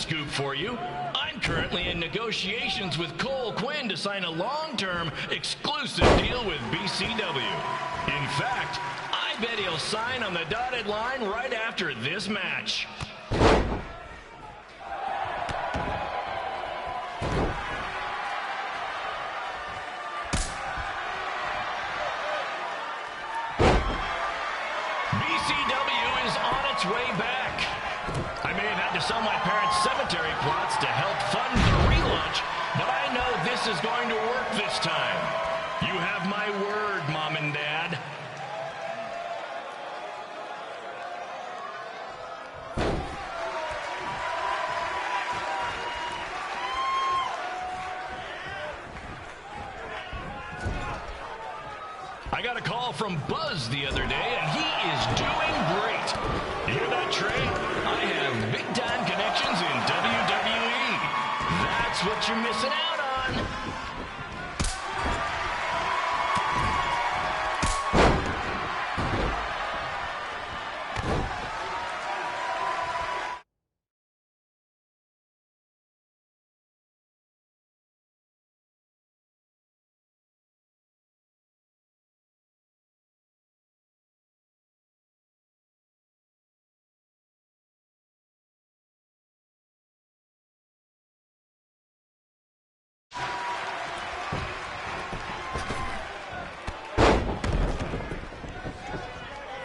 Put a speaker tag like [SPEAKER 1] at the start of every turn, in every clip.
[SPEAKER 1] scoop for you. I'm currently in negotiations with Cole Quinn to sign a long-term exclusive deal with BCW. In fact, I bet he'll sign on the dotted line right after this match. BCW is on its way back. I may have had to sell my parents' cemetery plots to help fund the relaunch, but I know this is going to work this time. You have my word, Mom and Dad. I got a call from Buzz the other day, and he is doing great. You hear that, Trey? I have big-time connections in WWE. That's what you're missing out on.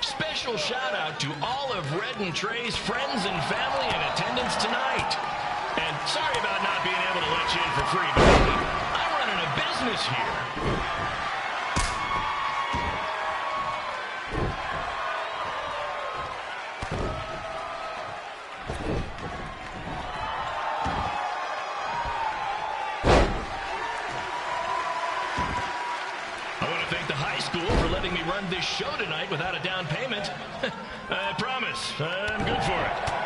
[SPEAKER 1] Special shout out to all of Red and Trey's friends and family in attendance tonight. And sorry about not being able to let you in for free, but I'm running a business here. Thank the high school for letting me run this show tonight without a down payment. I promise, I'm good for it.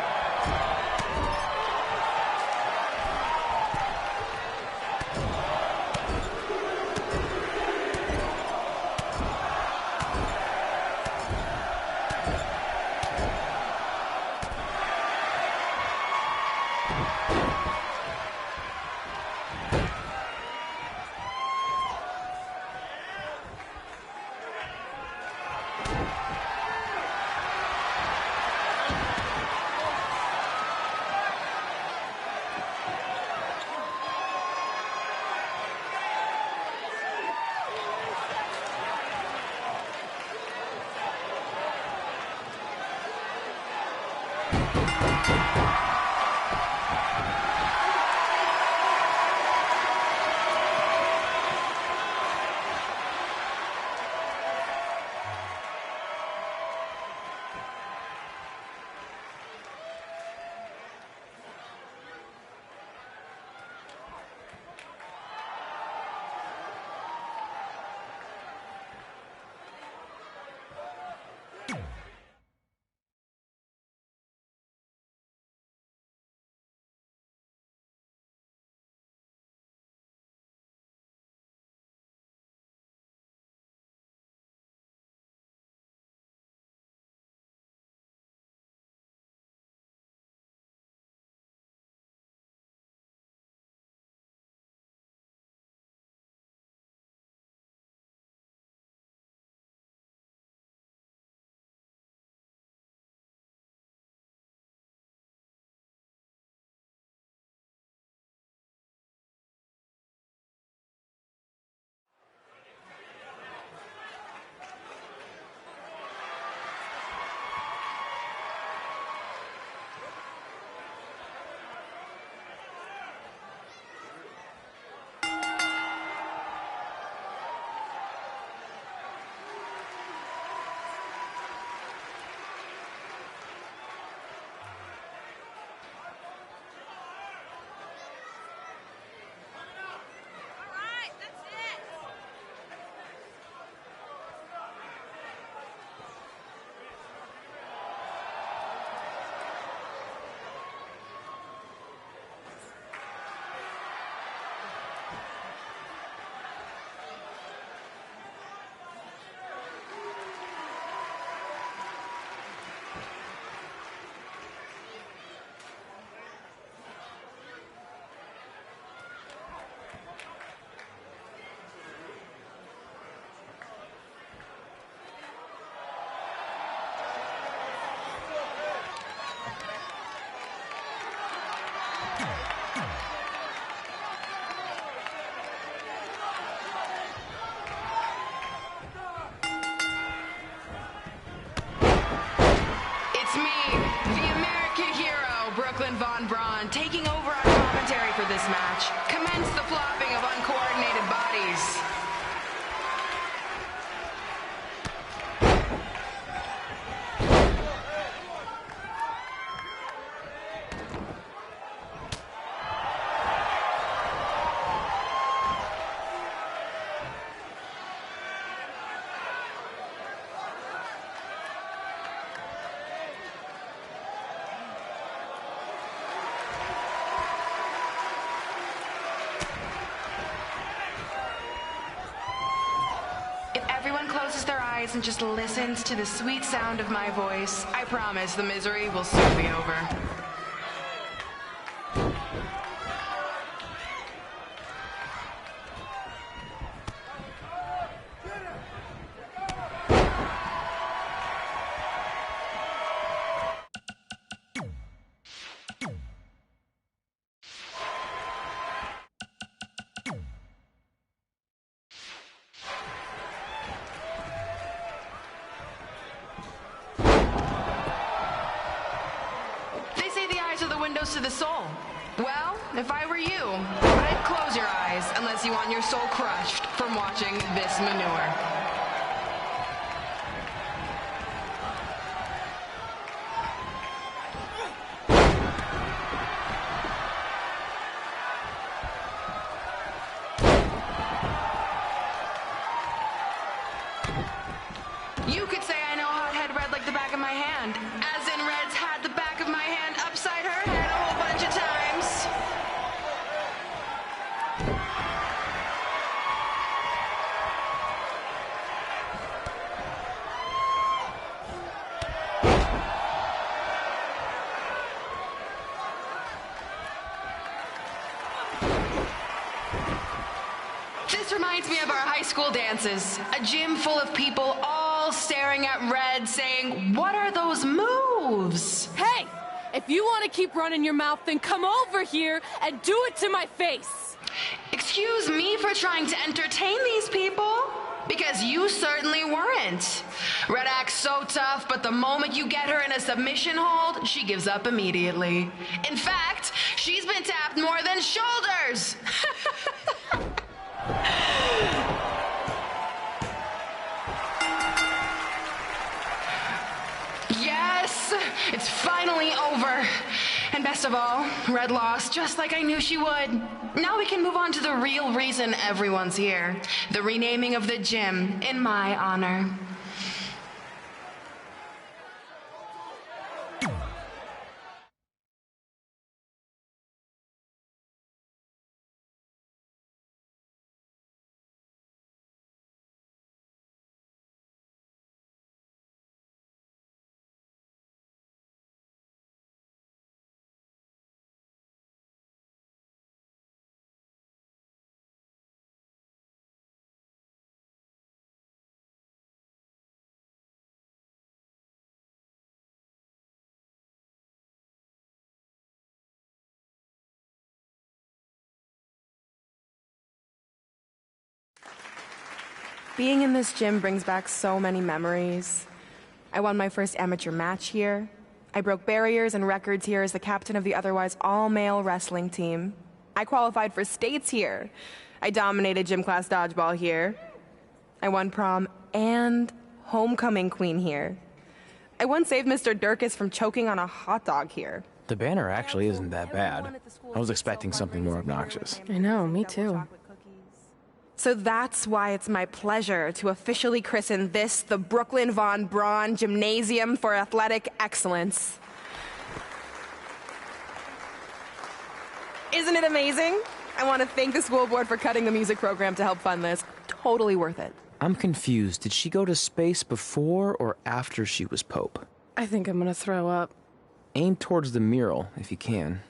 [SPEAKER 2] closes their eyes and just listens to the sweet sound of my voice, I promise the misery will soon be over. Windows to the soul. Well, if I were you, I'd close your eyes unless you want your soul crushed from watching this manure. You could say I know hothead red like the back of my hand, as in Red's had the back of my hand upside her head a whole bunch of times. This reminds me of our high school dances, a gym full of people all staring at Red saying, "What are those moves?"
[SPEAKER 3] Hey, if you want to keep running your mouth, then come over here and do it to my face.
[SPEAKER 2] Excuse me for trying to entertain these people? Because you certainly weren't. Red acts so tough, but the moment you get her in a submission hold, she gives up immediately. In fact, she's been tapped more than shoulders. Yes, it's finally over. And best of all, Red lost just like I knew she would. Now we can move on to the real reason everyone's here. The renaming of the gym in my honor. Being in this gym brings back so many memories. I won my first amateur match here. I broke barriers and records here as the captain of the otherwise all-male wrestling team. I qualified for states here. I dominated gym class dodgeball here. I won prom and homecoming queen here. I once saved Mr. Durkis from choking on a hot dog here.
[SPEAKER 4] The banner actually isn't that bad. I was expecting something more obnoxious.
[SPEAKER 3] I know, me too.
[SPEAKER 2] So that's why it's my pleasure to officially christen this the Brooklyn Von Braun Gymnasium for Athletic Excellence. Isn't it amazing? I want to thank the school board for cutting the music program to help fund this. Totally worth it.
[SPEAKER 4] I'm confused. Did she go to space before or after she was Pope?
[SPEAKER 3] I think I'm gonna throw up.
[SPEAKER 4] Aim towards the mural, if you can.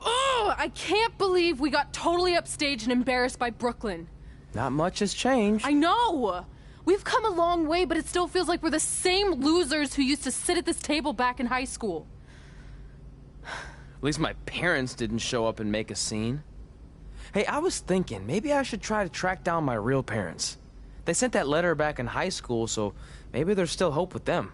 [SPEAKER 3] Oh, I can't believe we got totally upstaged and embarrassed by Brooklyn.
[SPEAKER 4] Not much has changed.
[SPEAKER 3] I know! We've come a long way, but it still feels like we're the same losers who used to sit at this table back in high school.
[SPEAKER 4] At least my parents didn't show up and make a scene. Hey, I was thinking, maybe I should try to track down my real parents. They sent that letter back in high school, so maybe there's still hope with them.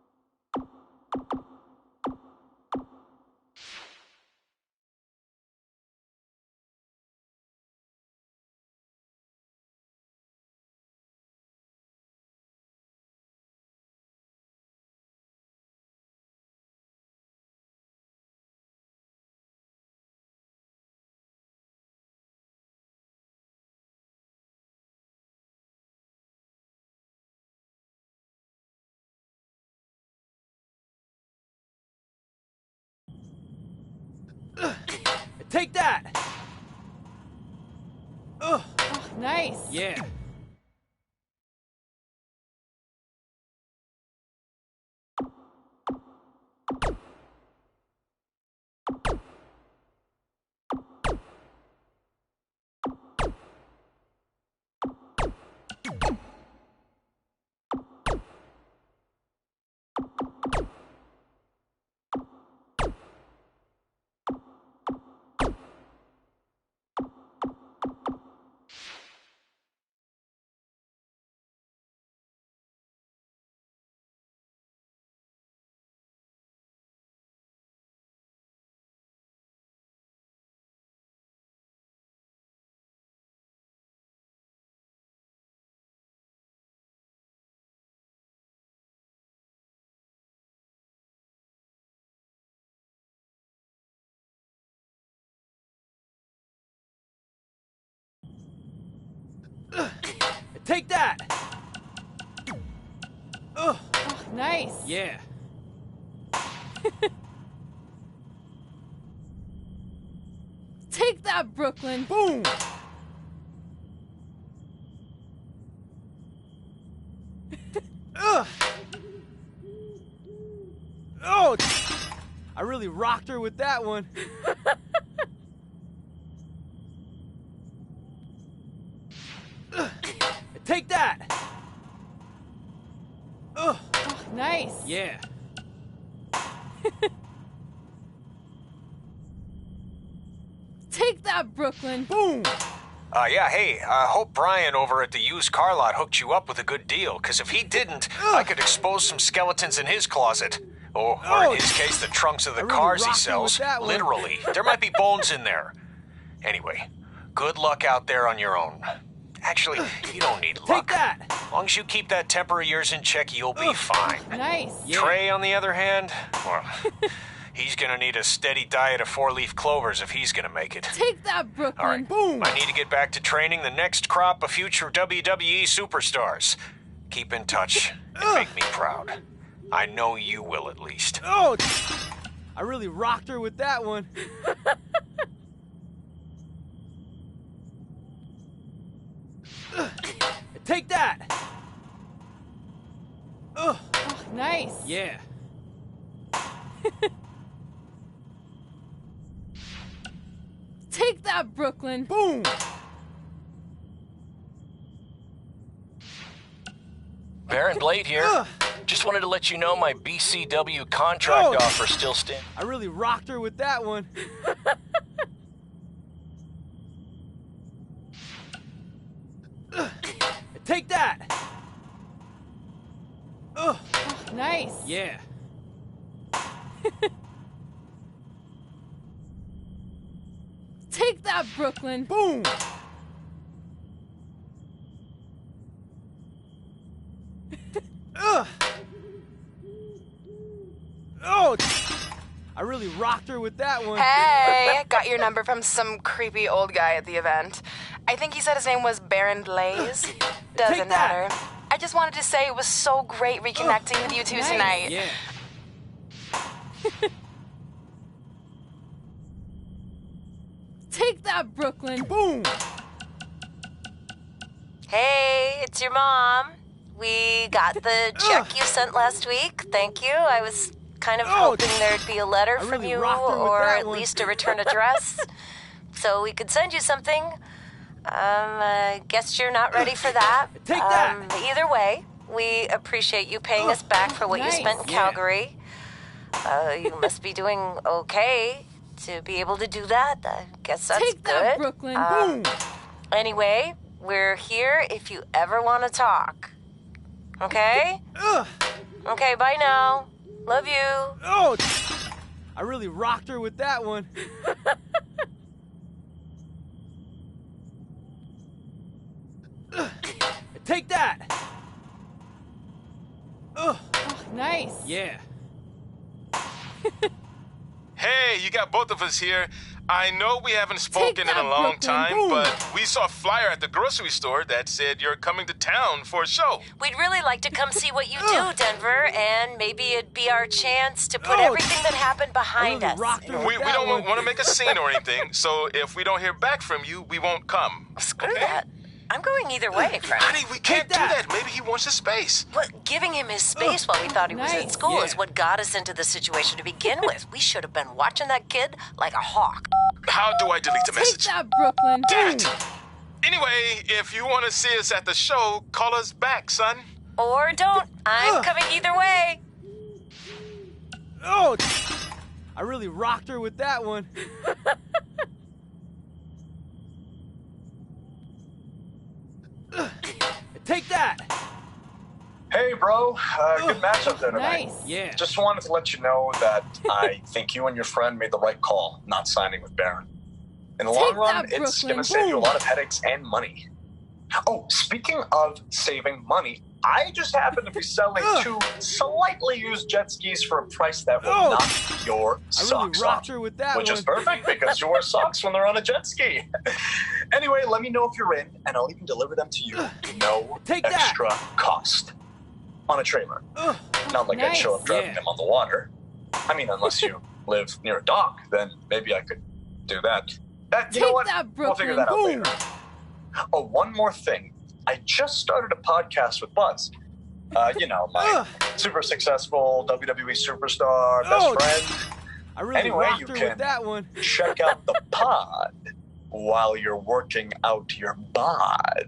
[SPEAKER 4] Take that!
[SPEAKER 3] Oh, nice.
[SPEAKER 4] Yeah. Take that!
[SPEAKER 3] Oh, nice.
[SPEAKER 4] Yeah.
[SPEAKER 3] Take that, Brooklyn.
[SPEAKER 4] Boom! Oh! I really rocked her with that one. Take that!
[SPEAKER 3] Oh, nice.
[SPEAKER 4] Yeah.
[SPEAKER 3] Take that, Brooklyn.
[SPEAKER 4] Boom!
[SPEAKER 5] Yeah, hey, hope Brian over at the used car lot hooked you up with a good deal, because if he didn't, I could expose some skeletons in his closet. Or in his case, the trunks of the cars he sells. Literally. There might be bones in there. Anyway, good luck out there on your own. Actually, you don't need luck.
[SPEAKER 4] Take that!
[SPEAKER 5] As long as you keep that temper of yours in check, you'll be fine.
[SPEAKER 3] Nice.
[SPEAKER 4] Yeah.
[SPEAKER 5] Trey, on the other hand, well, he's gonna need a steady diet of 4-leaf clovers if he's gonna make it.
[SPEAKER 3] Take that, Brooklyn.
[SPEAKER 5] All right,
[SPEAKER 4] Boom!
[SPEAKER 5] I need to get back to training the next crop of future WWE superstars. Keep in touch and make me proud. I know you will, at least.
[SPEAKER 4] Oh! I really rocked her with that one. Take that!
[SPEAKER 3] Oh, nice.
[SPEAKER 4] Yeah.
[SPEAKER 3] Take that, Brooklyn.
[SPEAKER 4] Boom!
[SPEAKER 1] Baron Blade here. Just wanted to let you know my BCW contract offer still stands.
[SPEAKER 4] I really rocked her with that one. Take that!
[SPEAKER 3] Oh, nice.
[SPEAKER 4] Yeah.
[SPEAKER 3] Take that, Brooklyn.
[SPEAKER 4] Boom! Oh! I really rocked her with that one.
[SPEAKER 2] Hey, got your number from some creepy old guy at the event. I think he said his name was Baron Blaze. Doesn't
[SPEAKER 4] Take that.
[SPEAKER 2] matter. I just wanted to say it was so great reconnecting with you two tonight.
[SPEAKER 4] Yeah.
[SPEAKER 3] Take that, Brooklyn.
[SPEAKER 4] Boom!
[SPEAKER 6] Hey, it's your mom. We got the check you sent last week. Thank you. I was kind of hoping there'd be a letter from
[SPEAKER 4] really
[SPEAKER 6] you,
[SPEAKER 4] rocked her with
[SPEAKER 6] or
[SPEAKER 4] that
[SPEAKER 6] at
[SPEAKER 4] one.
[SPEAKER 6] least a return address, so we could send you something. I guess you're not ready for that.
[SPEAKER 4] Take that.
[SPEAKER 6] Either way, we appreciate you paying us back for what
[SPEAKER 3] Nice.
[SPEAKER 6] you spent in
[SPEAKER 4] Yeah.
[SPEAKER 6] Calgary. You must be doing okay to be able to do that. I guess that's
[SPEAKER 3] Take
[SPEAKER 6] good.
[SPEAKER 3] that, Brooklyn.
[SPEAKER 4] Boom!
[SPEAKER 6] Anyway, we're here if you ever want to talk. Okay? Okay, bye now. Love you.
[SPEAKER 4] Oh! I really rocked her with that one. Take that!
[SPEAKER 3] Oh, nice.
[SPEAKER 4] Yeah.
[SPEAKER 7] Hey, you got both of us here. I know we haven't spoken in a long time, but we saw a flyer at the grocery store that said you're coming to town for a show.
[SPEAKER 6] We'd really like to come see what you do, Denver, and maybe it'd be our chance to put everything that happened behind us.
[SPEAKER 7] We don't want to make a scene or anything, so if we don't hear back from you, we won't come.
[SPEAKER 6] Screw that. I'm going either way, Frank.
[SPEAKER 7] Honey, we can't do that. Maybe he wants his space.
[SPEAKER 6] But giving him his space while we thought he was in school is what got us into the situation to begin with. We should have been watching that kid like a hawk.
[SPEAKER 7] How do I delete the message?
[SPEAKER 3] Take that, Brooklyn.
[SPEAKER 7] Damn it. Anyway, if you want to see us at the show, call us back, son.
[SPEAKER 6] Or don't. I'm coming either way.
[SPEAKER 4] Oh, I really rocked her with that one. Take that!
[SPEAKER 8] Hey, bro. Good matchup there tonight.
[SPEAKER 3] Nice.
[SPEAKER 4] Yeah.
[SPEAKER 8] Just wanted to let you know that I think you and your friend made the right call not signing with Baron. In the long run,
[SPEAKER 3] that,
[SPEAKER 8] it's
[SPEAKER 3] Brooklyn.
[SPEAKER 8] going to save you a lot of headaches and money. Oh, speaking of saving money, I just happen to be selling 2 slightly used jet skis for a price that will knock your socks
[SPEAKER 4] I really rocked
[SPEAKER 8] off.
[SPEAKER 4] her with that
[SPEAKER 8] Which
[SPEAKER 4] one.
[SPEAKER 8] is perfect because you wear socks when they're on a jet ski. Anyway, let me know if you're in, and I'll even deliver them to you. No
[SPEAKER 4] Take that.
[SPEAKER 8] extra cost. On a trailer. Not like I'd show up driving them on the water. I mean, unless you live near a dock, then maybe I could do that. You know
[SPEAKER 3] Take
[SPEAKER 8] what?
[SPEAKER 3] that,
[SPEAKER 8] We'll figure
[SPEAKER 3] Brooklyn.
[SPEAKER 8] that out later. Oh, one more thing. I just started a podcast with Buzz. You know, my super successful WWE superstar, best friend.
[SPEAKER 4] I really
[SPEAKER 8] Anyway,
[SPEAKER 4] rocked
[SPEAKER 8] you
[SPEAKER 4] her
[SPEAKER 8] can
[SPEAKER 4] with that one.
[SPEAKER 8] check out the pod while you're working out your bod.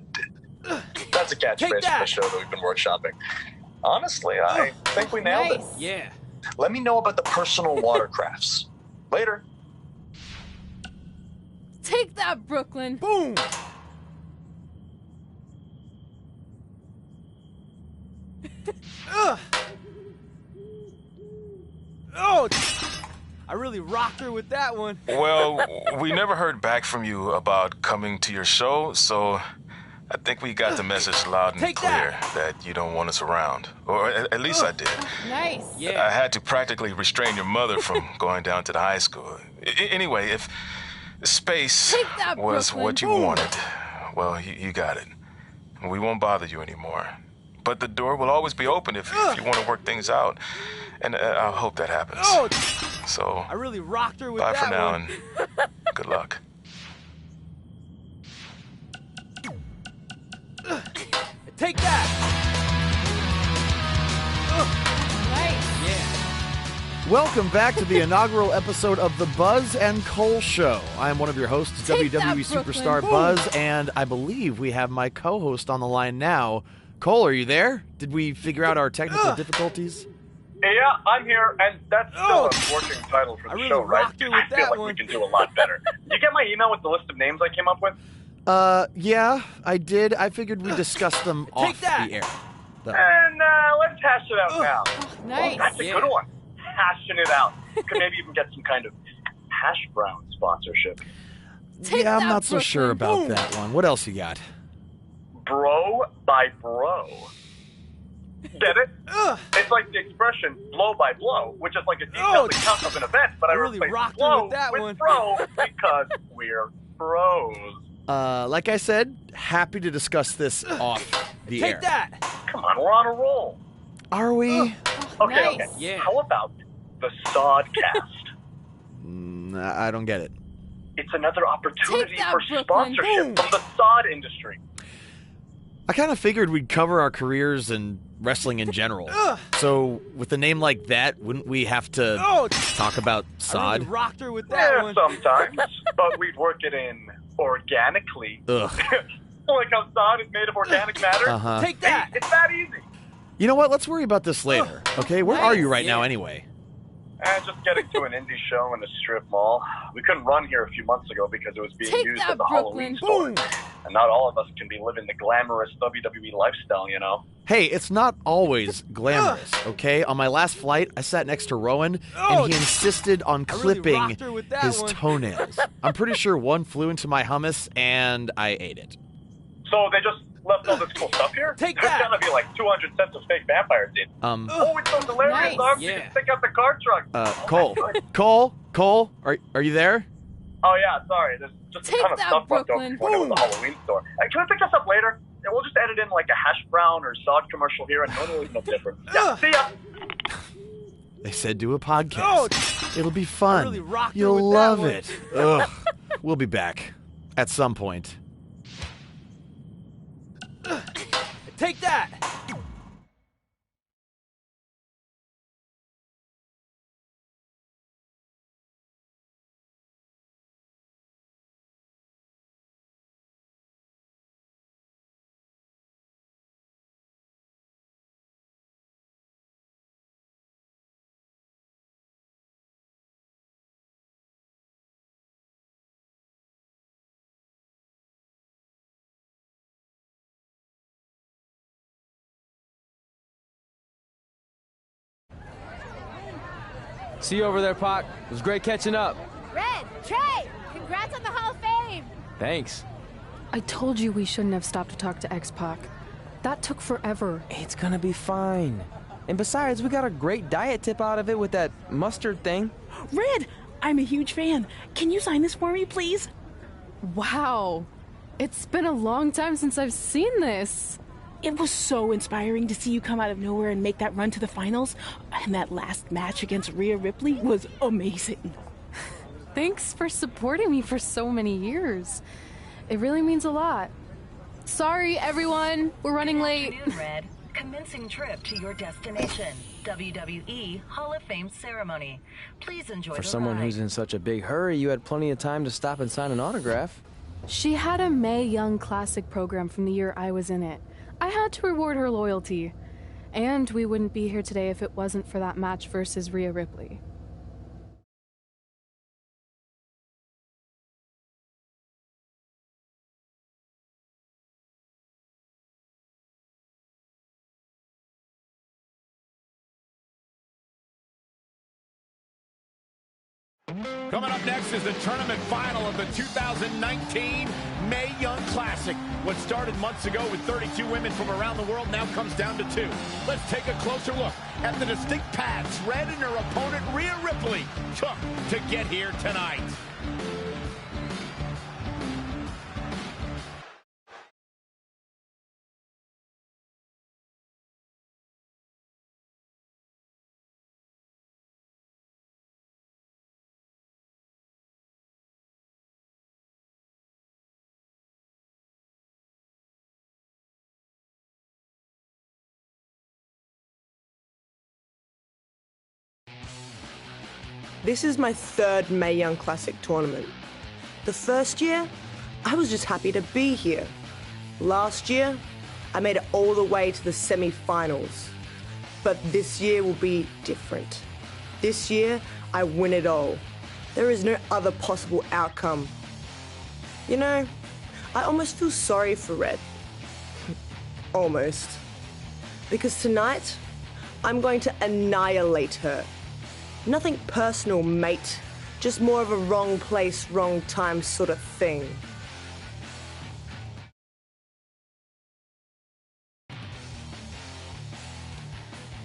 [SPEAKER 8] That's a catchphrase for the show that we've been workshopping. Honestly, I think we nailed it.
[SPEAKER 4] Yeah.
[SPEAKER 8] Let me know about the personal watercrafts. Later.
[SPEAKER 3] Take that, Brooklyn.
[SPEAKER 4] Boom! Oh! I really rocked her with that one.
[SPEAKER 7] Well, we never heard back from you about coming to your show, so I think we got the message loud and
[SPEAKER 4] Take
[SPEAKER 7] clear that you don't want us around. Or at least I did.
[SPEAKER 3] Nice.
[SPEAKER 7] I had to practically restrain your mother from going down to the high school. Anyway, if space
[SPEAKER 3] Take that,
[SPEAKER 7] was
[SPEAKER 3] Brooklyn.
[SPEAKER 7] what you wanted, well, you got it. We won't bother you anymore. But the door will always be open if you want to work things out. And I hope that happens. So,
[SPEAKER 4] I really rocked her with
[SPEAKER 7] bye
[SPEAKER 4] that
[SPEAKER 7] for now
[SPEAKER 4] one.
[SPEAKER 7] and good luck.
[SPEAKER 4] Take that!
[SPEAKER 3] Nice.
[SPEAKER 9] Welcome back to the inaugural episode of The Buzz and Cole Show. I am one of your hosts,
[SPEAKER 3] Take
[SPEAKER 9] WWE
[SPEAKER 3] that,
[SPEAKER 9] Superstar
[SPEAKER 3] Brooklyn.
[SPEAKER 9] Buzz, and I believe we have my co-host on the line now. Cole, are you there? Did we figure out our technical difficulties?
[SPEAKER 8] Yeah, I'm here, and that's still a working title for the
[SPEAKER 4] really
[SPEAKER 8] show, right?
[SPEAKER 4] rocked her with
[SPEAKER 8] I feel
[SPEAKER 4] that
[SPEAKER 8] like
[SPEAKER 4] one.
[SPEAKER 8] we can do a lot better. Did you get my email with the list of names I came up with?
[SPEAKER 9] Yeah, I did. I figured we'd discuss them off
[SPEAKER 4] that.
[SPEAKER 9] the air. though.
[SPEAKER 8] And let's hash it out now.
[SPEAKER 3] Nice.
[SPEAKER 8] That's a good one. Hashing it out. Could maybe even get some kind of hash brown sponsorship.
[SPEAKER 3] Take
[SPEAKER 9] Yeah, I'm
[SPEAKER 3] that,
[SPEAKER 9] not so sure
[SPEAKER 3] Brooklyn.
[SPEAKER 9] about that one. What else you got?
[SPEAKER 8] Bro by bro. Get it? It's like the expression blow by blow, which is like a detailed account of an event, but I
[SPEAKER 4] really
[SPEAKER 8] replaced
[SPEAKER 4] rocked her
[SPEAKER 8] blow
[SPEAKER 4] with that
[SPEAKER 8] with
[SPEAKER 4] one.
[SPEAKER 8] bro because we're bros.
[SPEAKER 9] Like I said, happy to discuss this off the
[SPEAKER 4] Take
[SPEAKER 9] air.
[SPEAKER 4] that!
[SPEAKER 8] Come on, we're on a roll.
[SPEAKER 9] Are we?
[SPEAKER 8] Okay,
[SPEAKER 3] Nice.
[SPEAKER 8] okay.
[SPEAKER 4] Yeah.
[SPEAKER 8] How about the Sodcast?
[SPEAKER 9] I don't get it.
[SPEAKER 8] It's another opportunity
[SPEAKER 3] Take that,
[SPEAKER 8] for
[SPEAKER 3] Brooklyn.
[SPEAKER 8] sponsorship
[SPEAKER 3] Boom.
[SPEAKER 8] from the sod industry.
[SPEAKER 9] I kind of figured we'd cover our careers and wrestling in general. So, with a name like that, wouldn't we have to talk about
[SPEAKER 4] I
[SPEAKER 9] sod?
[SPEAKER 4] really rocked her with that
[SPEAKER 8] Yeah,
[SPEAKER 4] one.
[SPEAKER 8] sometimes, but we'd work it in organically.
[SPEAKER 9] Ugh.
[SPEAKER 8] Like how sod is made of organic matter.
[SPEAKER 9] Uh-huh.
[SPEAKER 4] Take that!
[SPEAKER 8] It's that easy.
[SPEAKER 9] You know what? Let's worry about this later. Okay, where are you right now
[SPEAKER 4] Yeah.
[SPEAKER 9] anyway?
[SPEAKER 8] And just getting to an indie show in a strip mall. We couldn't run here a few months ago because it was being
[SPEAKER 3] Take
[SPEAKER 8] used
[SPEAKER 3] that,
[SPEAKER 8] as a Halloween
[SPEAKER 3] Brooklyn.
[SPEAKER 8] store. And not all of us can be living the glamorous WWE lifestyle, you know?
[SPEAKER 9] Hey, it's not always glamorous, okay? On my last flight, I sat next to Rowan, and he insisted on
[SPEAKER 4] I really
[SPEAKER 9] clipping
[SPEAKER 4] rocked her with that
[SPEAKER 9] his
[SPEAKER 4] one.
[SPEAKER 9] toenails. I'm pretty sure one flew into my hummus, and I ate it.
[SPEAKER 8] So they just left all this cool stuff here?
[SPEAKER 4] Take
[SPEAKER 8] There's
[SPEAKER 4] that.
[SPEAKER 8] gotta be like 200 sets of fake vampire teeth. Oh, it's so hilarious,
[SPEAKER 3] Nice.
[SPEAKER 8] dog. You
[SPEAKER 4] Yeah.
[SPEAKER 8] can stick out the car truck.
[SPEAKER 9] Cole, are you there?
[SPEAKER 8] Oh yeah, sorry. There's just
[SPEAKER 3] Take
[SPEAKER 8] a ton of
[SPEAKER 3] that,
[SPEAKER 8] stuff left over
[SPEAKER 3] Brooklyn.
[SPEAKER 8] before I go to the Halloween store. Hey, can we pick this up later? Yeah, we'll just edit in like a hash brown or sod commercial here, and no one will know the difference. Yeah, see ya.
[SPEAKER 9] They said do a podcast. It'll be fun.
[SPEAKER 4] really rocked her
[SPEAKER 9] You'll
[SPEAKER 4] with that
[SPEAKER 9] love
[SPEAKER 4] one.
[SPEAKER 9] it. Ugh. We'll be back at some point.
[SPEAKER 4] Take that! See you over there, Pac. It was great catching up.
[SPEAKER 10] Red, Trey, congrats on the Hall of Fame.
[SPEAKER 4] Thanks.
[SPEAKER 11] I told you we shouldn't have stopped to talk to X-Pac. That took forever.
[SPEAKER 4] It's gonna be fine. And besides, we got a great diet tip out of it with that mustard thing.
[SPEAKER 12] Red, I'm a huge fan. Can you sign this for me, please?
[SPEAKER 3] Wow. It's been a long time since I've seen this.
[SPEAKER 12] It was so inspiring to see you come out of nowhere and make that run to the finals. And that last match against Rhea Ripley was amazing.
[SPEAKER 3] Thanks for supporting me for so many years. It really means a lot. Sorry, everyone. We're running late.
[SPEAKER 13] Afternoon, Red. Commencing trip to your destination. WWE Hall of Fame ceremony. Please enjoy
[SPEAKER 4] For
[SPEAKER 13] the
[SPEAKER 4] someone
[SPEAKER 13] ride.
[SPEAKER 4] who's in such a big hurry, you had plenty of time to stop and sign an autograph.
[SPEAKER 11] She had a Mae Young Classic program from the year I was in it. I had to reward her loyalty. And we wouldn't be here today if it wasn't for that match versus Rhea Ripley.
[SPEAKER 14] Coming up next is the tournament final of the 2019 Mae Young Classic. What started months ago with 32 women from around the world now comes down to 2. Let's take a closer look at the distinct paths Red and her opponent Rhea Ripley took to get here tonight.
[SPEAKER 15] This is my third Mae Young Classic tournament. The first year, I was just happy to be here. Last year, I made it all the way to the semi-finals. But this year will be different. This year, I win it all. There is no other possible outcome. You know, I almost feel sorry for Red. Almost. Because tonight, I'm going to annihilate her. Nothing personal, mate. Just more of a wrong place, wrong time sort of thing.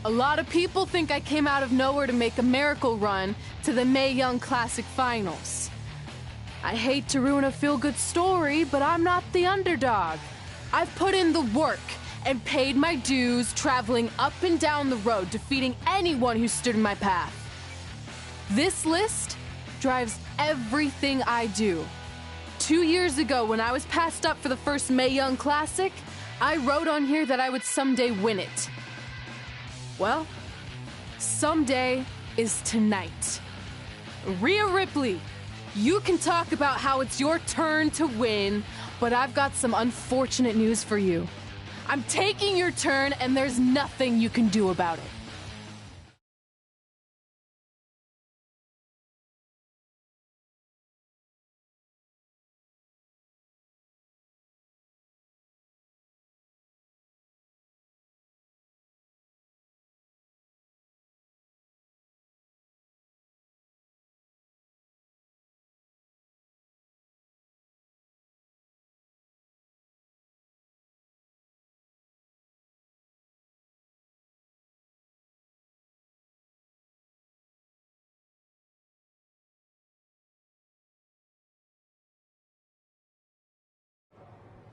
[SPEAKER 3] A lot of people think I came out of nowhere to make a miracle run to the Mae Young Classic Finals. I hate to ruin a feel-good story, but I'm not the underdog. I've put in the work and paid my dues traveling up and down the road, defeating anyone who stood in my path. This list drives everything I do. 2 years ago, when I was passed up for the first Mae Young Classic, I wrote on here that I would someday win it. Well, someday is tonight. Rhea Ripley, you can talk about how it's your turn to win, but I've got some unfortunate news for you. I'm taking your turn, and there's nothing you can do about it.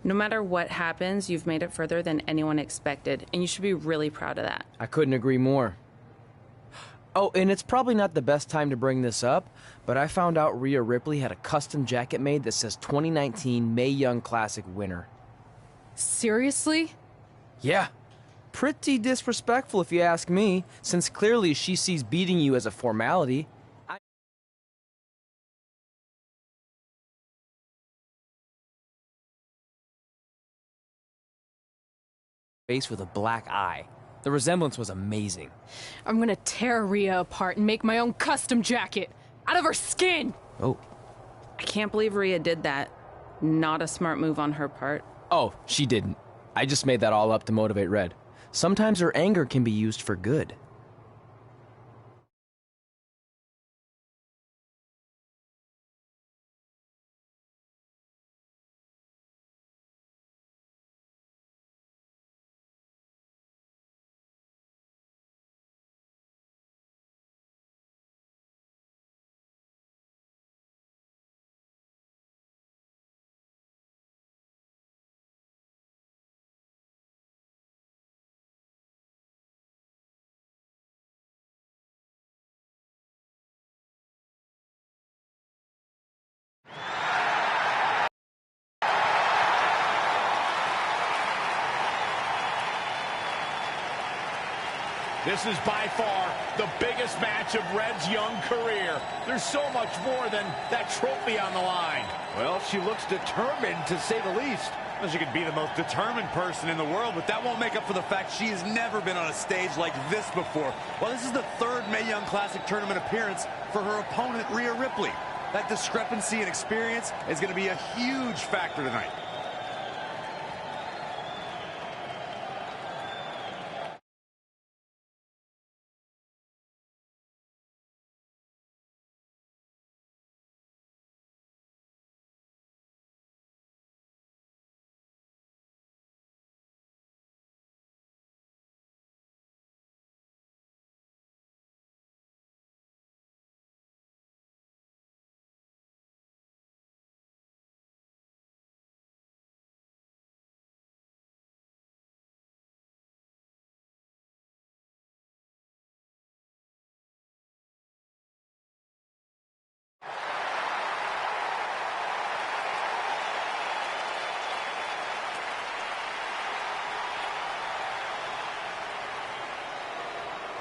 [SPEAKER 16] No matter what happens, you've made it further than anyone expected, and you should be really proud of that.
[SPEAKER 4] I couldn't agree more. Oh, and it's probably not the best time to bring this up, but I found out Rhea Ripley had a custom jacket made that says 2019 Mae Young Classic winner.
[SPEAKER 3] Seriously?
[SPEAKER 4] Yeah. Pretty disrespectful if you ask me, since clearly she sees beating you as a formality. Face with a black eye. The resemblance was amazing.
[SPEAKER 3] I'm gonna tear Rhea apart and make my own custom jacket out of her skin!
[SPEAKER 4] Oh.
[SPEAKER 16] I can't believe Rhea did that. Not a smart move on her part.
[SPEAKER 4] Oh, she didn't. I just made that all up to motivate Red. Sometimes her anger can be used for good.
[SPEAKER 14] This is by far the biggest match of Red's young career. There's so much more than that trophy on the line. Well, she looks determined, to say the least. Well, she could be the most determined person in the world, but that won't make up for the fact she has never been on a stage like this before. Well, this is the third Mae Young Classic tournament appearance for her opponent, Rhea Ripley. That discrepancy in experience is going to be a huge factor tonight.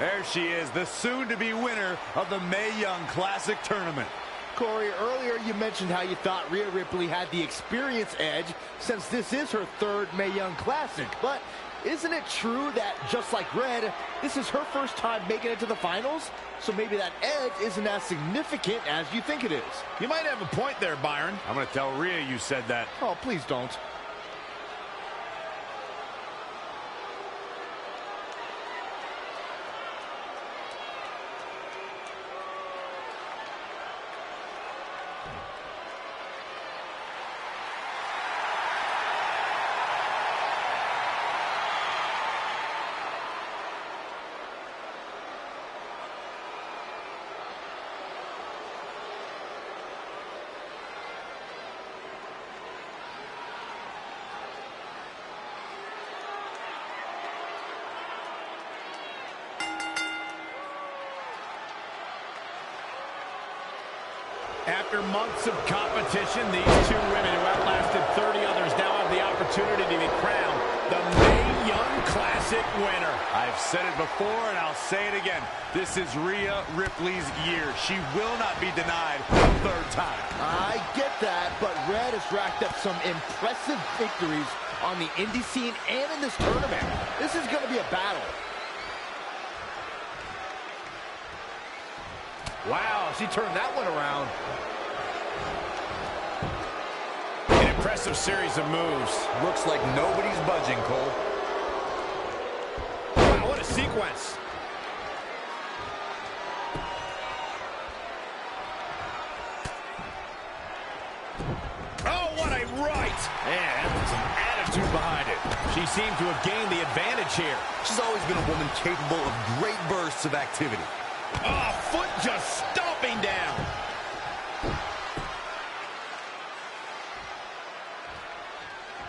[SPEAKER 14] There she is, the soon-to-be winner of the Mae Young Classic Tournament.
[SPEAKER 17] Corey, earlier you mentioned how you thought Rhea Ripley had the experience edge since this is her third Mae Young Classic. But isn't it true that, just like Red, this is her first time making it to the finals? So maybe that edge isn't as significant as you think it is.
[SPEAKER 14] You might have a point there, Byron. I'm going to tell Rhea you said that.
[SPEAKER 17] Oh, please don't.
[SPEAKER 14] After months of competition, these two women who outlasted 30 others now have the opportunity to be crowned the Mae Young Classic winner. I've said it before and I'll say it again. This is Rhea Ripley's year. She will not be denied a third time.
[SPEAKER 17] I get that, but Red has racked up some impressive victories on the indie scene and in this tournament. This is going to be a battle.
[SPEAKER 14] Wow, she turned that one around. An impressive series of moves.
[SPEAKER 18] Looks like nobody's budging, Cole.
[SPEAKER 14] Wow, what a sequence. Oh, what a right. And some attitude behind it. She seemed to have gained the advantage here.
[SPEAKER 18] She's always been a woman capable of great bursts of activity.
[SPEAKER 14] Oh, foot just stomping down.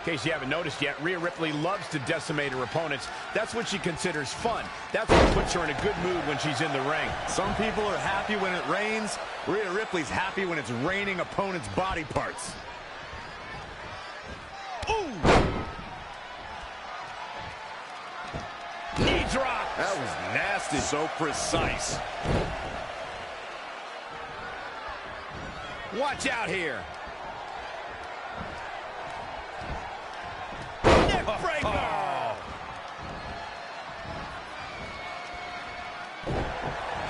[SPEAKER 14] In case you haven't noticed yet, Rhea Ripley loves to decimate her opponents. That's what she considers fun. That's what puts her in a good mood when she's in the ring.
[SPEAKER 18] Some people are happy when it rains. Rhea Ripley's happy when it's raining opponents' body parts.
[SPEAKER 14] Ooh! Knee drop.
[SPEAKER 18] That was nasty. So precise.
[SPEAKER 14] Watch out here. Breaker!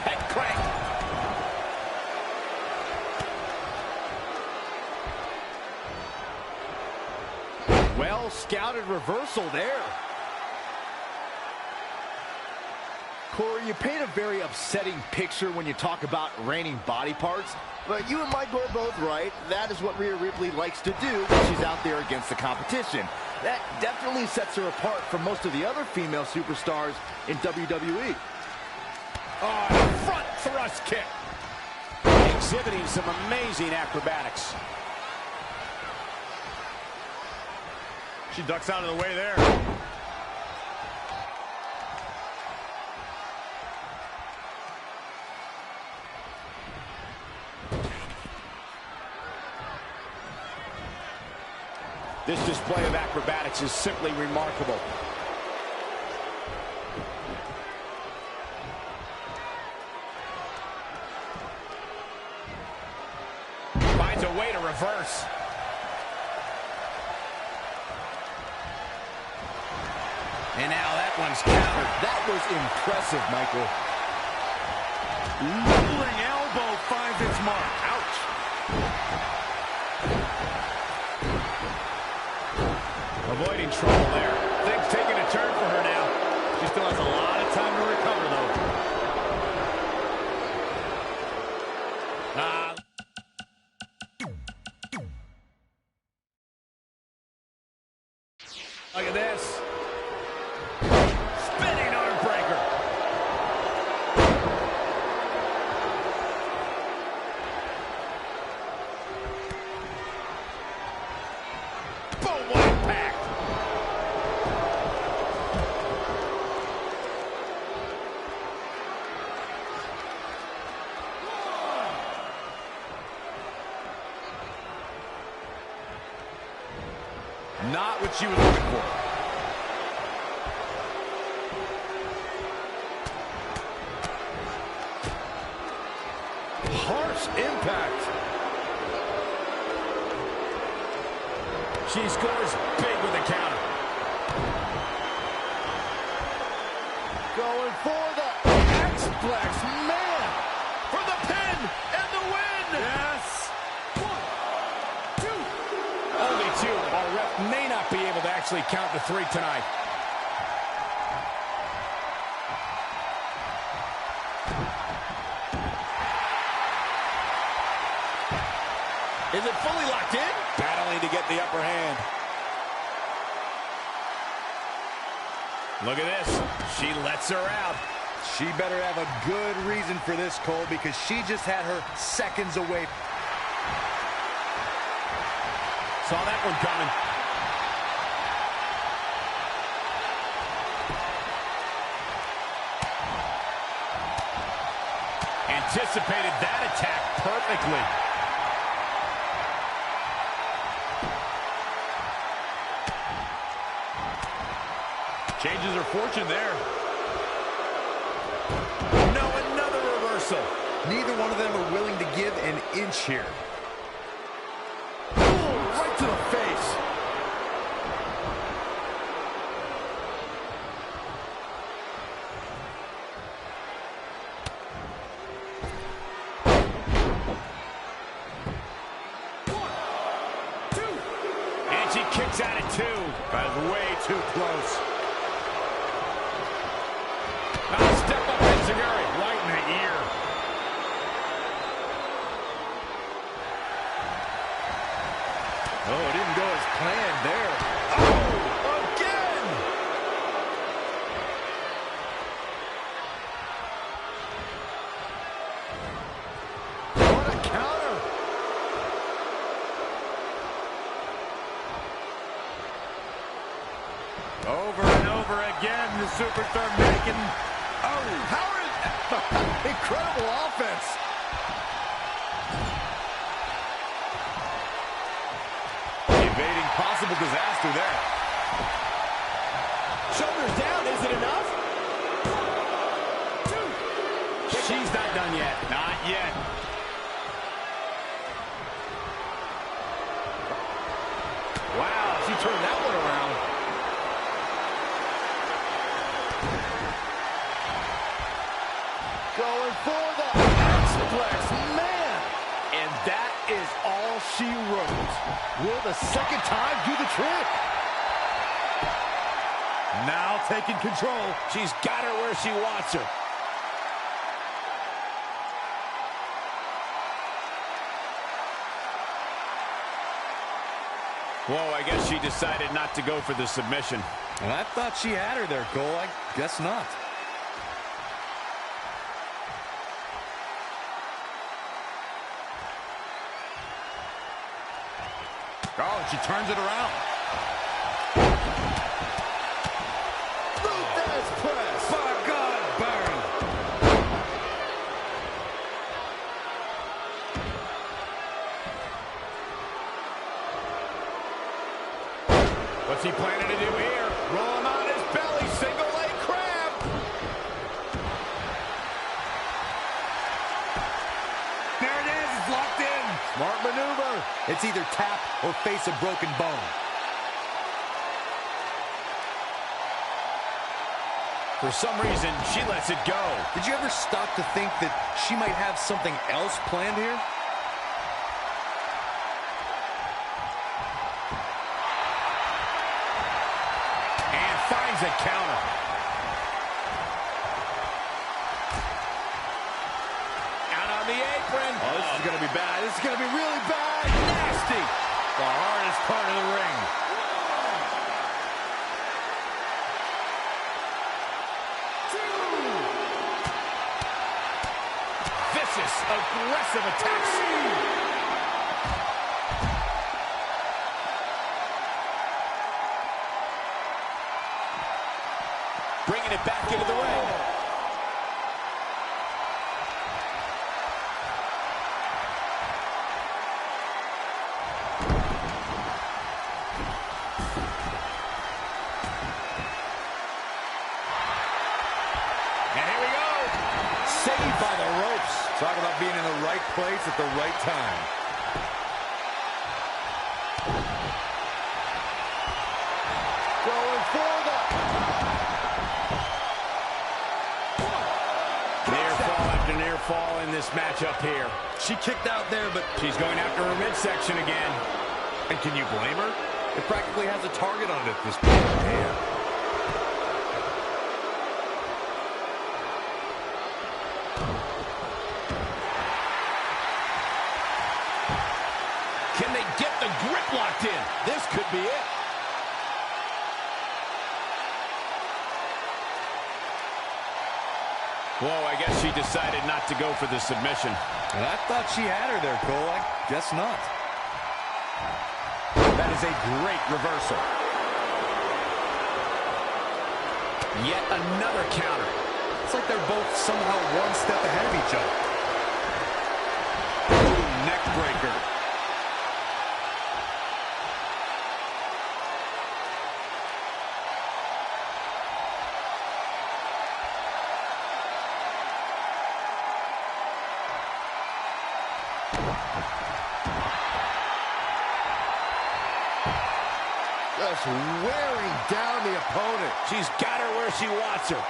[SPEAKER 14] Head crank.
[SPEAKER 17] Well scouted reversal there. Corey, you paint a very upsetting picture when you talk about raining body parts, but you and Michael are both right. That is what Rhea Ripley likes to do when she's out there against the competition. That definitely sets her apart from most of the other female superstars in WWE.
[SPEAKER 14] Oh, front thrust kick. Exhibiting some amazing acrobatics.
[SPEAKER 18] She ducks out of the way there.
[SPEAKER 14] This display of acrobatics is simply remarkable. Finds a way to reverse. And now that one's countered.
[SPEAKER 18] That was impressive, Michael. Rolling elbow finds its mark. Ouch.
[SPEAKER 14] Avoiding trouble there. Things taking a turn for her now. She still has a lot of time to recover, though. Look at this. Spinning arm breaker. Boom, what impact.
[SPEAKER 18] Not what she was looking for.
[SPEAKER 17] Harsh impact.
[SPEAKER 14] She scores big with a counter.
[SPEAKER 17] Going for the X-Plex, man! For the pin and the win!
[SPEAKER 14] Yes! 1, 2. Only 2. Our ref may not be able to actually count to 3 tonight.
[SPEAKER 17] Is it fully locked in?
[SPEAKER 14] Battling to get the upper hand. Look at this. She lets her out.
[SPEAKER 18] She better have a good reason for this, Cole, because she just had her seconds away.
[SPEAKER 14] Saw that one coming. Anticipated that attack perfectly.
[SPEAKER 18] Changes her fortune there.
[SPEAKER 14] No, another reversal.
[SPEAKER 18] Neither one of them are willing to give an inch here.
[SPEAKER 17] Right to the face.
[SPEAKER 14] And she kicks out at 2.
[SPEAKER 18] That was way too close.
[SPEAKER 14] Step up Enziguri, right in the ear.
[SPEAKER 18] Oh, it didn't go as planned there. Oh, again! What a counter!
[SPEAKER 14] Over and over again, the superstar making... Oh, Howard! Incredible offense. Evading possible disaster there. Shoulders down, is it enough? 2. She's not done yet. Not yet. Wow, she turned that one around. Going for the X-Flex, man! And that is all she wrote. Will the second time do the trick? Now taking control. She's got her where she wants her. Whoa, I guess she decided not to go for the submission.
[SPEAKER 18] And I thought she had her there, Cole. I guess not.
[SPEAKER 14] Oh, and she turns it around. Luthez press. By God, Baron. What's he planning to do here? Roll him on his belly, single leg crab. There it is, it's locked in. Smart maneuver.
[SPEAKER 18] It's either tap or face a broken bone.
[SPEAKER 14] For some reason, she lets it go.
[SPEAKER 18] Did you ever stop to think that she might have something else planned here?
[SPEAKER 14] And finds a counter. Out on the apron. Oh, this is going to be bad. This is going to be really bad. Nasty. The hardest part of the ring. Aggressive attacks. Bringing it back into the ring. And here we go. Saved by the ropes. Talk about being in the right place at the right time. Going for the... Near fall after near fall in this matchup here.
[SPEAKER 18] She kicked out there, but
[SPEAKER 14] she's going after her midsection again.
[SPEAKER 18] And can you blame her? It practically has a target on it at this point. Damn.
[SPEAKER 14] Can they get the grip locked in? This could be it. Whoa, I guess she decided not to go for the submission.
[SPEAKER 18] And I thought she had her there, Cole. I guess not.
[SPEAKER 14] That is a great reversal. Yet another counter.
[SPEAKER 18] It's like they're both somehow one step ahead of each other.
[SPEAKER 14] Ooh, neck breaker. Just wearing down the opponent. She's got her where she wants her.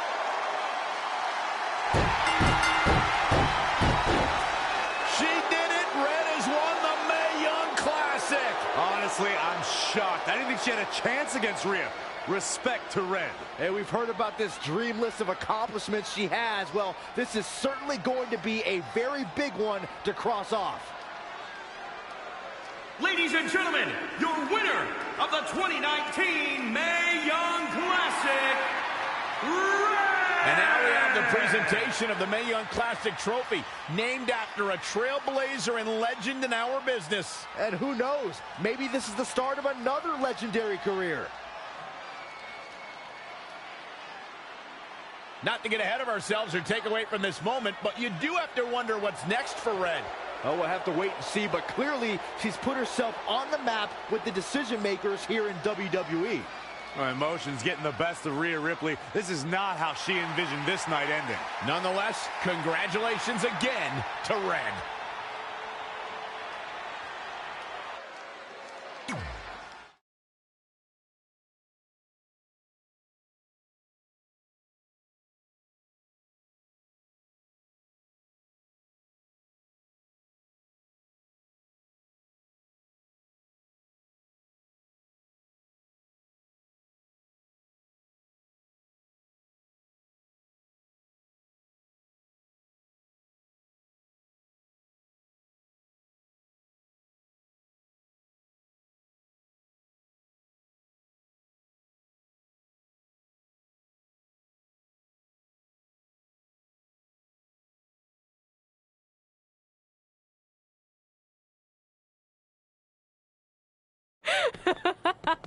[SPEAKER 14] She did it. Red has won the Mae Young Classic.
[SPEAKER 18] Honestly, I'm shocked. I didn't think she had a chance against Rhea. Respect to Red.
[SPEAKER 17] Hey, we've heard about this dream list of accomplishments she has. Well, this is certainly going to be a very big one to cross off.
[SPEAKER 19] Ladies and gentlemen, your winner of the 2019 Mae Young Classic, Red!
[SPEAKER 14] And now we have the presentation of the Mae Young Classic trophy, named after a trailblazer and legend in our business.
[SPEAKER 17] And who knows, maybe this is the start of another legendary career.
[SPEAKER 14] Not to get ahead of ourselves or take away from this moment, but you do have to wonder what's next for Red.
[SPEAKER 17] Oh, we'll have to wait and see, but clearly she's put herself on the map with the decision makers here in WWE.
[SPEAKER 18] Well, emotions getting the best of Rhea Ripley. This is not how she envisioned this night ending.
[SPEAKER 14] Nonetheless, congratulations again to Red.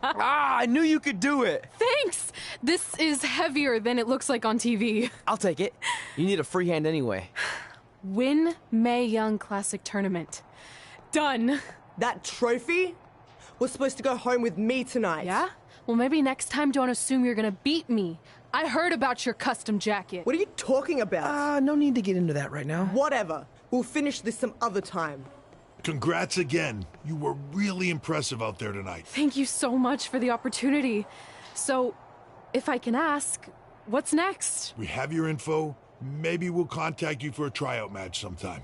[SPEAKER 4] I knew you could do it.
[SPEAKER 3] Thanks! This is heavier than it looks like on TV.
[SPEAKER 4] I'll take it. You need a free hand anyway.
[SPEAKER 3] Win Mae Young Classic Tournament. Done.
[SPEAKER 15] That trophy was supposed to go home with me tonight.
[SPEAKER 3] Yeah? Well, maybe next time don't assume you're gonna beat me. I heard about your custom jacket.
[SPEAKER 15] What are you talking about?
[SPEAKER 4] No need to get into that right now.
[SPEAKER 15] Whatever. We'll finish this some other time.
[SPEAKER 20] Congrats again. You were really impressive out there tonight.
[SPEAKER 3] Thank you so much for the opportunity. So, if I can ask, what's next?
[SPEAKER 20] We have your info. Maybe we'll contact you for a tryout match sometime.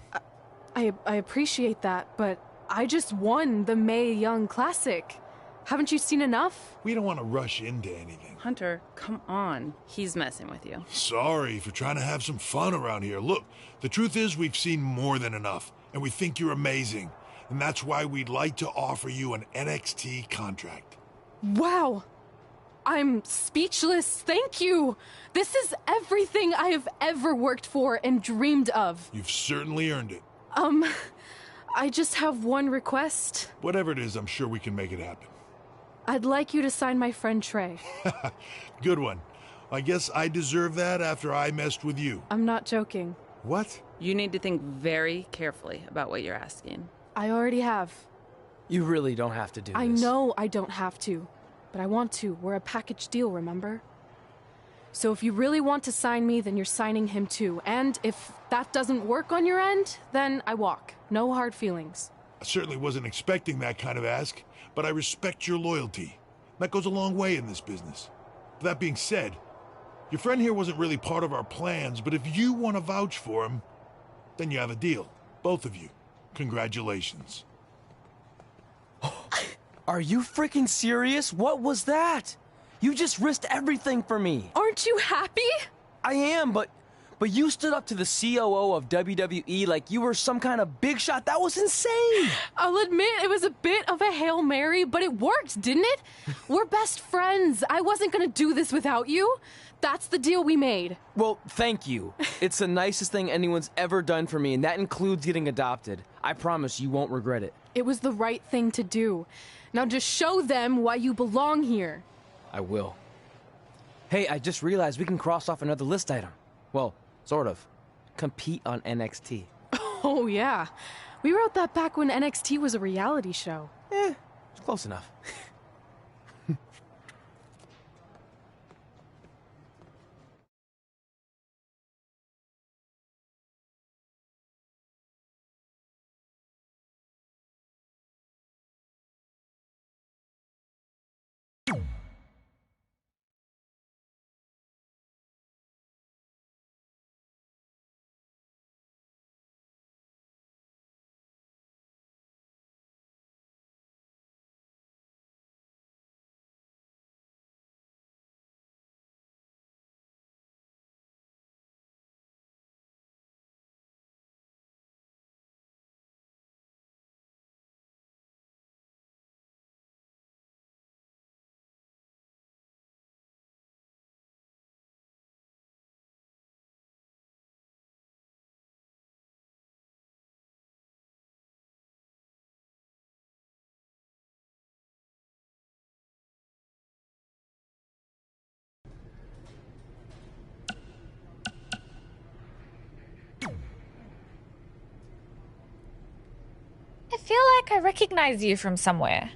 [SPEAKER 3] I appreciate that, but I just won the Mae Young Classic. Haven't you seen enough?
[SPEAKER 20] We don't want to rush into anything.
[SPEAKER 16] Hunter, come on. He's messing with you.
[SPEAKER 20] Sorry for trying to have some fun around here. Look, the truth is we've seen more than enough, and we think you're amazing. And that's why we'd like to offer you an NXT contract.
[SPEAKER 3] Wow. I'm speechless. Thank you. This is everything I have ever worked for and dreamed of.
[SPEAKER 20] You've certainly earned it.
[SPEAKER 3] I just have one request.
[SPEAKER 20] Whatever it is, I'm sure we can make it happen.
[SPEAKER 3] I'd like you to sign my friend Trey.
[SPEAKER 20] Good one. I guess I deserve that after I messed with you.
[SPEAKER 3] I'm not joking.
[SPEAKER 20] What?
[SPEAKER 16] You need to think very carefully about what you're asking.
[SPEAKER 3] I already have.
[SPEAKER 4] You really don't have to do this.
[SPEAKER 3] I know I don't have to, but I want to. We're a package deal, remember? So if you really want to sign me, then you're signing him too. And if that doesn't work on your end, then I walk. No hard feelings.
[SPEAKER 20] I certainly wasn't expecting that kind of ask, but I respect your loyalty. That goes a long way in this business. That being said, your friend here wasn't really part of our plans, but if you want to vouch for him, then you have a deal. Both of you. Congratulations.
[SPEAKER 4] Are you freaking serious? What was that? You just risked everything for me.
[SPEAKER 3] Aren't you happy?
[SPEAKER 4] I am, but you stood up to the COO of WWE like you were some kind of big shot. That was insane.
[SPEAKER 3] I'll admit it was a bit of a Hail Mary, but it worked, didn't it? We're best friends. I wasn't gonna do this without you. That's the deal we made.
[SPEAKER 4] Well, thank you. It's the nicest thing anyone's ever done for me, and that includes getting adopted. I promise you won't regret it.
[SPEAKER 3] It was the right thing to do. Now just show them why you belong here.
[SPEAKER 4] I will. Hey, I just realized we can cross off another list item. Well, sort of. Compete on NXT.
[SPEAKER 3] Oh, yeah. We wrote that back when NXT was a reality show.
[SPEAKER 4] It's close enough.
[SPEAKER 21] feel like I recognize you from somewhere.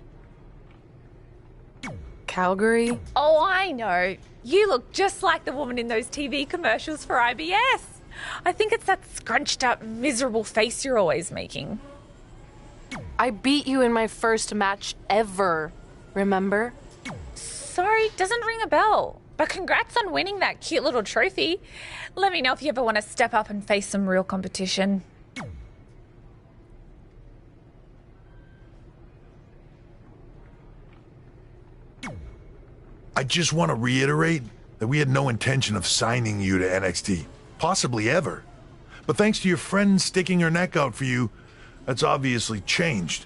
[SPEAKER 3] Calgary?
[SPEAKER 21] Oh, I know. You look just like the woman in those TV commercials for IBS. I think it's that scrunched up, miserable face you're always making.
[SPEAKER 3] I beat you in my first match ever, remember?
[SPEAKER 21] Sorry, doesn't ring a bell. But congrats on winning that cute little trophy. Let me know if you ever want to step up and face some real competition.
[SPEAKER 20] I just want to reiterate that we had no intention of signing you to NXT, possibly ever. But thanks to your friend sticking her neck out for you, that's obviously changed.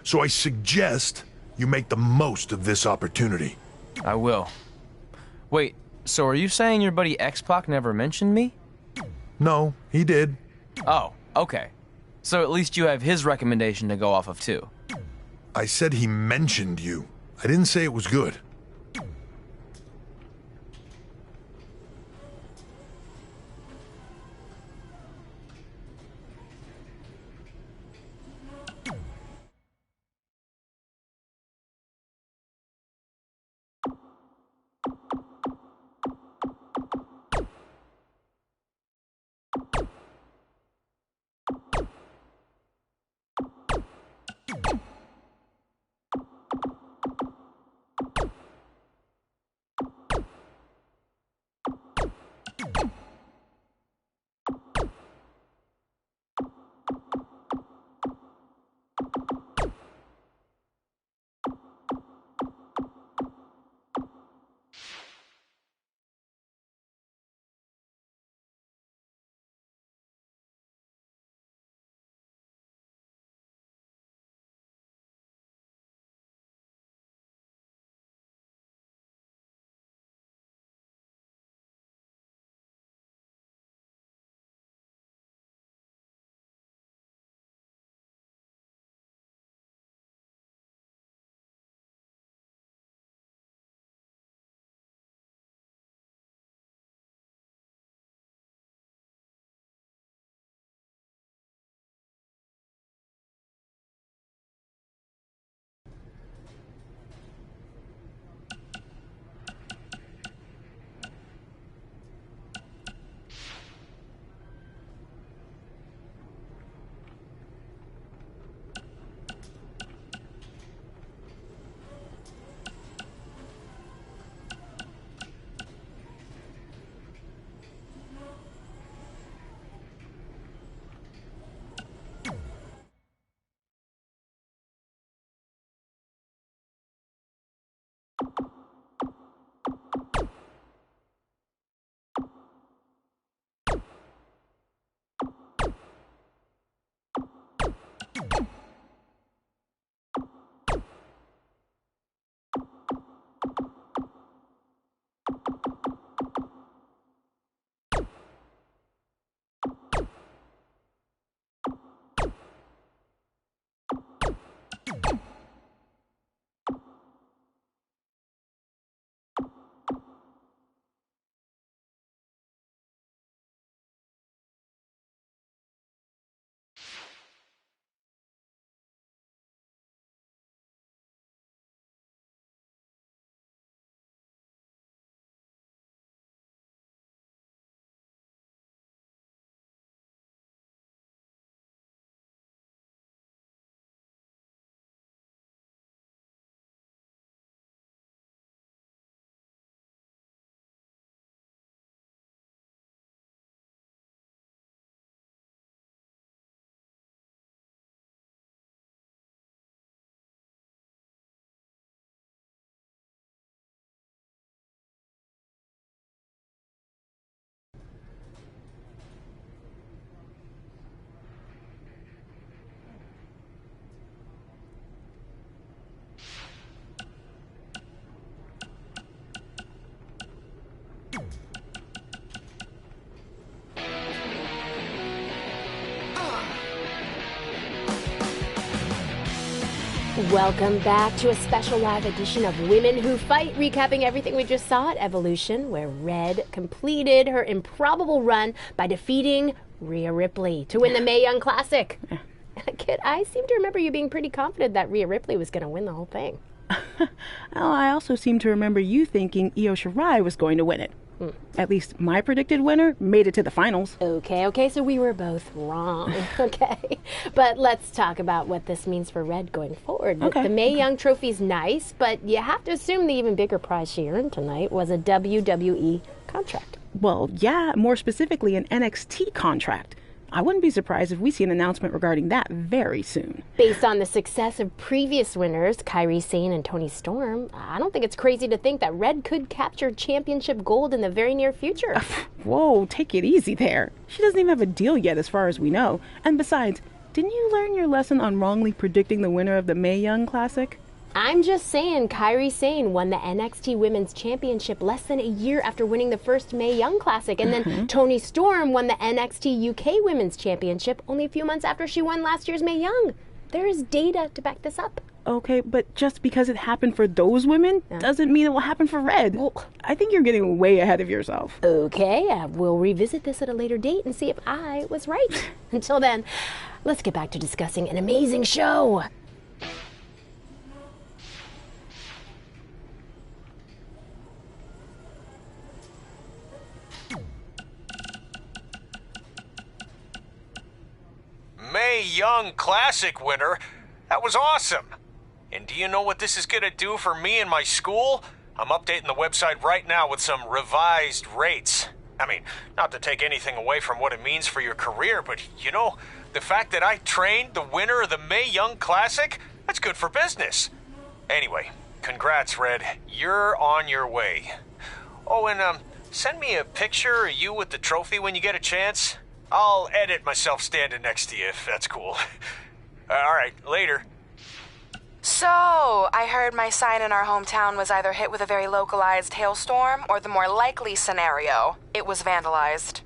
[SPEAKER 20] So I suggest you make the most of this opportunity.
[SPEAKER 4] I will. Wait, so are you saying your buddy X-Pac never mentioned me?
[SPEAKER 20] No, he did.
[SPEAKER 4] Oh, okay. So at least you have his recommendation to go off of too.
[SPEAKER 20] I said he mentioned you. I didn't say it was good.
[SPEAKER 10] Welcome back to a special live edition of Women Who Fight, recapping everything we just saw at Evolution, where Red completed her improbable run by defeating Rhea Ripley to win the Mae Young Classic. Kid, I seem to remember you being pretty confident that Rhea Ripley was going to win the whole thing.
[SPEAKER 12] I also seem to remember you thinking Io Shirai was going to win it. At least my predicted winner made it to the finals.
[SPEAKER 10] Okay, so we were both wrong. Okay. But let's talk about what this means for Red going forward.
[SPEAKER 12] Okay.
[SPEAKER 10] The Mae Young Trophy's nice, but you have to assume the even bigger prize she earned tonight was a WWE contract.
[SPEAKER 12] Well, yeah, more specifically an NXT contract. I wouldn't be surprised if we see an announcement regarding that very soon.
[SPEAKER 10] Based on the success of previous winners, Kairi Sane and Toni Storm, I don't think it's crazy to think that Red could capture championship gold in the very near future.
[SPEAKER 12] Whoa, take it easy there. She doesn't even have a deal yet as far as we know. And besides, didn't you learn your lesson on wrongly predicting the winner of the Mae Young Classic?
[SPEAKER 10] I'm just saying Kairi Sane won the NXT Women's Championship less than a year after winning the first Mae Young Classic, and then Toni Storm won the NXT UK Women's Championship only a few months after she won last year's Mae Young. There is data to back this up.
[SPEAKER 12] Okay, but just because it happened for those women doesn't mean it will happen for Red. Well, I think you're getting way ahead of yourself.
[SPEAKER 10] Okay, we'll revisit this at a later date and see if I was right. Until then, let's get back to discussing an amazing show.
[SPEAKER 5] Mae Young Classic winner. That was awesome. And do you know what this is going to do for me and my school? I'm updating the website right now with some revised rates. I mean, not to take anything away from what it means for your career, but you know, the fact that I trained the winner of the Mae Young Classic, that's good for business. Anyway, congrats, Red. You're on your way. Oh, and send me a picture of you with the trophy when you get a chance. I'll edit myself standing next to you if that's cool. All right, later.
[SPEAKER 2] So, I heard my sign in our hometown was either hit with a very localized hailstorm or the more likely scenario, it was vandalized.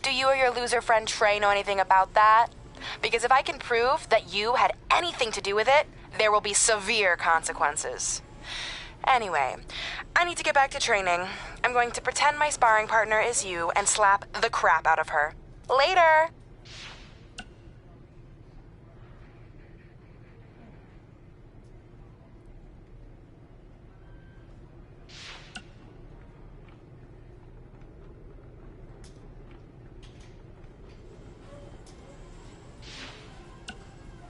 [SPEAKER 2] Do you or your loser friend Trey know anything about that? Because if I can prove that you had anything to do with it, there will be severe consequences. Anyway, I need to get back to training. I'm going to pretend my sparring partner is you and slap the crap out of her. Later!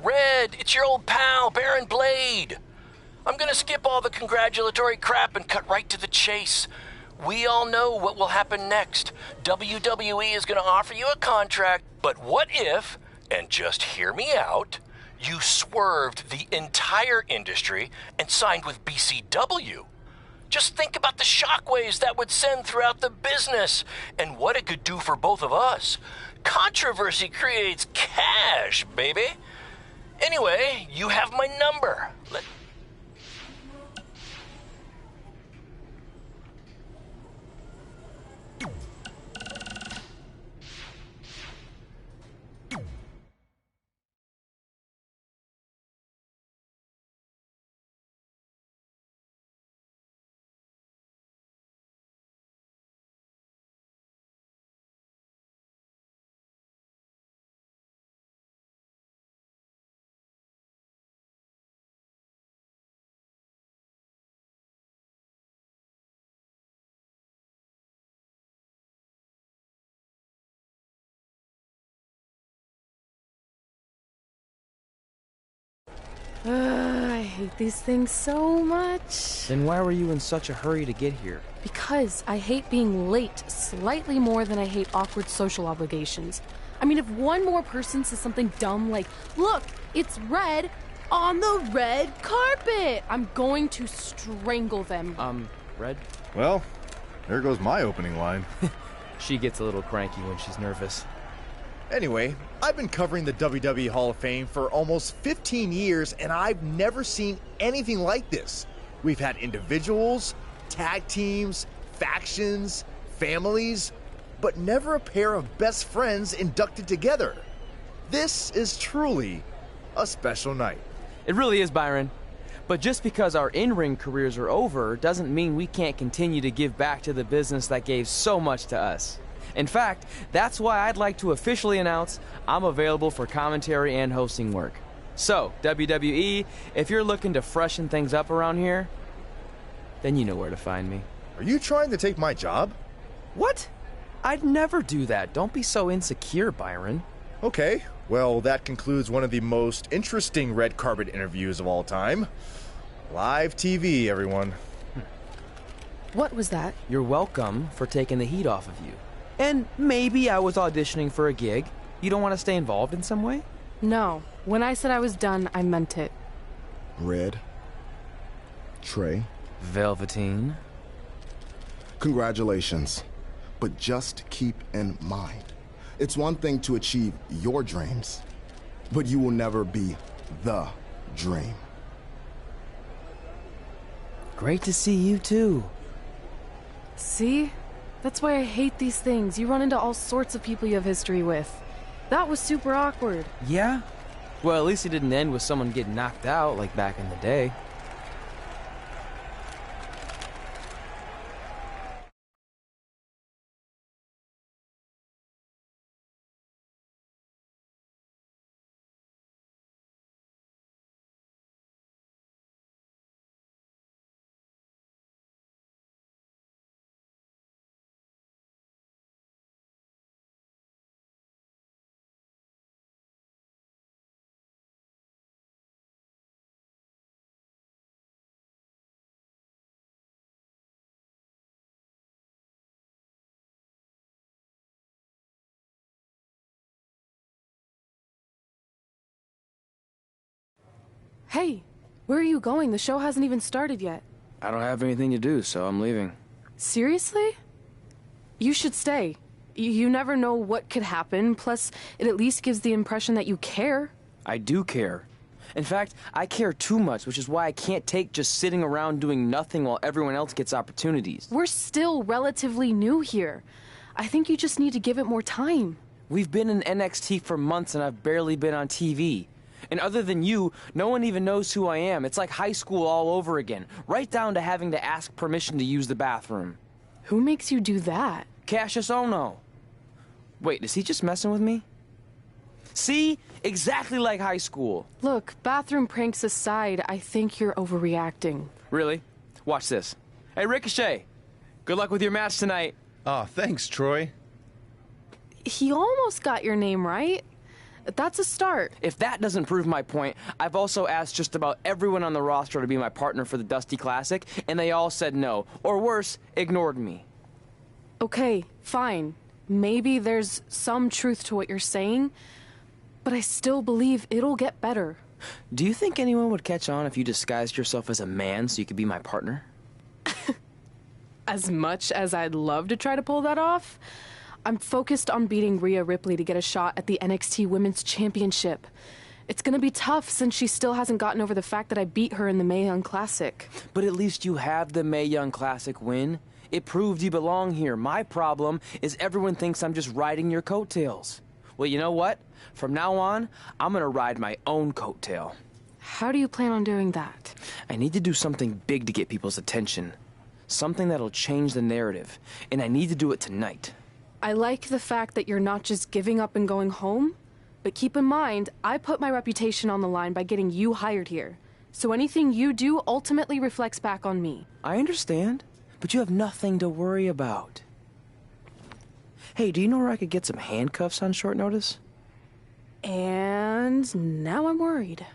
[SPEAKER 22] Red, it's your old pal, Baron Blade. I'm gonna skip all the congratulatory crap and cut right to the chase. We all know what will happen next. WWE is going to offer you a contract, but what if, and just hear me out, you swerved the entire industry and signed with BCW? Just think about the shockwaves that would send throughout the business and what it could do for both of us. Controversy creates cash, baby. Anyway, you have my number.
[SPEAKER 3] I hate these things so much.
[SPEAKER 4] Then why were you in such a hurry to get here?
[SPEAKER 3] Because I hate being late slightly more than I hate awkward social obligations. I mean, if one more person says something dumb like, "Look, it's red on the red carpet," I'm going to strangle them.
[SPEAKER 4] Red?
[SPEAKER 18] Well, there goes my opening line.
[SPEAKER 4] She gets a little cranky when she's nervous.
[SPEAKER 17] Anyway, I've been covering the WWE Hall of Fame for almost 15 years, and I've never seen anything like this. We've had individuals, tag teams, factions, families, but never a pair of best friends inducted together. This is truly a special night.
[SPEAKER 4] It really is, Byron. But just because our in-ring careers are over doesn't mean we can't continue to give back to the business that gave so much to us. In fact, that's why I'd like to officially announce I'm available for commentary and hosting work. So, WWE, if you're looking to freshen things up around here, then you know where to find me.
[SPEAKER 1] Are you trying to take my job?
[SPEAKER 4] What? I'd never do that. Don't be so insecure, Byron.
[SPEAKER 1] Okay, well, that concludes one of the most interesting red carpet interviews of all time. Live TV, everyone.
[SPEAKER 11] What was that?
[SPEAKER 4] You're welcome for taking the heat off of you. And maybe I was auditioning for a gig. You don't want to stay involved in some way?
[SPEAKER 11] No. When I said I was done, I meant it.
[SPEAKER 6] Red. Trey.
[SPEAKER 4] Velveteen.
[SPEAKER 6] Congratulations. But just keep in mind, it's one thing to achieve your dreams, but you will never be the dream.
[SPEAKER 4] Great to see you too.
[SPEAKER 11] See? That's why I hate these things. You run into all sorts of people you have history with. That was super awkward.
[SPEAKER 4] Yeah? Well, at least it didn't end with someone getting knocked out like back in the day.
[SPEAKER 11] Hey, where are you going? The show hasn't even started yet.
[SPEAKER 4] I don't have anything to do, so I'm leaving.
[SPEAKER 11] Seriously? You should stay. You never know what could happen, plus it at least gives the impression that you care.
[SPEAKER 4] I do care. In fact, I care too much, which is why I can't take just sitting around doing nothing while everyone else gets opportunities.
[SPEAKER 11] We're still relatively new here. I think you just need to give it more time.
[SPEAKER 4] We've been in NXT for months and I've barely been on TV. And other than you, no one even knows who I am. It's like high school all over again, right down to having to ask permission to use the bathroom.
[SPEAKER 11] Who makes you do that?
[SPEAKER 4] Cassius Ohno. Wait, is he just messing with me? See? Exactly like high school.
[SPEAKER 11] Look, bathroom pranks aside, I think you're overreacting.
[SPEAKER 4] Really? Watch this. Hey, Ricochet. Good luck with your match tonight.
[SPEAKER 1] Aw, thanks, Troy.
[SPEAKER 11] He almost got your name right. That's a start.
[SPEAKER 4] If that doesn't prove my point, I've also asked just about everyone on the roster to be my partner for the Dusty Classic, and they all said no. Or worse, ignored me.
[SPEAKER 11] Okay, fine. Maybe there's some truth to what you're saying, but I still believe it'll get better.
[SPEAKER 4] Do you think anyone would catch on if you disguised yourself as a man so you could be my partner?
[SPEAKER 11] As much as I'd love to try to pull that off, I'm focused on beating Rhea Ripley to get a shot at the NXT Women's Championship. It's gonna be tough since she still hasn't gotten over the fact that I beat her in the Mae Young Classic.
[SPEAKER 4] But at least you have the Mae Young Classic win. It proved you belong here. My problem is everyone thinks I'm just riding your coattails. Well, you know what? From now on, I'm gonna ride my own coattail.
[SPEAKER 11] How do you plan on doing that?
[SPEAKER 4] I need to do something big to get people's attention. Something that'll change the narrative. And I need to do it tonight.
[SPEAKER 11] I like the fact that you're not just giving up and going home, but keep in mind, I put my reputation on the line by getting you hired here. So anything you do ultimately reflects back on me.
[SPEAKER 4] I understand, but you have nothing to worry about. Hey, do you know where I could get some handcuffs on short notice?
[SPEAKER 11] And now I'm worried.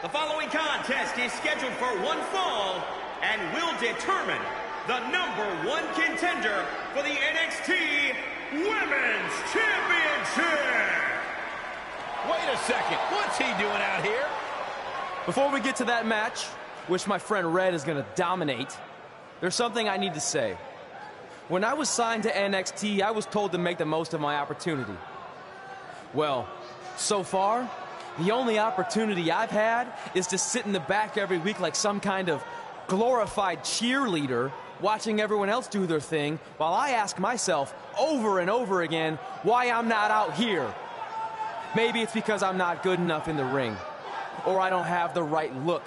[SPEAKER 19] The following contest is scheduled for one fall and will determine the #1 contender for the NXT Women's Championship.
[SPEAKER 14] Wait a second. What's he doing out here?
[SPEAKER 4] Before we get to that match, which my friend Red is going to dominate, there's something I need to say. When I was signed to NXT, I was told to make the most of my opportunity. Well, so far, the only opportunity I've had is to sit in the back every week like some kind of glorified cheerleader, watching everyone else do their thing, while I ask myself over and over again why I'm not out here. Maybe it's because I'm not good enough in the ring, or I don't have the right look,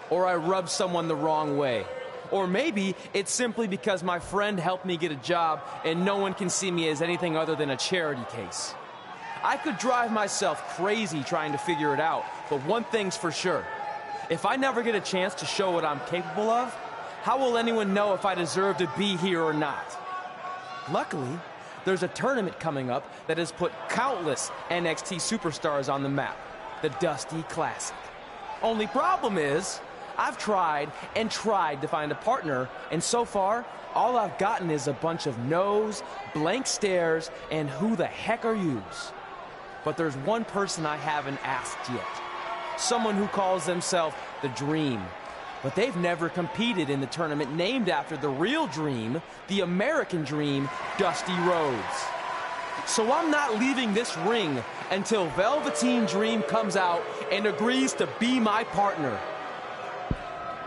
[SPEAKER 4] or I rub someone the wrong way. Or maybe it's simply because my friend helped me get a job and no one can see me as anything other than a charity case. I could drive myself crazy trying to figure it out, but one thing's for sure. If I never get a chance to show what I'm capable of, how will anyone know if I deserve to be here or not? Luckily, there's a tournament coming up that has put countless NXT superstars on the map, the Dusty Classic. Only problem is, I've tried and tried to find a partner, and so far, all I've gotten is a bunch of no's, blank stares, and who the heck are yous? But there's one person I haven't asked yet. Someone who calls themselves the Dream. But they've never competed in the tournament named after the real Dream, the American Dream, Dusty Rhodes. So I'm not leaving this ring until Velveteen Dream comes out and agrees to be my partner.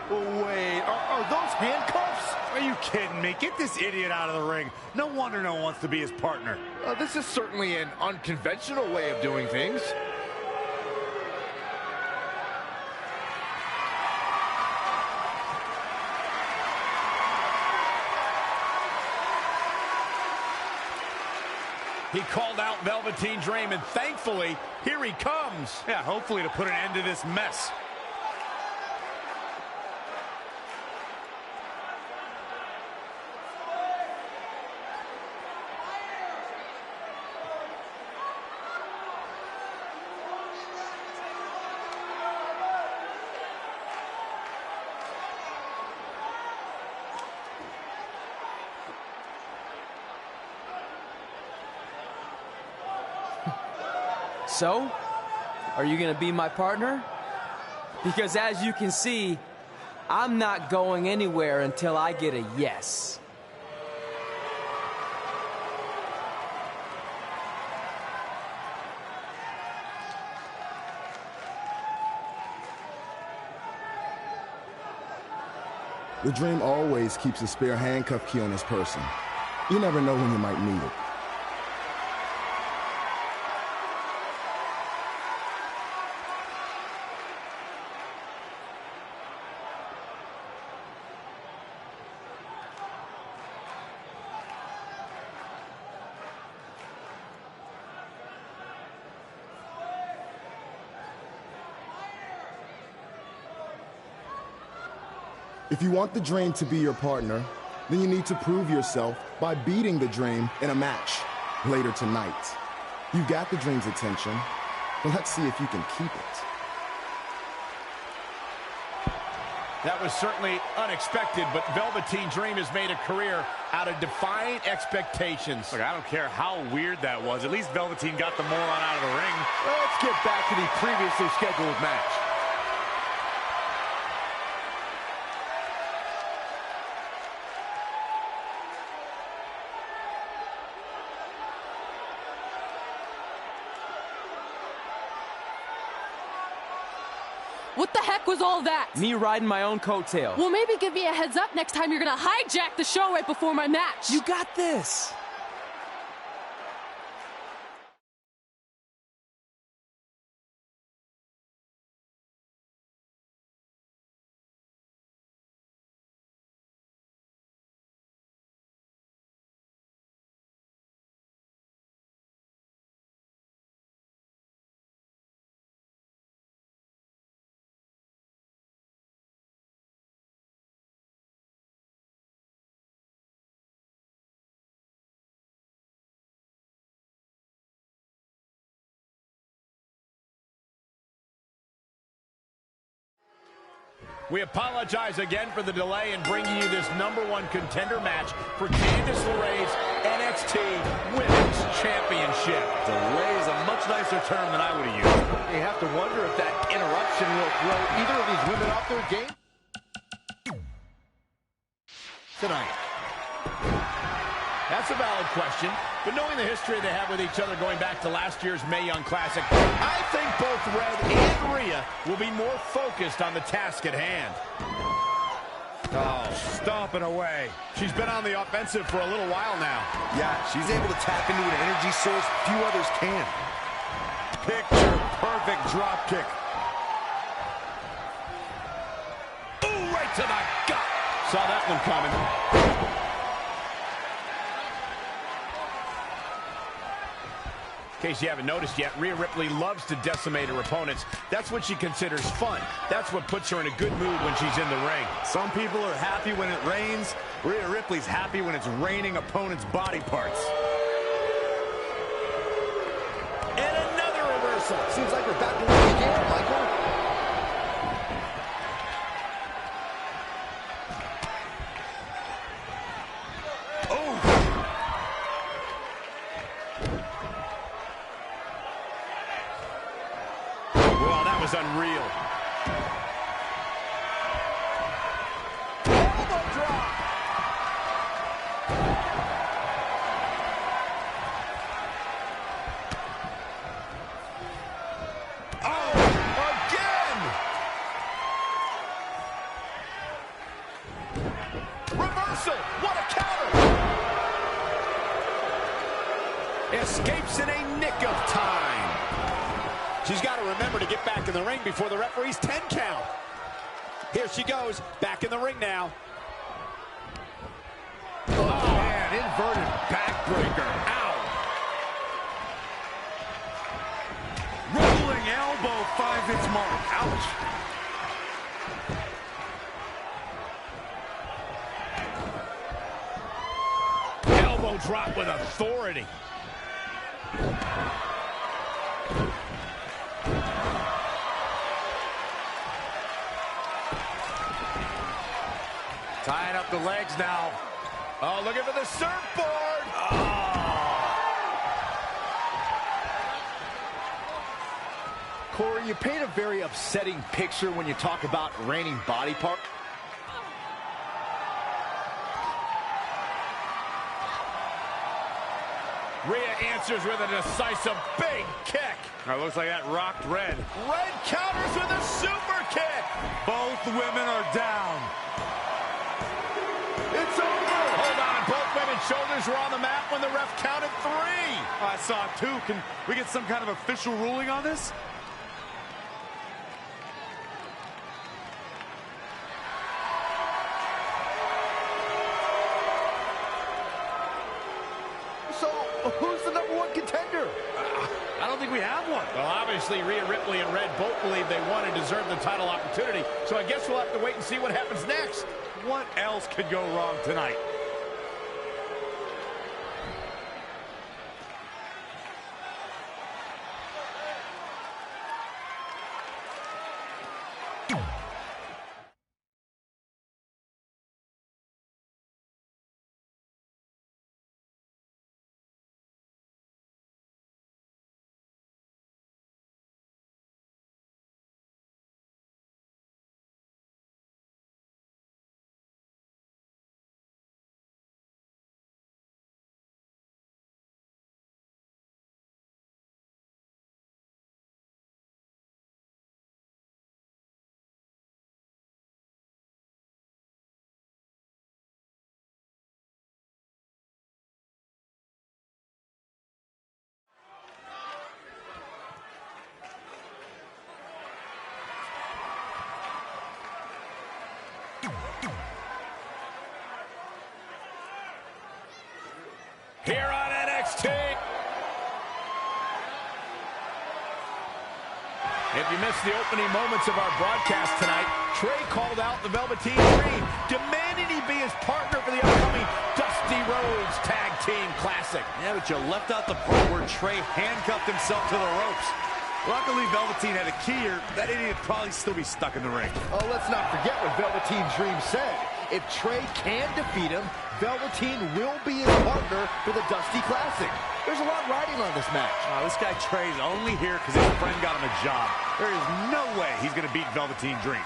[SPEAKER 14] Wait, are those handcuffs? Are you kidding me? Get this idiot out of the ring. No wonder no one wants to be his partner.
[SPEAKER 17] This is certainly an unconventional way of doing things.
[SPEAKER 14] He called out Velveteen Dream, and thankfully, here he comes. Yeah, hopefully to put an end to this mess.
[SPEAKER 4] So, are you going to be my partner? Because as you can see, I'm not going anywhere until I get a yes.
[SPEAKER 6] The Dream always keeps a spare handcuff key on his person. You never know when you might need it. If you want the Dream to be your partner, then you need to prove yourself by beating the Dream in a match later tonight. You've got the Dream's attention, but let's see if you can keep it.
[SPEAKER 14] That was certainly unexpected, but Velveteen Dream has made a career out of defying expectations. Look, I don't care how weird that was. At least Velveteen got the moron out of the ring.
[SPEAKER 17] Let's get back to the previously scheduled match.
[SPEAKER 3] What the heck was all that?
[SPEAKER 4] Me riding my own coattail.
[SPEAKER 3] Well, maybe give me a heads up next time you're gonna hijack the show right before my match.
[SPEAKER 4] You got this.
[SPEAKER 14] We apologize again for the delay in bringing you this #1 contender match for Candice LeRae's NXT Women's Championship.
[SPEAKER 18] Delay is a much nicer term than I would have used.
[SPEAKER 17] You have to wonder if that interruption will throw either of these women off their game tonight.
[SPEAKER 14] That's a valid question, but knowing the history they have with each other going back to last year's Mae Young Classic, I think both Red and Rhea will be more focused on the task at hand. Oh, stomping away. She's been on the offensive for a little while now.
[SPEAKER 18] Yeah, she's able to tap into an energy source few others can.
[SPEAKER 14] Picture-perfect drop kick. Ooh, right to the gut. Saw that one coming. In case you haven't noticed yet, Rhea Ripley loves to decimate her opponents. That's what she considers fun. That's what puts her in a good mood when she's in the ring.
[SPEAKER 18] Some people are happy when it rains. Rhea Ripley's happy when it's raining opponents' body parts.
[SPEAKER 14] And another reversal.
[SPEAKER 17] Seems like we're back to where we began, Michael.
[SPEAKER 14] Unreal. Elbow drop. Oh, again. Reversal. What a counter. Escapes in a nick of time. She's got to remember to get back in the ring before the referee's 10 count. Here she goes, back in the ring now. Oh, man, inverted backbreaker. Ow.
[SPEAKER 18] Rolling elbow finds its mark. Ouch.
[SPEAKER 14] Elbow drop with authority.
[SPEAKER 18] Tying up the legs now.
[SPEAKER 14] Oh, looking for the surfboard.
[SPEAKER 17] Corey, you paint a very upsetting picture when you talk about reigning body part.
[SPEAKER 14] Rhea answers with a decisive big kick.
[SPEAKER 18] Looks like that rocked Red.
[SPEAKER 14] Red counters with a super kick.
[SPEAKER 18] Both women are down.
[SPEAKER 14] It's over. Hold on. Both women's shoulders were on the mat when the ref counted 3.
[SPEAKER 18] I saw it too. Can we get some kind of official ruling on this?
[SPEAKER 17] So, who's the #1 contender?
[SPEAKER 18] I don't think we have one.
[SPEAKER 14] Well, obviously, Rhea Ripley and Red both believe they won and deserve the title opportunity, so I guess we'll have to wait and see what happens next.
[SPEAKER 18] What else could go wrong tonight?
[SPEAKER 14] Here on NXT. If you missed the opening moments of our broadcast tonight, Trey called out the Velveteen Dream, demanding he be his partner for the upcoming Dusty Rhodes Tag Team Classic.
[SPEAKER 18] Yeah, but you left out the part where Trey handcuffed himself to the ropes. Luckily, Velveteen had a key here. That idiot would probably still be stuck in the ring.
[SPEAKER 17] Oh, let's not forget what Velveteen Dream said. If Trey can defeat him, Velveteen will be his partner for the Dusty Classic. There's a lot riding on this match.
[SPEAKER 14] This guy Trey's only here because his friend got him a job. There is no way he's going to beat Velveteen Dream.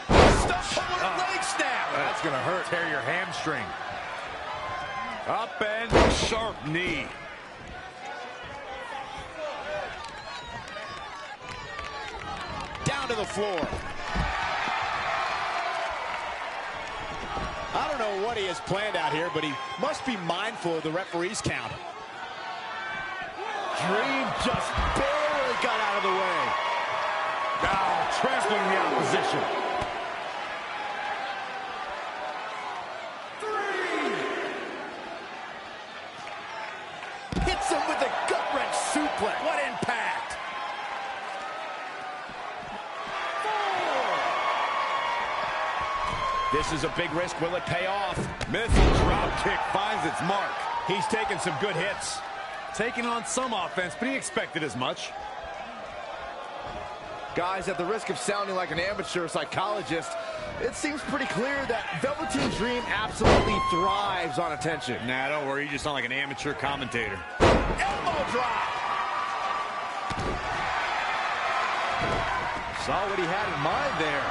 [SPEAKER 14] Leg snap. That's going to hurt. Tear your hamstring. Up and sharp knee. Down to the floor. I don't know what he has planned out here, but he must be mindful of the referee's count.
[SPEAKER 17] Dream just barely got out of the way.
[SPEAKER 14] Now trampling the opposition.
[SPEAKER 17] Hits him with a gut-wrench suplex. What impact!
[SPEAKER 14] This is a big risk. Will it pay off? Missile drop kick finds its mark. He's taking some good hits. Taking on some offense, but he expected as much.
[SPEAKER 17] Guys, at the risk of sounding like an amateur psychologist, it seems pretty clear that Velveteen Dream absolutely thrives on attention.
[SPEAKER 14] Nah, don't worry. You just sound like an amateur commentator.
[SPEAKER 17] Elbow drop! Saw what he had in mind there.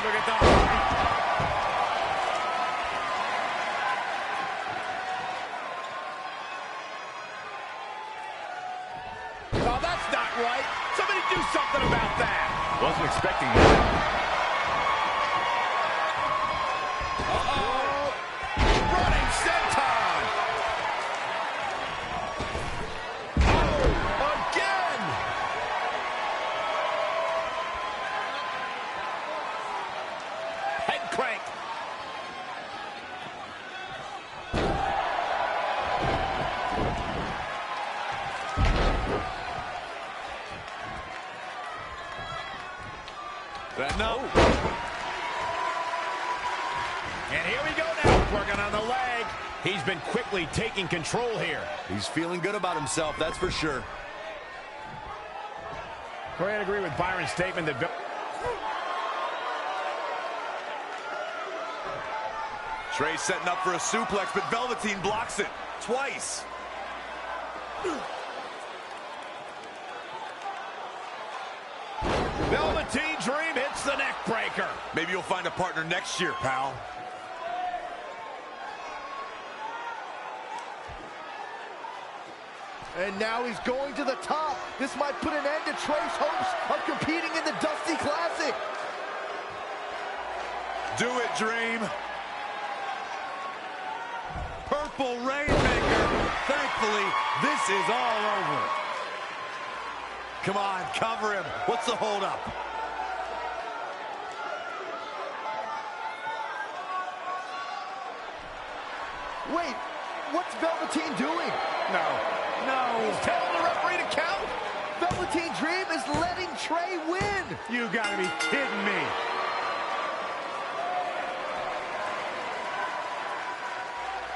[SPEAKER 14] Look at that. Oh, that's not right. Somebody do something about that. Wasn't expecting that. Uh-oh. Running senton. Oh, again. Head crank. No. And here we go now, working on the leg. He's been quickly taking control here.
[SPEAKER 17] He's feeling good about himself, that's for sure.
[SPEAKER 14] Corey, I'd agree with Byron's statement that
[SPEAKER 17] Trey setting up for a suplex, but Velveteen blocks it twice.
[SPEAKER 14] Velveteen Dream hits the neck breaker.
[SPEAKER 17] Maybe you'll find a partner next year, pal. And now he's going to the top. This might put an end to Trey's hopes of competing in the Dusty Classic. Do it, Dream. Purple Rainmaker. Thankfully, this is all over. Come on, cover him. What's the holdup? Wait, what's Velveteen doing?
[SPEAKER 14] No.
[SPEAKER 17] He's telling the referee to count. Velveteen Dream is letting Trey win.
[SPEAKER 14] You gotta be kidding me.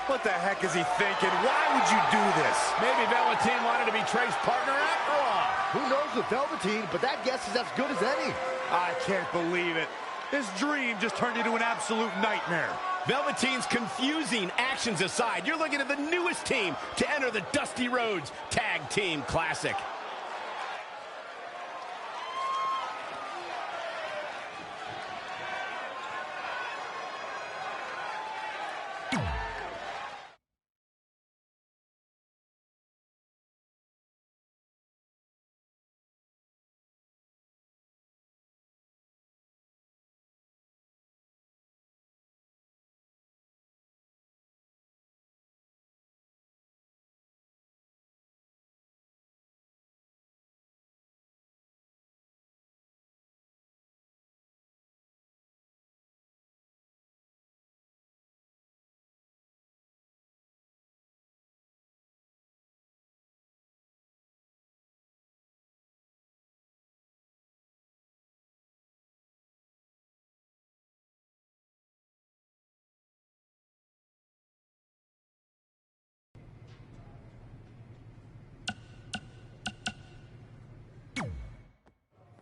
[SPEAKER 14] What the heck is he thinking? Why would you do this? Maybe Velveteen wanted to be Trey's partner after all.
[SPEAKER 17] Who knows with Velveteen, but that guess is as good as any.
[SPEAKER 14] I can't believe it. This Dream just turned into an absolute nightmare. Velveteen's confusing actions aside, you're looking at the newest team to enter the Dusty Rhodes Tag Team Classic.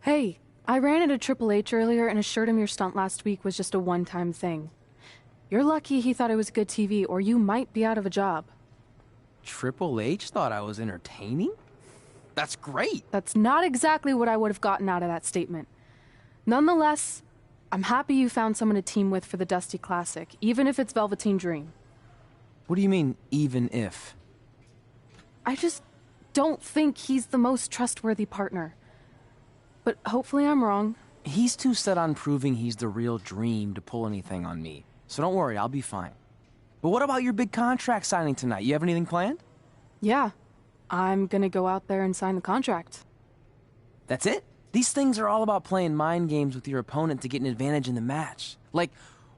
[SPEAKER 11] Hey, I ran into Triple H earlier and assured him your stunt last week was just a one-time thing. You're lucky he thought it was good TV, or you might be out of a job.
[SPEAKER 4] Triple H thought I was entertaining? That's great.
[SPEAKER 11] That's not exactly what I would have gotten out of that statement. Nonetheless, I'm happy you found someone to team with for the Dusty Classic, even if it's Velveteen Dream.
[SPEAKER 4] What do you mean, even if?
[SPEAKER 11] I just don't think he's the most trustworthy partner. But hopefully I'm wrong.
[SPEAKER 4] He's too set on proving he's the real Dream to pull anything on me. So don't worry, I'll be fine. But what about your big contract signing tonight? You have anything planned?
[SPEAKER 11] Yeah, I'm gonna go out there and sign the contract.
[SPEAKER 4] That's it? These things are all about playing mind games with your opponent to get an advantage in the match. Like,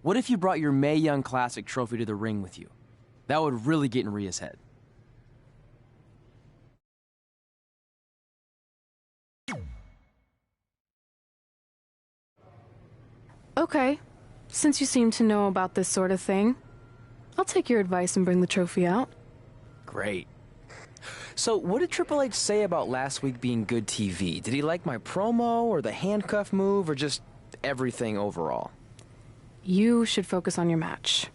[SPEAKER 4] what if you brought your Mae Young Classic trophy to the ring with you? That would really get in Rhea's head.
[SPEAKER 11] Okay, since you seem to know about this sort of thing, I'll take your advice and bring the trophy out.
[SPEAKER 4] Great. So, what did Triple H say about last week being good TV? Did he like my promo, or the handcuff move, or just everything overall?
[SPEAKER 11] You should focus on your match.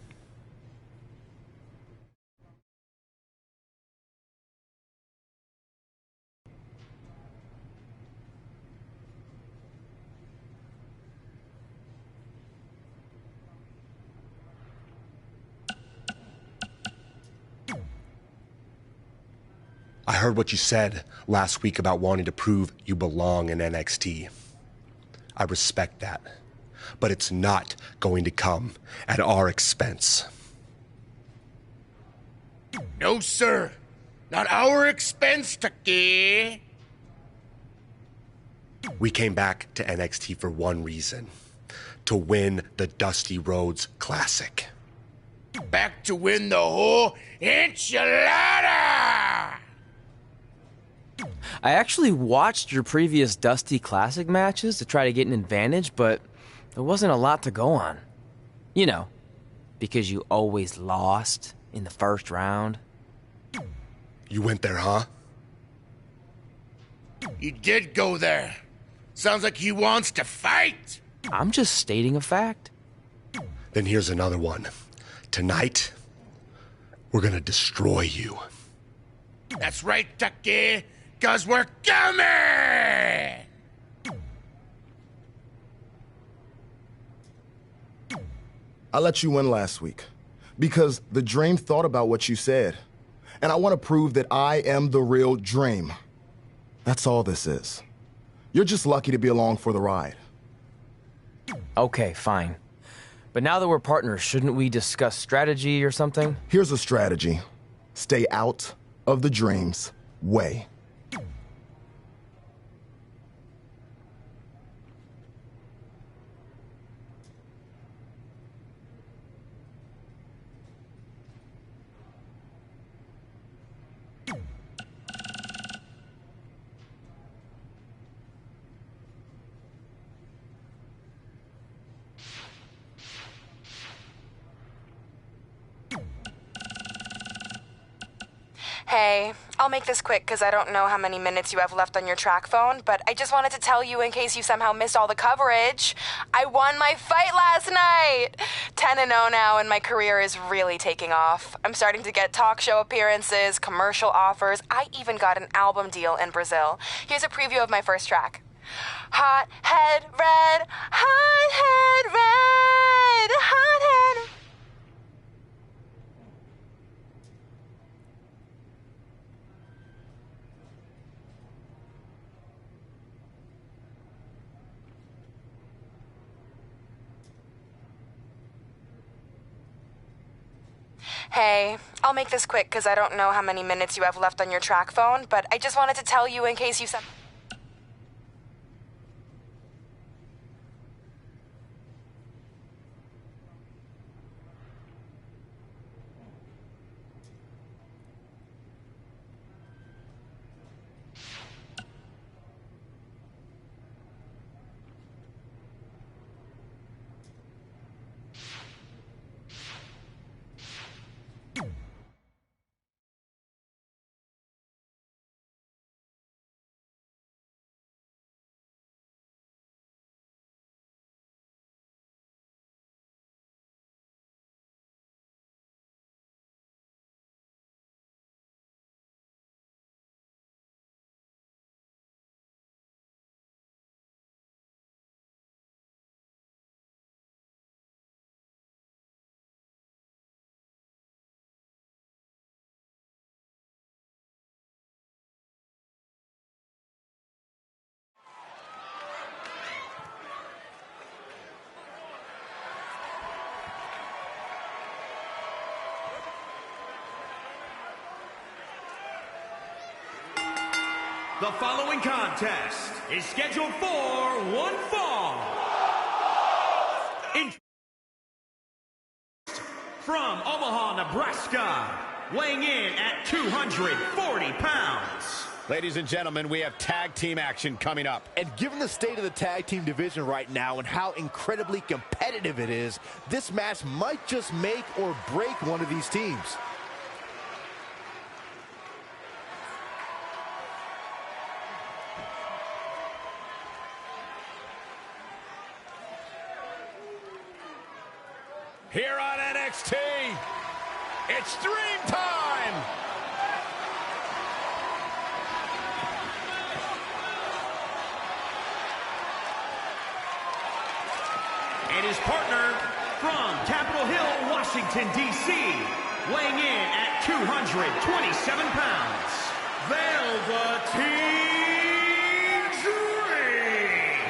[SPEAKER 7] I heard what you said last week about wanting to prove you belong in NXT. I respect that. But it's not going to come at our expense.
[SPEAKER 8] No, sir. Not our expense, Tucky.
[SPEAKER 7] We came back to NXT for one reason. To win the Dusty Rhodes Classic.
[SPEAKER 8] Back to win the whole enchilada!
[SPEAKER 4] I actually watched your previous Dusty Classic matches to try to get an advantage, but there wasn't a lot to go on. You know, because you always lost in the first round.
[SPEAKER 7] You went there, huh?
[SPEAKER 8] You did go there. Sounds like he wants to fight.
[SPEAKER 4] I'm just stating a fact.
[SPEAKER 7] Then here's another one. Tonight, we're gonna destroy you.
[SPEAKER 8] That's right, Tucky. 'Cause we're coming!
[SPEAKER 6] I let you win last week because the Dream thought about what you said. And I want to prove that I am the real Dream. That's all this is. You're just lucky to be along for the ride.
[SPEAKER 4] Okay, fine. But now that we're partners, shouldn't we discuss strategy or something?
[SPEAKER 6] Here's a strategy. Stay out of the Dream's way.
[SPEAKER 2] Hey, I'll make this quick because I don't know how many minutes you have left on your track phone, but I just wanted to tell you in case you somehow missed all the coverage. I won my fight last night! 10-0 now, and my career is really taking off. I'm starting to get talk show appearances, commercial offers. I even got an album deal in Brazil. Here's a preview of my first track. Hot head red, hot head red, hot head. Hey, I'll make this quick because I don't know how many minutes you have left on your track phone, but I just wanted to tell you in case you said...
[SPEAKER 19] The following contest is scheduled for one fall. From Omaha, Nebraska, weighing in at 240 pounds.
[SPEAKER 14] Ladies and gentlemen, we have tag team action coming up.
[SPEAKER 17] And given the state of the tag team division right now and how incredibly competitive it is, this match might just make or break one of these teams.
[SPEAKER 14] Here on NXT, it's Dream Time!
[SPEAKER 19] And his partner from Capitol Hill, Washington, D.C., weighing in at 227 pounds, Velveteen Dream!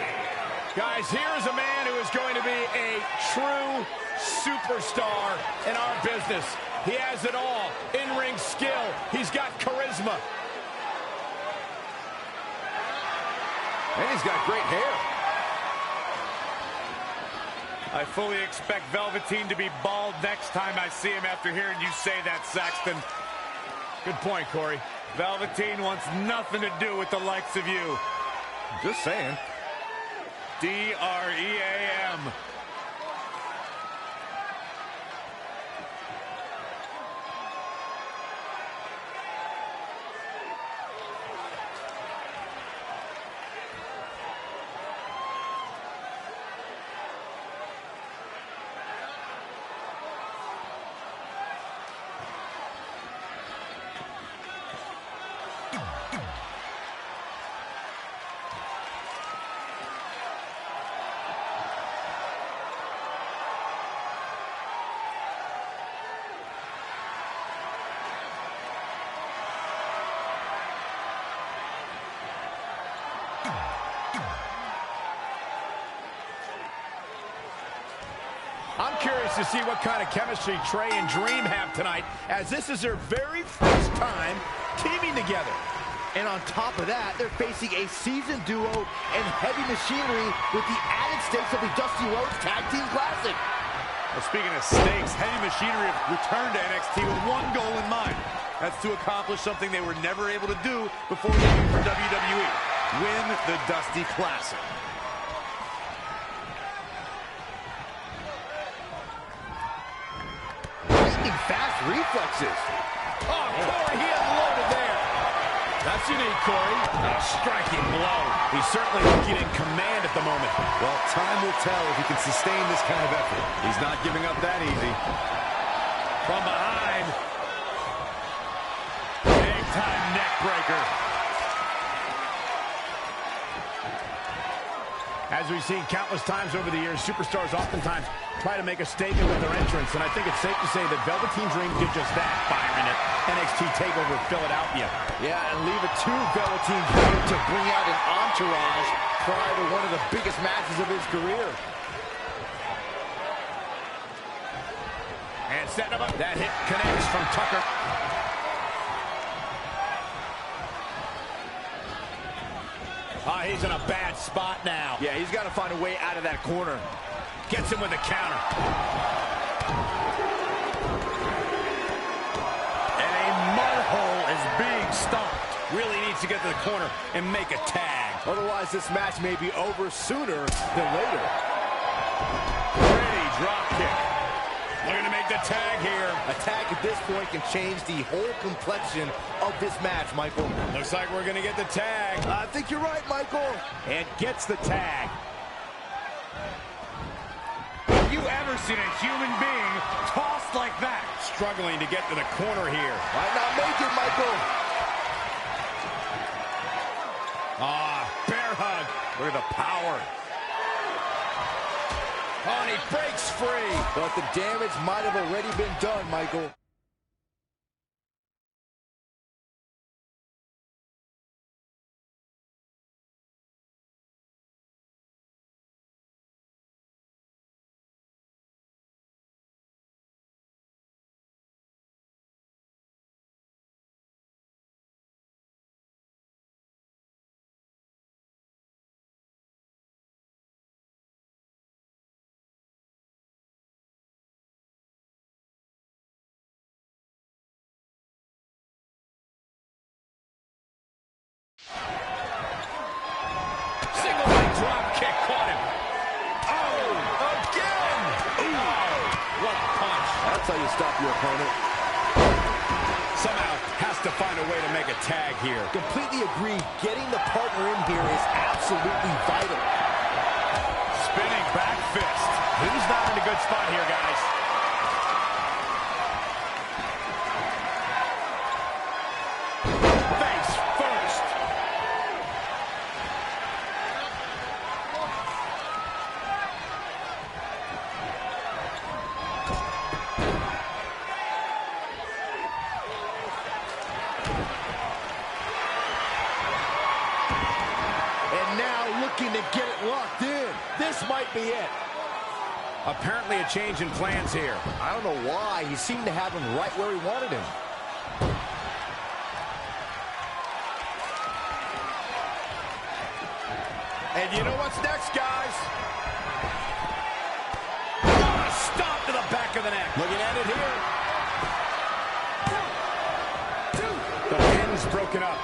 [SPEAKER 14] Guys, here is a man who is going to be a true superstar in our business. He has it all. In-ring skill. He's got charisma.
[SPEAKER 18] And he's got great hair. I fully expect Velveteen to be bald next time I see him after hearing you say that, Saxton.
[SPEAKER 14] Good point, Corey.
[SPEAKER 18] Velveteen wants nothing to do with the likes of you.
[SPEAKER 14] Just saying.
[SPEAKER 18] D-R-E-A-M.
[SPEAKER 14] I'm curious to see what kind of chemistry Trey and Dream have tonight, as this is their very first time teaming together.
[SPEAKER 17] And on top of that, they're facing a seasoned duo and heavy machinery with the added stakes of the Dusty Rhodes Tag Team Classic.
[SPEAKER 18] Well, speaking of stakes, Heavy Machinery have returned to NXT with one goal in mind. That's to accomplish something they were never able to do before leaving for WWE. Win the Dusty Classic.
[SPEAKER 17] Fast reflexes.
[SPEAKER 14] Oh, Corey, he unloaded there. That's unique, Corey. A striking blow. He's certainly looking in command at the moment.
[SPEAKER 18] Well, time will tell if he can sustain this kind of effort. He's not giving up that easy.
[SPEAKER 14] From behind. Big-time neck breaker. As we've seen countless times over the years, superstars oftentimes try to make a statement with their entrance, and I think it's safe to say that Velveteen Dream did just that, firing at NXT TakeOver Philadelphia.
[SPEAKER 17] Yeah, and leave it to Velveteen Dream to bring out an entourage prior to one of the biggest matches of his career.
[SPEAKER 14] And setting him up. That hit connects from Tucker. He's in a bad spot now.
[SPEAKER 17] Yeah, he's got to find a way out of that corner.
[SPEAKER 14] Gets him with a counter.
[SPEAKER 18] And a mud hole is being stomped.
[SPEAKER 14] Really needs to get to the corner and make a tag.
[SPEAKER 17] Otherwise, this match may be over sooner than later.
[SPEAKER 14] Pretty drop kick. Looking to make the tag here.
[SPEAKER 17] A tag at this point can change the whole complexion of this match, Michael.
[SPEAKER 14] Looks like we're going to get the tag.
[SPEAKER 17] I think you're right, Michael.
[SPEAKER 14] And gets the tag.
[SPEAKER 18] Have you ever seen a human being tossed like that?
[SPEAKER 14] Struggling to get to the corner here.
[SPEAKER 17] Might not make it, Michael.
[SPEAKER 14] Bear hug.
[SPEAKER 18] Look at the power.
[SPEAKER 14] Oh, and he breaks free.
[SPEAKER 17] But the damage might have already been done, Michael.
[SPEAKER 14] Single leg drop kick caught him. Oh, again! Oh, what a punch.
[SPEAKER 17] That's how you stop your opponent.
[SPEAKER 14] Somehow has to find a way to make a tag here.
[SPEAKER 17] Completely agree. Getting the partner in here is absolutely vital.
[SPEAKER 14] Spinning back fist. He's not in a good spot here, guys. Face first.
[SPEAKER 17] And now looking to get it locked in. This might be it.
[SPEAKER 14] Apparently a change in plans here.
[SPEAKER 17] I don't know why. He seemed to have him right where he wanted him.
[SPEAKER 14] And you know what's next, guys? Oh, a stop to the back of the neck. Looking at it here. The pin's broken up.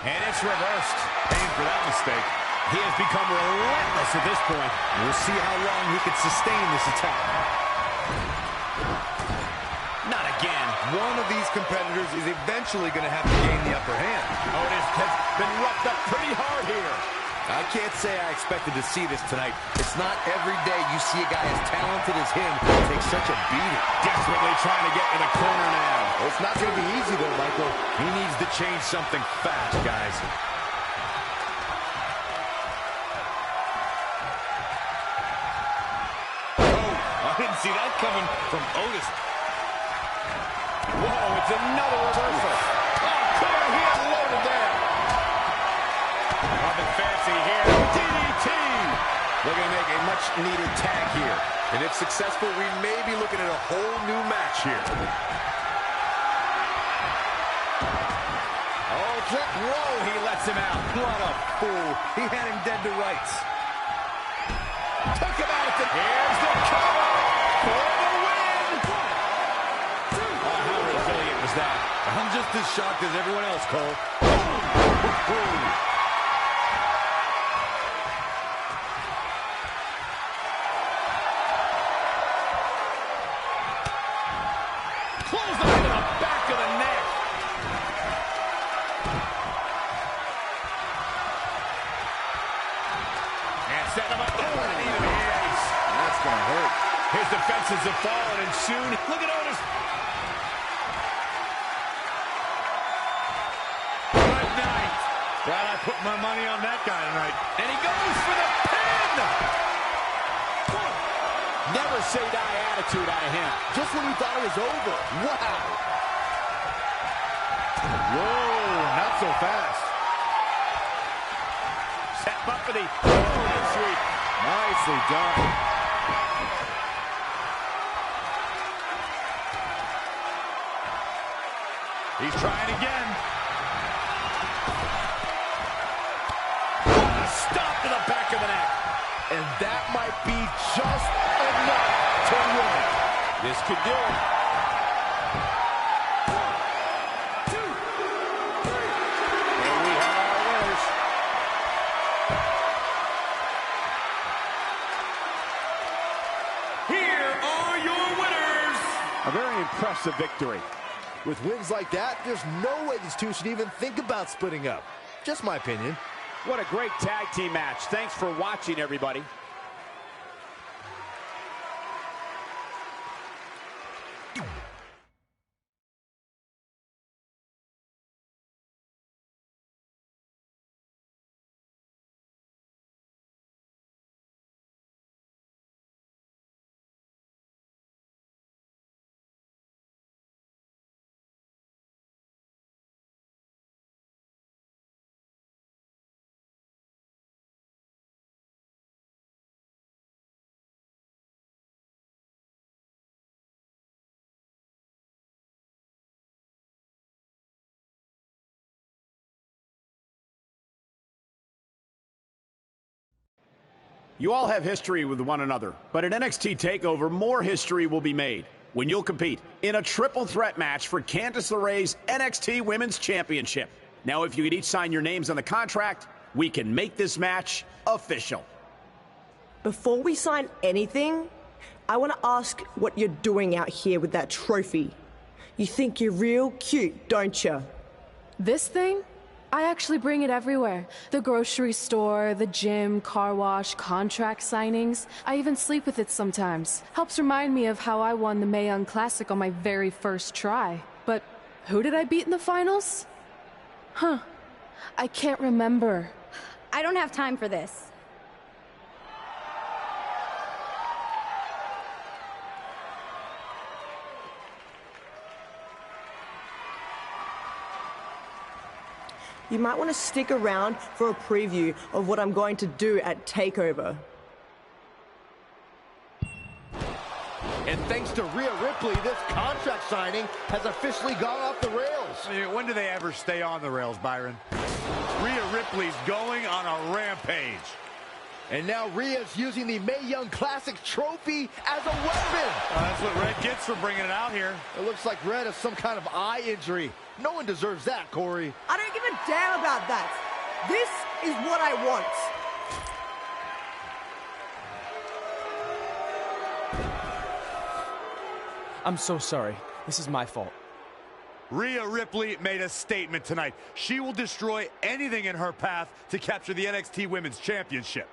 [SPEAKER 14] And it's reversed. Paying for that mistake. He has become relentless at this point. We'll see how long he can sustain this attack. Not again.
[SPEAKER 18] One of these competitors is eventually going to have to gain the upper hand.
[SPEAKER 14] Otis has been roughed up pretty hard here.
[SPEAKER 18] I can't say I expected to see this tonight. It's not every day you see a guy as talented as him take such a beating.
[SPEAKER 14] Desperately trying to get in the corner now.
[SPEAKER 17] It's not going to be easy, though, Michael.
[SPEAKER 14] He needs to change something fast, guys.
[SPEAKER 18] Oh, I didn't see that coming from Otis.
[SPEAKER 14] Whoa, it's another reversal. Oh, clear, he is loaded there. Nothing fancy here. DDT.
[SPEAKER 18] Looking to make a much-needed tag here. And if successful, we may be looking at a whole new match here.
[SPEAKER 14] Oh, flip. Whoa, he lets him out.
[SPEAKER 18] What a fool. He had him dead to rights.
[SPEAKER 14] Took him out. Here's the cover for the win. Oh, how resilient was that?
[SPEAKER 18] I'm just as shocked as everyone else, Cole.
[SPEAKER 14] Close on to the back of the neck. And set him up the knee to the ace.
[SPEAKER 18] That's going to hurt.
[SPEAKER 14] His defenses have fallen, and soon, look at Otis. Good night.
[SPEAKER 18] Glad I put my money on that guy tonight.
[SPEAKER 14] And he goes for the pin.
[SPEAKER 17] Never say die attitude out of him. Just when you thought it was over. Wow.
[SPEAKER 18] Whoa, not so fast.
[SPEAKER 14] Set up for the sweep.
[SPEAKER 18] Nicely done.
[SPEAKER 14] He's trying again. Stop to the back of the neck.
[SPEAKER 17] And that might be just enough to win.
[SPEAKER 14] This could do it.
[SPEAKER 17] 1, 2, 3. And we have our winners.
[SPEAKER 14] Here are your winners.
[SPEAKER 17] A very impressive victory. With wins like that, there's no way these two should even think about splitting up. Just my opinion.
[SPEAKER 14] What a great tag team match. Thanks for watching, everybody. You all have history with one another, but at NXT TakeOver, more history will be made when you'll compete in a triple threat match for Candice LeRae's NXT Women's Championship. Now, if you could each sign your names on the contract, we can make this match official.
[SPEAKER 15] Before we sign anything, I want to ask what you're doing out here with that trophy. You think you're real cute, don't you?
[SPEAKER 2] This thing? I actually bring it everywhere. The grocery store, the gym, car wash, contract signings. I even sleep with it sometimes. Helps remind me of how I won the Mae Young Classic on my very first try. But who did I beat in the finals? Huh. I can't remember.
[SPEAKER 9] I don't have time for this.
[SPEAKER 15] You might want to stick around for a preview of what I'm going to do at TakeOver.
[SPEAKER 17] And thanks to Rhea Ripley, this contract signing has officially gone off the rails.
[SPEAKER 18] I mean, when do they ever stay on the rails, Byron? Rhea Ripley's going on a rampage.
[SPEAKER 17] And now Rhea's using the Mae Young Classic trophy as a weapon.
[SPEAKER 18] That's what Red gets for bringing it out here.
[SPEAKER 17] It looks like Red has some kind of eye injury. No one deserves that, Corey.
[SPEAKER 15] I don't give a damn about that. This is what I want.
[SPEAKER 4] I'm so sorry. This is my fault.
[SPEAKER 18] Rhea Ripley made a statement tonight. She will destroy anything in her path to capture the NXT Women's Championship.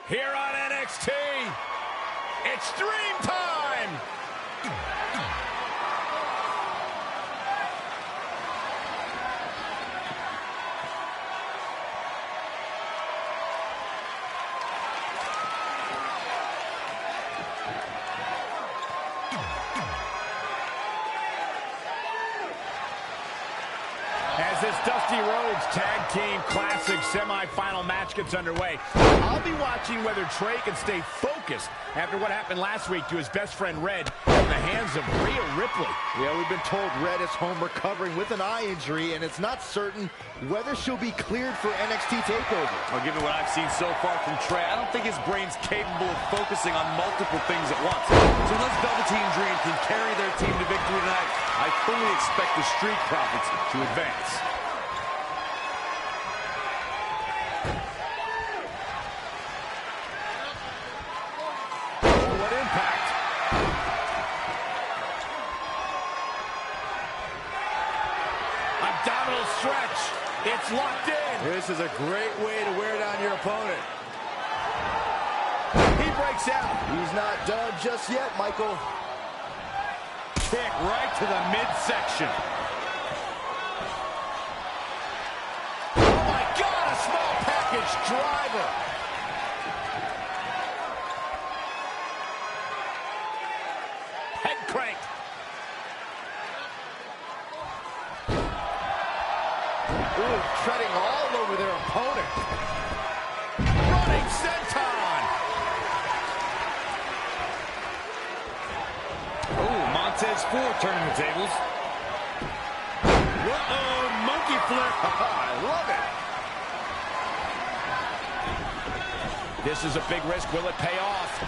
[SPEAKER 14] Here on NXT, it's Dream Time! As this Dusty Rhodes Tag Team Classic semifinal match gets underway, I'll be watching whether Trey can stay focused after what happened last week to his best friend Red in the hands of Rhea Ripley.
[SPEAKER 17] Yeah, we've been told Red is home recovering with an eye injury, and it's not certain whether she'll be cleared for NXT TakeOver.
[SPEAKER 18] Well, given what I've seen so far from Trey, I don't think his brain's capable of focusing on multiple things at once. So unless Velveteen Dream can carry their team to victory tonight, I fully expect the Street Profits to advance.
[SPEAKER 14] What impact! Abdominal stretch. It's locked in.
[SPEAKER 18] This is a great way to wear down your opponent.
[SPEAKER 14] He breaks out.
[SPEAKER 17] He's not done just yet, Michael.
[SPEAKER 14] Kick right to the midsection. Oh my God, a small package driver. Head crank.
[SPEAKER 17] Ooh, treading all over their opponent.
[SPEAKER 14] Running senton.
[SPEAKER 18] Oh, Montez Ford turning the tables.
[SPEAKER 14] Uh-oh, monkey flip.
[SPEAKER 17] I love it.
[SPEAKER 14] This is a big risk. Will it pay off?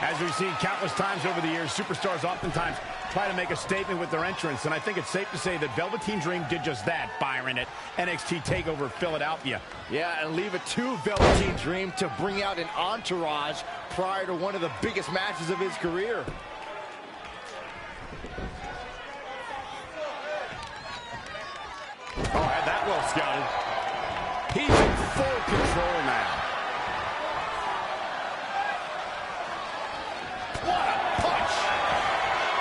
[SPEAKER 14] As we've seen countless times over the years, superstars oftentimes try to make a statement with their entrance, and I think it's safe to say that Velveteen Dream did just that, Byron, at NXT TakeOver Philadelphia.
[SPEAKER 17] Yeah, and leave it to Velveteen Dream to bring out an entourage prior to one of the biggest matches of his career.
[SPEAKER 14] scouted. He's in full control now. What a punch!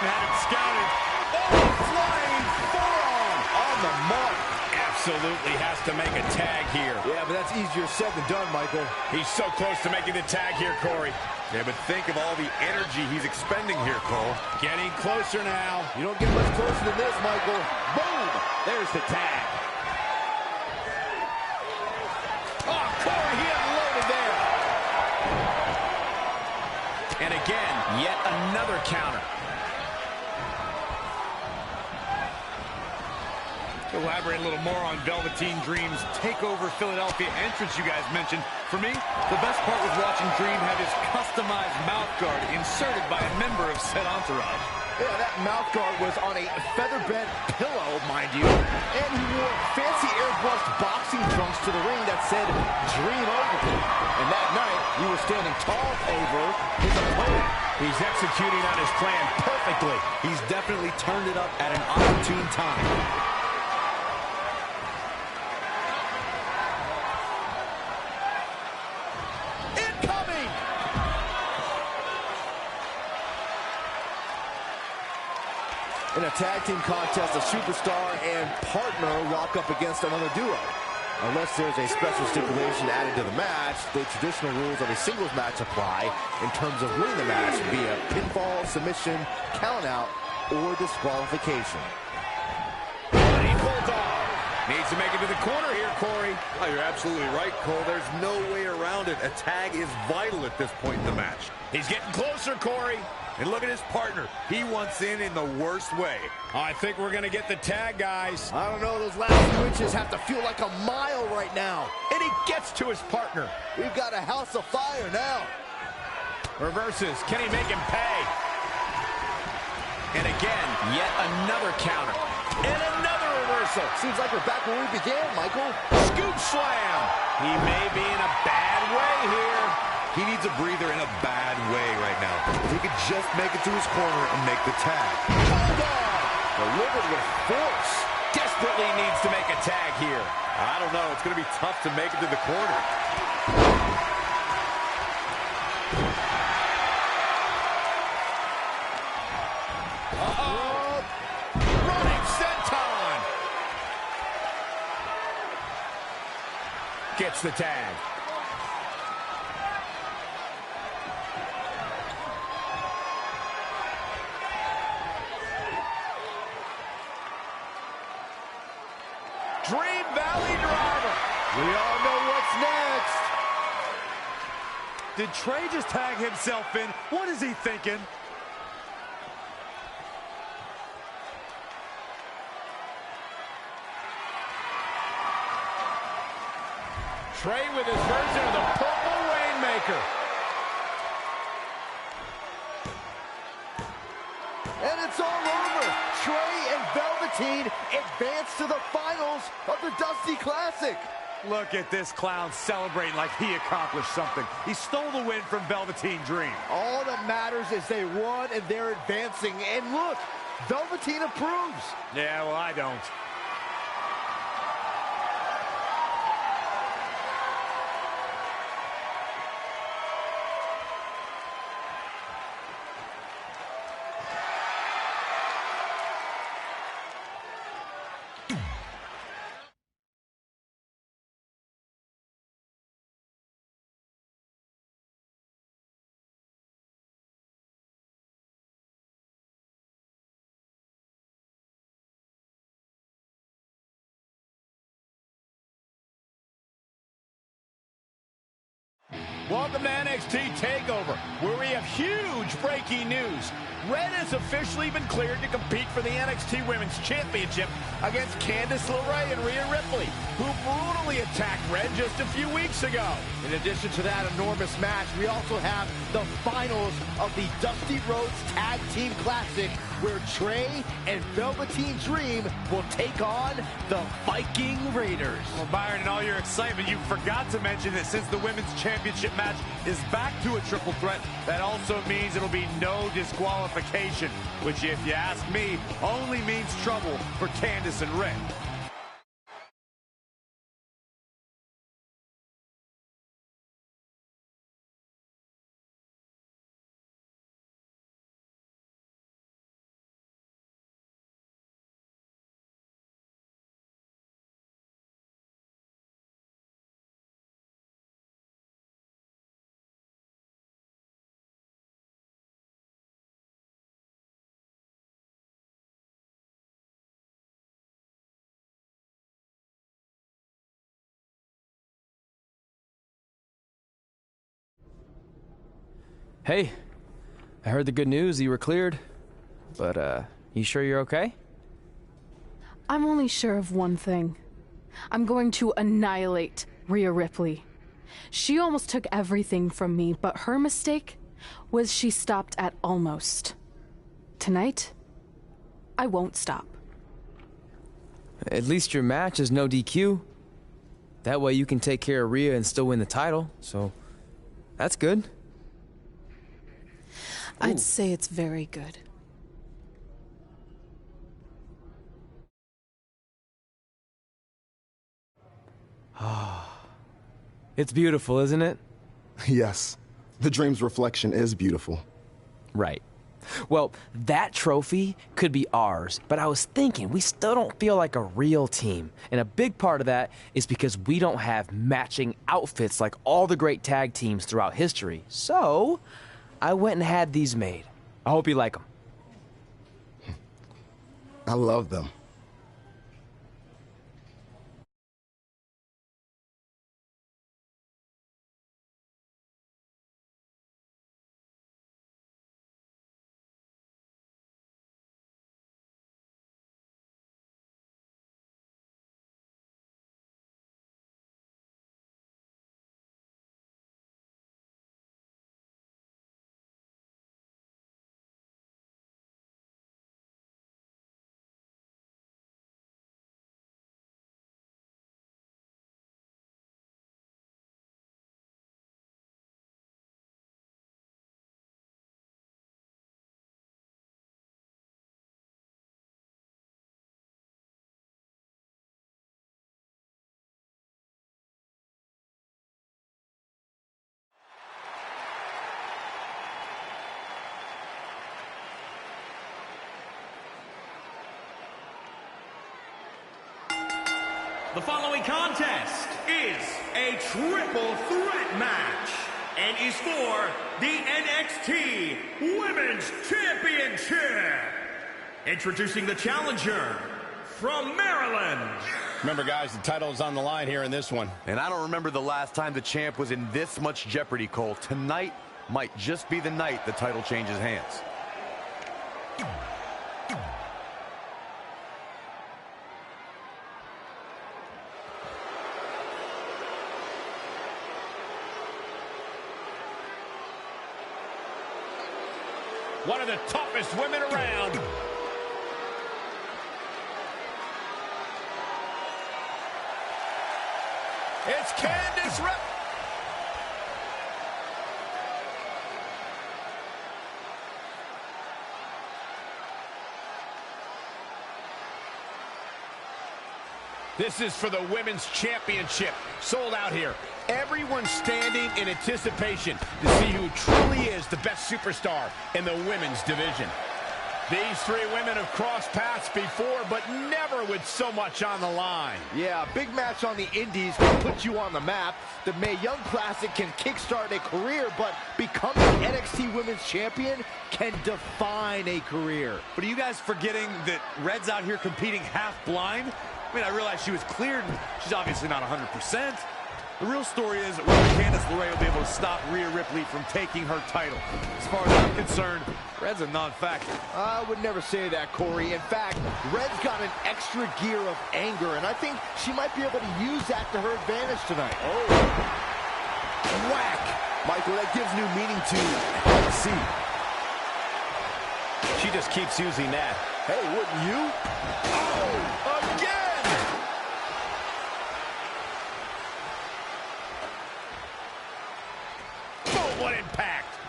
[SPEAKER 14] Had it scouted. Oh, flying forearm on the mark. Absolutely has to make a tag here.
[SPEAKER 17] Yeah, but that's easier said than done, Michael.
[SPEAKER 14] He's so close to making the tag here, Corey.
[SPEAKER 18] Yeah, but think of all the energy he's expending here, Cole.
[SPEAKER 14] Getting closer now.
[SPEAKER 17] You don't get much closer than this, Michael. Boom! There's the tag.
[SPEAKER 14] Oh, Corey, he unloaded there. And again, yet another counter. Elaborate a little more on Velveteen Dream's TakeOver Philadelphia entrance you guys mentioned. For me, the best part was watching Dream have his customized mouth guard inserted by a member of said entourage.
[SPEAKER 17] Yeah, that mouth guard was on a feather-bed pillow, mind you. And he wore fancy airbrushed boxing trunks to the ring that said Dream Over. And that night, he was standing tall over his opponent.
[SPEAKER 14] He's executing on his plan perfectly.
[SPEAKER 18] He's definitely turned it up at an opportune time.
[SPEAKER 17] In a tag team contest, a superstar and partner lock up against another duo. Unless there's a special stipulation added to the match, the traditional rules of a singles match apply in terms of winning the match via pinfall, submission, countout, or disqualification.
[SPEAKER 14] Bloody bulldog. Needs to make it to the corner here, Corey.
[SPEAKER 18] Oh, you're absolutely right, Cole. There's no way around it. A tag is vital at this point in the match.
[SPEAKER 14] He's getting closer, Corey.
[SPEAKER 18] And look at his partner. He wants in the worst way.
[SPEAKER 14] I think we're going to get the tag, guys.
[SPEAKER 17] I don't know. Those last few inches have to feel like a mile right now.
[SPEAKER 14] And he gets to his partner.
[SPEAKER 17] We've got a house of fire now.
[SPEAKER 14] Reverses. Can he make him pay? And again, yet another counter. And another reversal.
[SPEAKER 17] Seems like we're back where we began, Michael.
[SPEAKER 14] Scoop slam. He may be in a bad way here.
[SPEAKER 18] He needs a breather in a bad way right now. If he could just make it to his corner and make the tag.
[SPEAKER 17] Bulldog! Delivered with force.
[SPEAKER 14] Desperately needs to make a tag here.
[SPEAKER 18] I don't know. It's going to be tough to make it to the corner.
[SPEAKER 14] Uh-oh. Running senton. Gets the tag. Dream Valley Driver.
[SPEAKER 17] We all know what's next.
[SPEAKER 18] Did Trey just tag himself in? What is he thinking?
[SPEAKER 14] Trey with his version of the Purple Rainmaker.
[SPEAKER 17] And it's all over. Trey and Velveteen advance to the finals of the Dusty Classic.
[SPEAKER 18] Look at this clown celebrating like he accomplished something. He stole the win from Velveteen Dream.
[SPEAKER 17] All that matters is they won and they're advancing. And look, Velveteen approves.
[SPEAKER 18] Yeah, well, I don't.
[SPEAKER 14] Welcome to NXT TakeOver, where we have huge breaking news. Red has officially been cleared to compete for the NXT Women's Championship against Candice LeRae and Rhea Ripley, who brutally attacked Red just a few weeks ago.
[SPEAKER 17] In addition to that enormous match, we also have the finals of the Dusty Rhodes Tag Team Classic, where Trey and Velveteen Dream will take on the Viking Raiders.
[SPEAKER 18] Well, Byron, in all your excitement, you forgot to mention that since the Women's Championship match is back to a triple threat, that also means it'll be no disqualification, which, if you ask me, only means trouble for Candice and Red.
[SPEAKER 4] Hey, I heard the good news. You were cleared. But, you sure you're okay?
[SPEAKER 3] I'm only sure of one thing. I'm going to annihilate Rhea Ripley. She almost took everything from me, but her mistake was she stopped at almost. Tonight, I won't stop.
[SPEAKER 4] At least your match is no DQ. That way you can take care of Rhea and still win the title, so that's good.
[SPEAKER 3] I'd say it's very good.
[SPEAKER 4] It's beautiful, isn't it?
[SPEAKER 6] Yes, the dream's reflection is beautiful.
[SPEAKER 4] Right. Well, that trophy could be ours, but I was thinking we still don't feel like a real team. And a big part of that is because we don't have matching outfits like all the great tag teams throughout history. So, I went and had these made. I hope you like them.
[SPEAKER 6] I love them.
[SPEAKER 19] The following contest is a triple threat match and is for the NXT Women's Championship. Introducing the challenger from Maryland.
[SPEAKER 14] Remember, guys, the title is on the line here in this one.
[SPEAKER 18] And I don't remember the last time the champ was in this much jeopardy, Cole. Tonight might just be the night the title changes hands.
[SPEAKER 14] One of the toughest women around. It's Candice LeRae. This is for the Women's Championship. Sold out here. Everyone standing in anticipation to see who truly is the best superstar in the women's division. These three women have crossed paths before, but never with so much on the line.
[SPEAKER 17] Yeah, a big match on the Indies can put you on the map. The Mae Young Classic can kickstart a career, but becoming NXT Women's Champion can define a career.
[SPEAKER 18] But are you guys forgetting that Red's out here competing half blind? I mean, I realize she was cleared, and she's obviously not 100%. The real story is whether Candice LeRae will be able to stop Rhea Ripley from taking her title. As far as I'm concerned, Red's a non-factor.
[SPEAKER 17] I would never say that, Corey. In fact, Red's got an extra gear of anger, and I think she might be able to use that to her advantage tonight.
[SPEAKER 18] Oh. Whack!
[SPEAKER 17] Michael, that gives new meaning to see.
[SPEAKER 14] She just keeps using that.
[SPEAKER 17] Hey, wouldn't you?
[SPEAKER 14] Oh, again! What impact!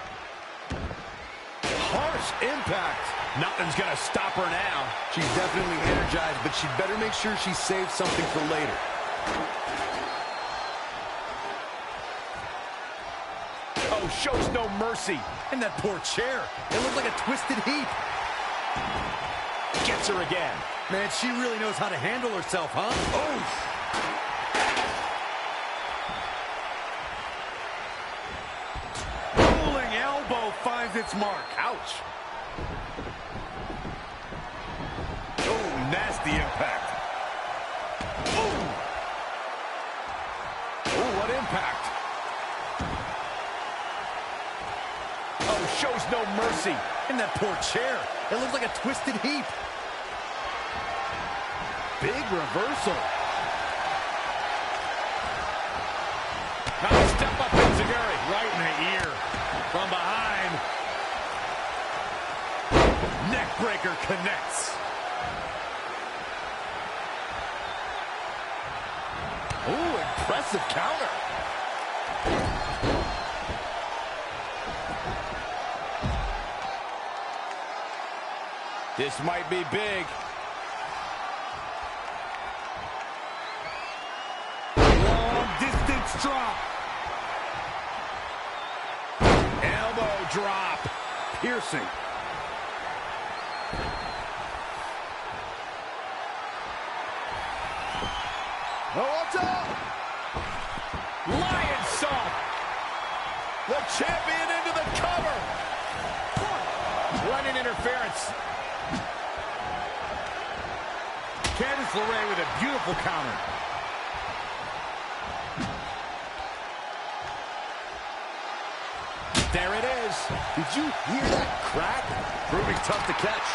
[SPEAKER 17] Harsh impact.
[SPEAKER 14] Nothing's gonna stop her now.
[SPEAKER 18] She's definitely energized, but she'd better make sure she saves something for later.
[SPEAKER 14] Oh, shows no mercy.
[SPEAKER 18] And that poor chair. It looked like a twisted heap.
[SPEAKER 14] Gets her again.
[SPEAKER 18] Man, she really knows how to handle herself, huh? Oh! Finds its mark.
[SPEAKER 14] Ouch.
[SPEAKER 18] Oh, nasty impact.
[SPEAKER 14] Oh, what impact. Oh, shows no mercy. In that poor chair, it looks like a twisted heap. Big reversal. Nice step up Enziguri, right in the ear. From behind. Neckbreaker connects.
[SPEAKER 17] Ooh, impressive counter.
[SPEAKER 14] This might be big. Long distance drop. Elbow drop. Piercing.
[SPEAKER 17] Oh, what's up?
[SPEAKER 14] Lion salt.
[SPEAKER 17] The champion into the cover.
[SPEAKER 14] Running interference. Candice LeRae with a beautiful counter. There it is.
[SPEAKER 17] Did you hear that crack?
[SPEAKER 14] Proving tough to catch.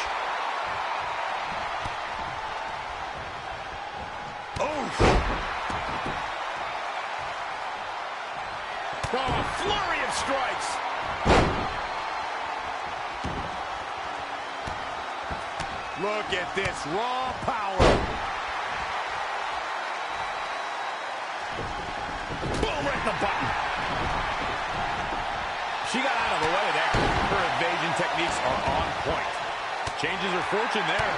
[SPEAKER 14] Oh, a flurry of strikes. Look at this raw power. Boom, right in the button. She got out of the way there. Her evasion techniques are on point. Changes her fortune there.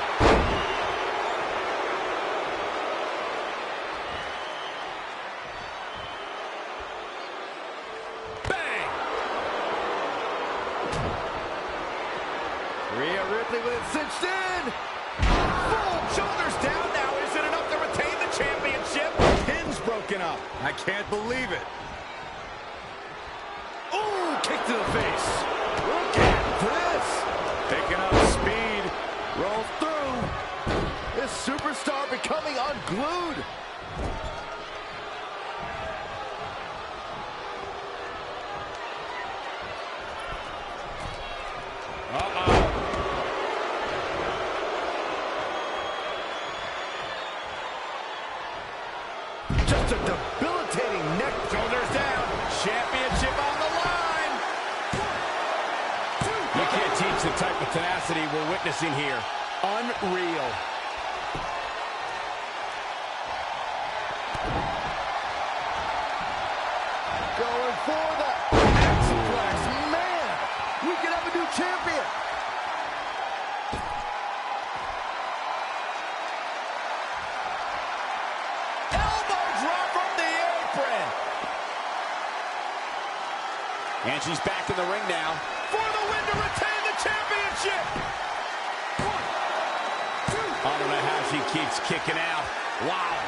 [SPEAKER 17] Rhea Ripley with it cinched in. Full shoulders down now. Is it enough to retain the championship?
[SPEAKER 14] Pin's broken up. I can't believe it. Ooh, kick to the face.
[SPEAKER 17] Look at this.
[SPEAKER 14] Picking up speed.
[SPEAKER 17] Rolls through. This superstar becoming unglued. Just a debilitating neck.
[SPEAKER 14] Shoulders down. Championship on the line. You can't teach the type of tenacity we're witnessing here. Unreal.
[SPEAKER 17] Going for the X-Flex. Man, we could have a new champion.
[SPEAKER 14] And she's back in the ring now.
[SPEAKER 17] For the win to retain the championship. 1, 2.
[SPEAKER 14] I don't know how she keeps kicking out. Wow.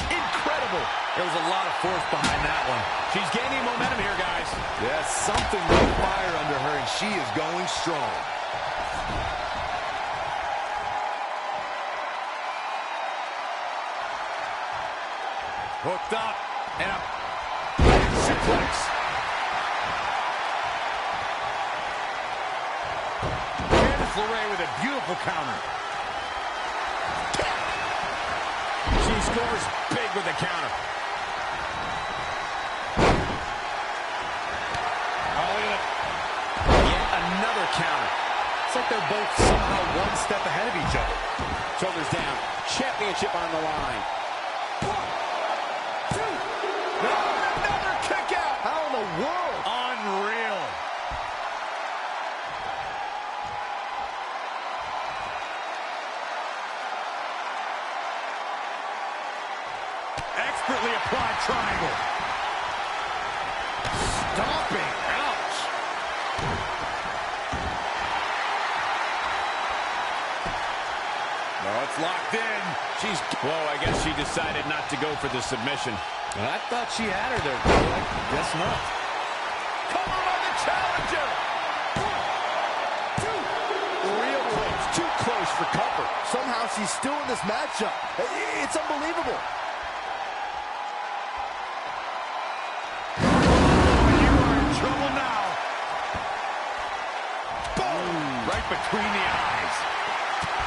[SPEAKER 17] Incredible.
[SPEAKER 14] There was a lot of force behind that one. She's gaining momentum here, guys.
[SPEAKER 17] Yes, something with fire under her, and she is going strong.
[SPEAKER 14] Hooked up. And a suplex. Candice LeRae with a beautiful counter. She scores big with the counter. Oh, look at it. Yet another counter. It's like they're both somehow one step ahead of each other. Shoulders down. Championship on the line.
[SPEAKER 17] 1, 2. No, another kick out. How in the world?
[SPEAKER 14] Unreal. Expertly applied triangle.
[SPEAKER 17] Stomping. Ouch.
[SPEAKER 14] No, it's locked in. Whoa, I guess she decided not to go for the submission. I thought she had her there, Cole. I guess not.
[SPEAKER 17] Cover by the challenger. 1, 2. Real close. Too close for cover. Somehow she's still in this matchup. It's unbelievable.
[SPEAKER 14] You are in trouble now. between the eyes.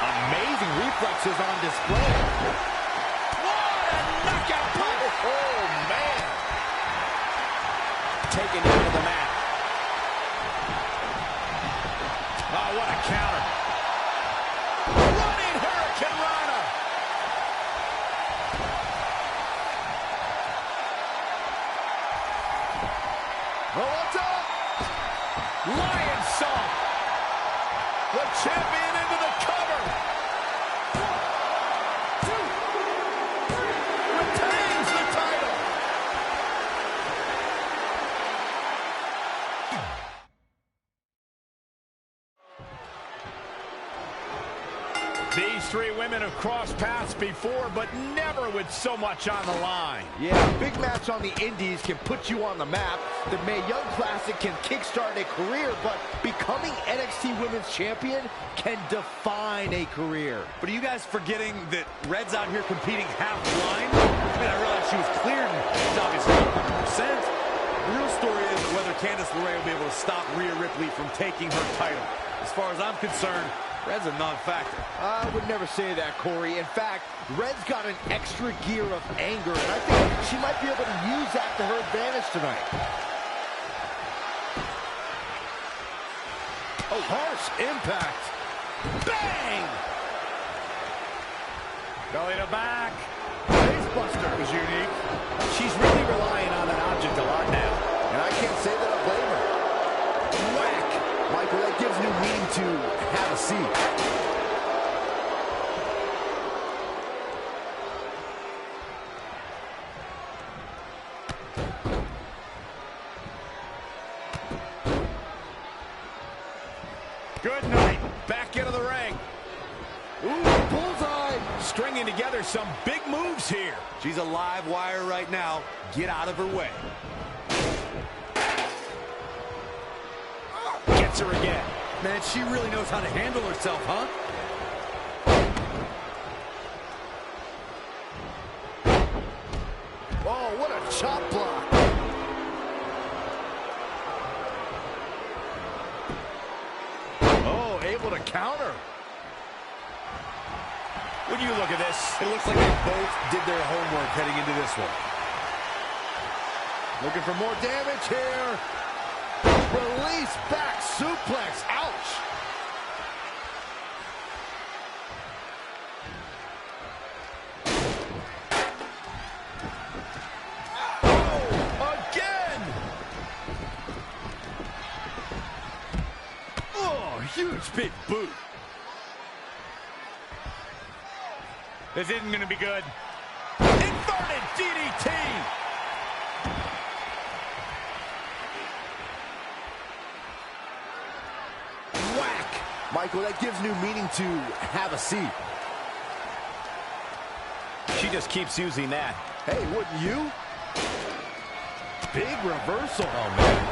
[SPEAKER 14] Amazing reflexes on display. What a knockout punch! Oh, man.
[SPEAKER 4] Taken into the mat.
[SPEAKER 14] Oh, what a counter. Running Hurricane Rana.
[SPEAKER 17] Oh, what's up?
[SPEAKER 14] Lion Song. The champion into the cover. 1, 2, 3. Retains the title. These three women have crossed paths before, but never with so much on the line.
[SPEAKER 17] Yeah, a big match on the indies can put you on the map. The Mae Young Classic can kickstart a career, but becoming NXT Women's Champion can define a career.
[SPEAKER 18] But are you guys forgetting that Red's out here competing half blind? I mean, I realize she was cleared, and she's obviously 100%. The real story is whether Candice LeRae will be able to stop Rhea Ripley from taking her title. As far as I'm concerned, Red's a non-factor.
[SPEAKER 17] I would never say that, Corey. In fact, Red's got an extra gear of anger, and I think she might be able to use that to her advantage tonight. Oh, harsh impact. Bang!
[SPEAKER 14] Belly to back.
[SPEAKER 17] Facebuster
[SPEAKER 14] was unique. She's really relying on that object a lot now.
[SPEAKER 17] And I can't say that I blame her. Whack! Michael, that gives new meaning to have a seat.
[SPEAKER 14] Good night. Back into the ring.
[SPEAKER 17] Ooh, bullseye.
[SPEAKER 14] Stringing together some big moves here.
[SPEAKER 18] She's a live wire right now. Get out of her way.
[SPEAKER 14] Gets her again.
[SPEAKER 18] Man, she really knows how to handle herself, huh?
[SPEAKER 17] Oh, what a chop block. Oh, able to counter.
[SPEAKER 14] When you look at this,
[SPEAKER 18] it looks like they both did their homework heading into this one.
[SPEAKER 17] Looking for more damage here. Release back suplex. Ouch. Oh, again.
[SPEAKER 14] oh, huge big boot. This isn't going to be good. Inverted DDT.
[SPEAKER 17] Michael, that gives new meaning to have a seat.
[SPEAKER 14] She just keeps using that.
[SPEAKER 17] Hey, wouldn't you? Big reversal.
[SPEAKER 18] Oh, man.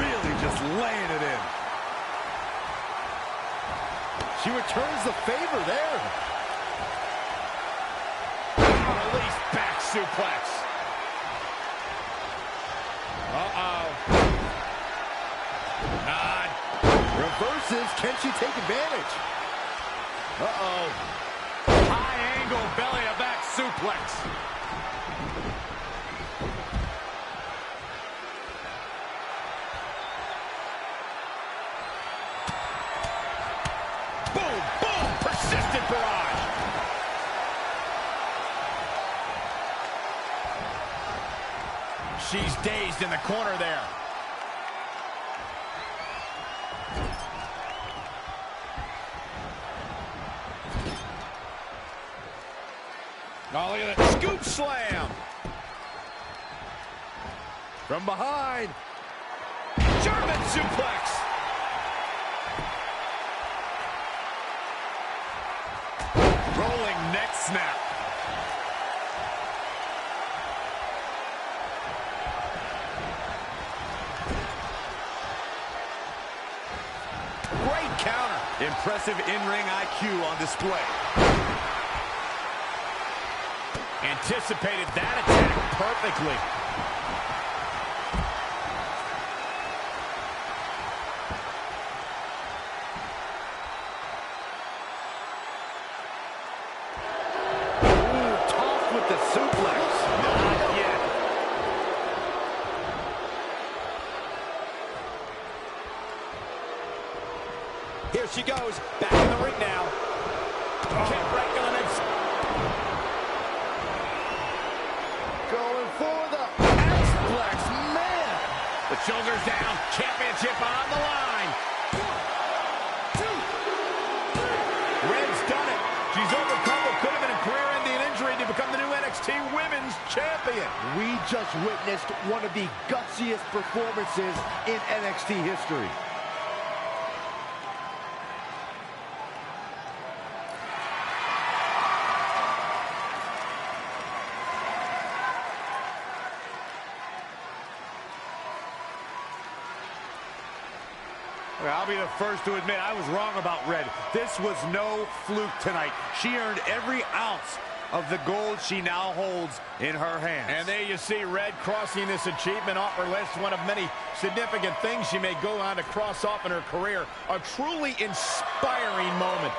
[SPEAKER 18] Really just laying it in.
[SPEAKER 17] She returns the favor there.
[SPEAKER 14] Release back suplex. Uh-oh. Nod.
[SPEAKER 17] Reverses. Can she take advantage? Uh-oh.
[SPEAKER 14] High angle belly to back suplex. Boom, boom, persistent barrage. She's dazed in the corner there. Oh, look at that scoop slam.
[SPEAKER 17] From behind.
[SPEAKER 14] German suplex. Rolling neck snap. Great counter.
[SPEAKER 18] Impressive in-ring IQ on display.
[SPEAKER 14] Anticipated that attack perfectly. There she goes. Back in the ring now. Can't break the limits.
[SPEAKER 17] Going for the X-Flex, man.
[SPEAKER 14] The shoulders down. Championship on the line. 1, 2, 3. Red's done it. She's overcome what could have been a career-ending injury to become the new NXT Women's Champion.
[SPEAKER 17] We just witnessed one of the gutsiest performances in NXT history.
[SPEAKER 18] I'll be the first to admit I was wrong about Red. This was no fluke tonight. She earned every ounce of the gold she now holds in her hands.
[SPEAKER 14] And there you see Red crossing this achievement off her list. One of many significant things she may go on to cross off in her career. A truly inspiring moment.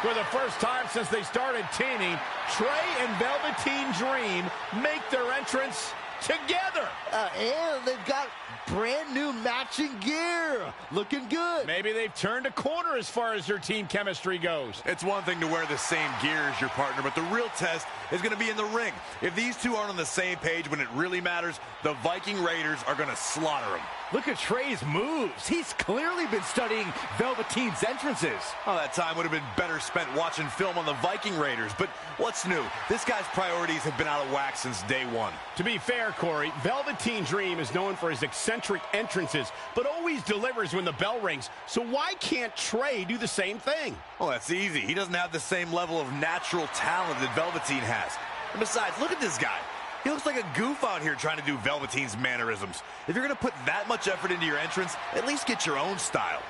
[SPEAKER 14] For the first time since they started teaming, Trey and Velveteen Dream make their entrance together.
[SPEAKER 17] And they've got brand new matching gear. Looking good.
[SPEAKER 14] Maybe they've turned a corner as far as their team chemistry goes.
[SPEAKER 18] It's one thing to wear the same gear as your partner, but the real test is going to be in the ring. If these two aren't on the same page when it really matters, the Viking Raiders are going to slaughter them.
[SPEAKER 17] Look at Trey's moves. He's clearly been studying Velveteen's entrances.
[SPEAKER 18] Oh, that time would have been better spent watching film on the Viking Raiders. But what's new? This guy's priorities have been out of whack since day one.
[SPEAKER 14] To be fair, Corey, Velveteen Dream is known for his eccentric entrances, but always delivers when the bell rings. So why can't Trey do the same thing?
[SPEAKER 18] Well, that's easy. He doesn't have the same level of natural talent that Velveteen has. And besides, look at this guy. He looks like a goof out here trying to do Velveteen's mannerisms. If you're going to put that much effort into your entrance, at least get your own style.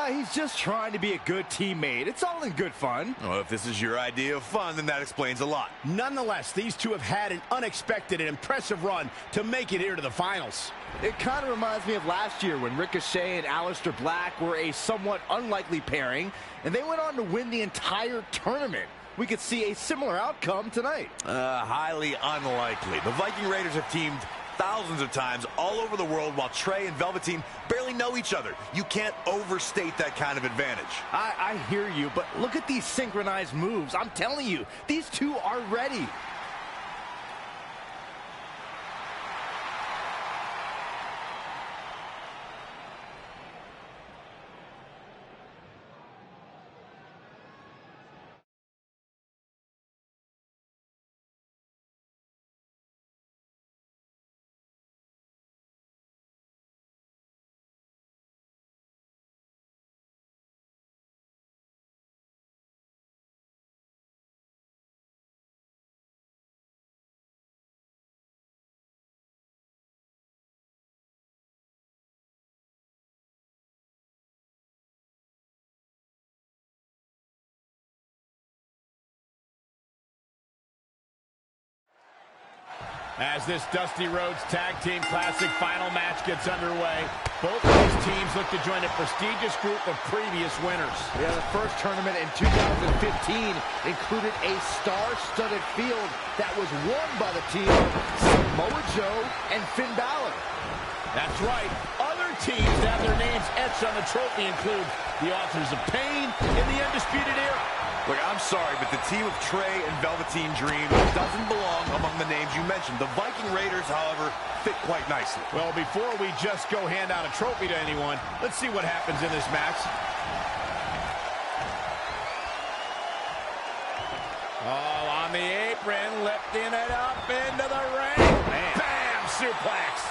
[SPEAKER 17] He's just trying to be a good teammate. It's all in good fun.
[SPEAKER 18] Well, if this is your idea of fun, then that explains a lot.
[SPEAKER 14] Nonetheless, these two have had an unexpected and impressive run to make it here to the finals.
[SPEAKER 17] It kind of reminds me of last year when Ricochet and Aleister Black were a somewhat unlikely pairing, and they went on to win the entire tournament. We could see a similar outcome tonight.
[SPEAKER 18] Highly unlikely. The Viking Raiders have teamed thousands of times all over the world while Trey and Velveteen barely know each other. You can't overstate that kind of advantage.
[SPEAKER 17] I hear you, but look at these synchronized moves. I'm telling you, these two are ready.
[SPEAKER 14] As this Dusty Rhodes Tag Team Classic final match gets underway, both of these teams look to join a prestigious group of previous winners.
[SPEAKER 17] Yeah, the first tournament in 2015 included a star-studded field that was won by the team of Samoa Joe and Finn Balor.
[SPEAKER 14] That's right. Other teams to have their names etched on the trophy include the Authors of Pain in the Undisputed Era.
[SPEAKER 18] Look, I'm sorry, but the team of Trey and Velveteen Dream doesn't belong among the names you mentioned. The Viking Raiders, however, fit quite nicely.
[SPEAKER 14] Well, before we just go hand out a trophy to anyone, let's see what happens in this match. Oh, on the apron, lifting it up into the ring. Man. Bam! Suplex.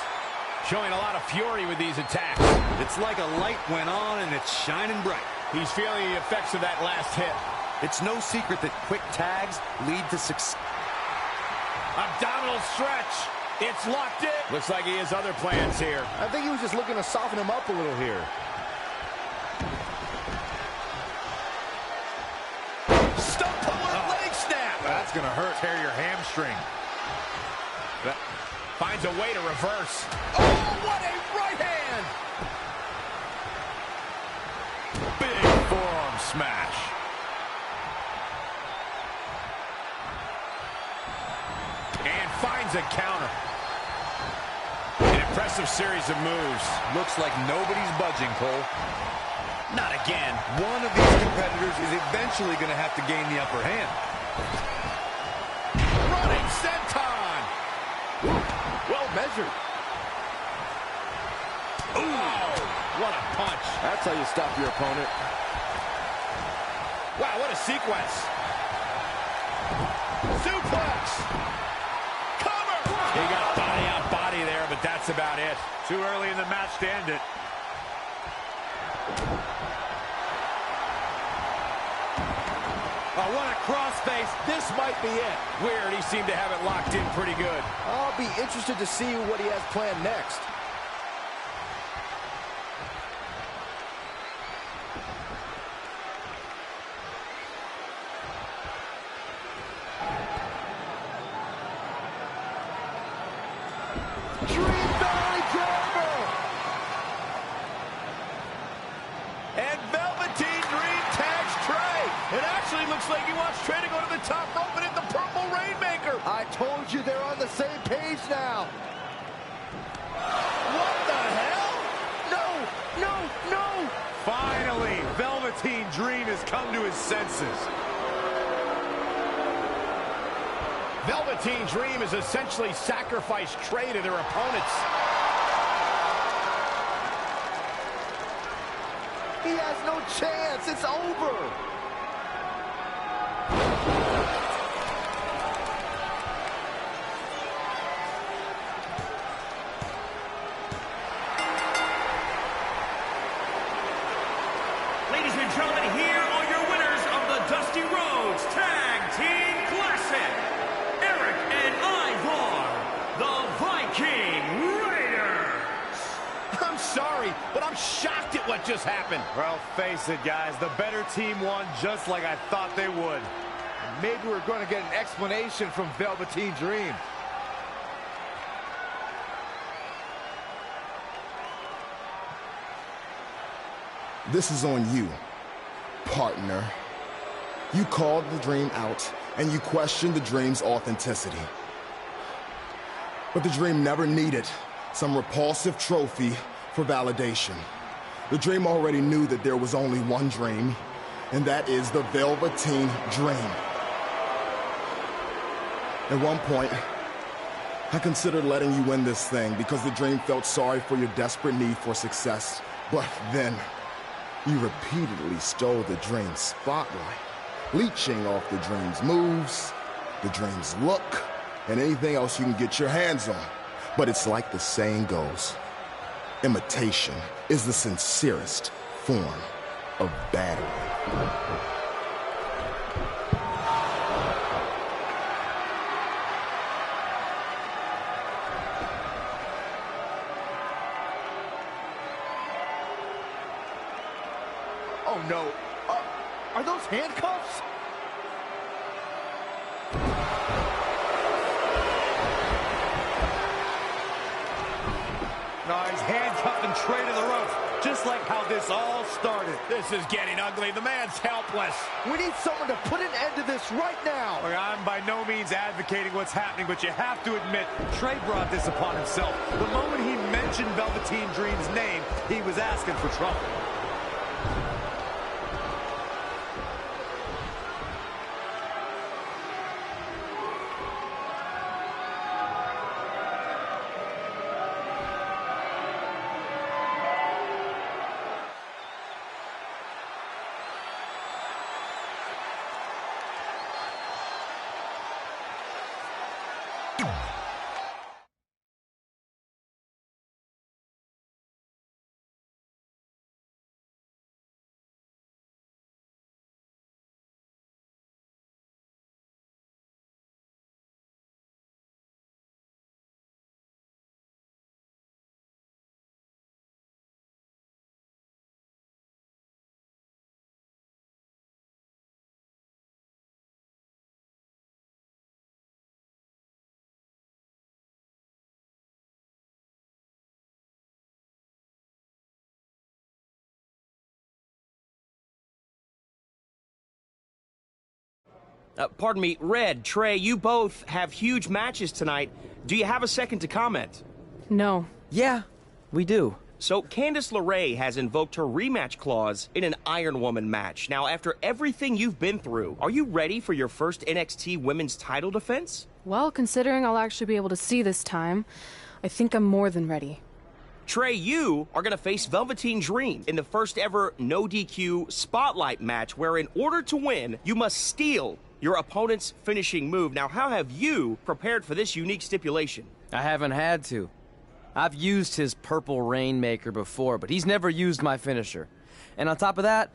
[SPEAKER 14] Showing a lot of fury with these attacks.
[SPEAKER 18] It's like a light went on and it's shining bright.
[SPEAKER 14] He's feeling the effects of that last hit.
[SPEAKER 18] It's no secret that quick tags lead to success.
[SPEAKER 14] Abdominal stretch. It's locked in. Looks like he has other plans here.
[SPEAKER 17] I think he was just looking to soften him up a little here.
[SPEAKER 14] Stump puller leg snap.
[SPEAKER 18] That's going to hurt.
[SPEAKER 14] Tear your hamstring. That finds a way to reverse. Oh, what a right hand. Big forearm smash. And finds a counter. An impressive series of moves.
[SPEAKER 18] Looks like nobody's budging, Cole.
[SPEAKER 14] Not again.
[SPEAKER 18] One of these competitors is eventually going to have to gain the upper hand.
[SPEAKER 14] Running senton.
[SPEAKER 17] Well measured.
[SPEAKER 14] Ooh, what a punch.
[SPEAKER 17] That's how you stop your opponent.
[SPEAKER 14] Wow, what a sequence. Suplex. He got body on body there, but that's about it.
[SPEAKER 18] Too early in the match to end it.
[SPEAKER 14] Oh, what a crossface. This might be it. Weird, he seemed to have it locked in pretty good.
[SPEAKER 17] I'll be interested to see what he has planned next.
[SPEAKER 14] And Velveteen Dream tags Trey. It actually looks like he wants Trey to go to the top rope and hit the Purple Rainmaker.
[SPEAKER 17] I told you they're on the same page now.
[SPEAKER 14] What the hell?
[SPEAKER 17] No, no, no.
[SPEAKER 18] Finally, Velveteen Dream has come to his senses.
[SPEAKER 14] Velveteen Dream has essentially sacrificed Trey to their opponents.
[SPEAKER 17] He has no chance. It's over.
[SPEAKER 19] Ladies and gentlemen, here are your winners of the Dusty Rhodes Tag Team Classic. Eric and Ivar, the Viking Raiders.
[SPEAKER 14] I'm sorry, but I'm shocked at what just happened.
[SPEAKER 18] Well, face it, guys. The better team won just like I thought they would.
[SPEAKER 17] Maybe we're going to get an explanation from Velveteen Dream.
[SPEAKER 6] This is on you, partner. You called the Dream out, and you questioned the Dream's authenticity. But the Dream never needed some repulsive trophy for validation. The Dream already knew that there was only one Dream, and that is the Velveteen Dream. At one point, I considered letting you win this thing because the Dream felt sorry for your desperate need for success. But then, you repeatedly stole the Dream's spotlight, leeching off the Dream's moves, the Dream's look, and anything else you can get your hands on. But it's like the saying goes, imitation is the sincerest form of battery.
[SPEAKER 17] Oh no. Are those handcuffs?
[SPEAKER 18] No, he's handcuffing Trey to the rope.
[SPEAKER 14] just like how this all started. This is getting ugly. The man's helpless.
[SPEAKER 17] We need someone to put an end to this right now.
[SPEAKER 18] Look, I'm by no means advocating what's happening, but you have to admit, Trey brought this upon himself. The moment he mentioned Velveteen Dream's name, he was asking for trouble.
[SPEAKER 16] Pardon me, Red, Trey, you both have huge matches tonight. Do you have a second to comment?
[SPEAKER 11] No.
[SPEAKER 4] Yeah, we do.
[SPEAKER 16] So, Candice LeRae has invoked her rematch clause in an Iron Woman match. Now, after everything you've been through, are you ready for your first NXT Women's title defense?
[SPEAKER 11] Well, considering I'll actually be able to see this time, I think I'm more than ready.
[SPEAKER 16] Trey, you are going to face Velveteen Dream in the first ever no DQ spotlight match where in order to win, you must steal your opponent's finishing move. Now, how have you prepared for this unique stipulation?
[SPEAKER 4] I haven't had to. I've used his purple Rainmaker before, but he's never used my finisher. And on top of that,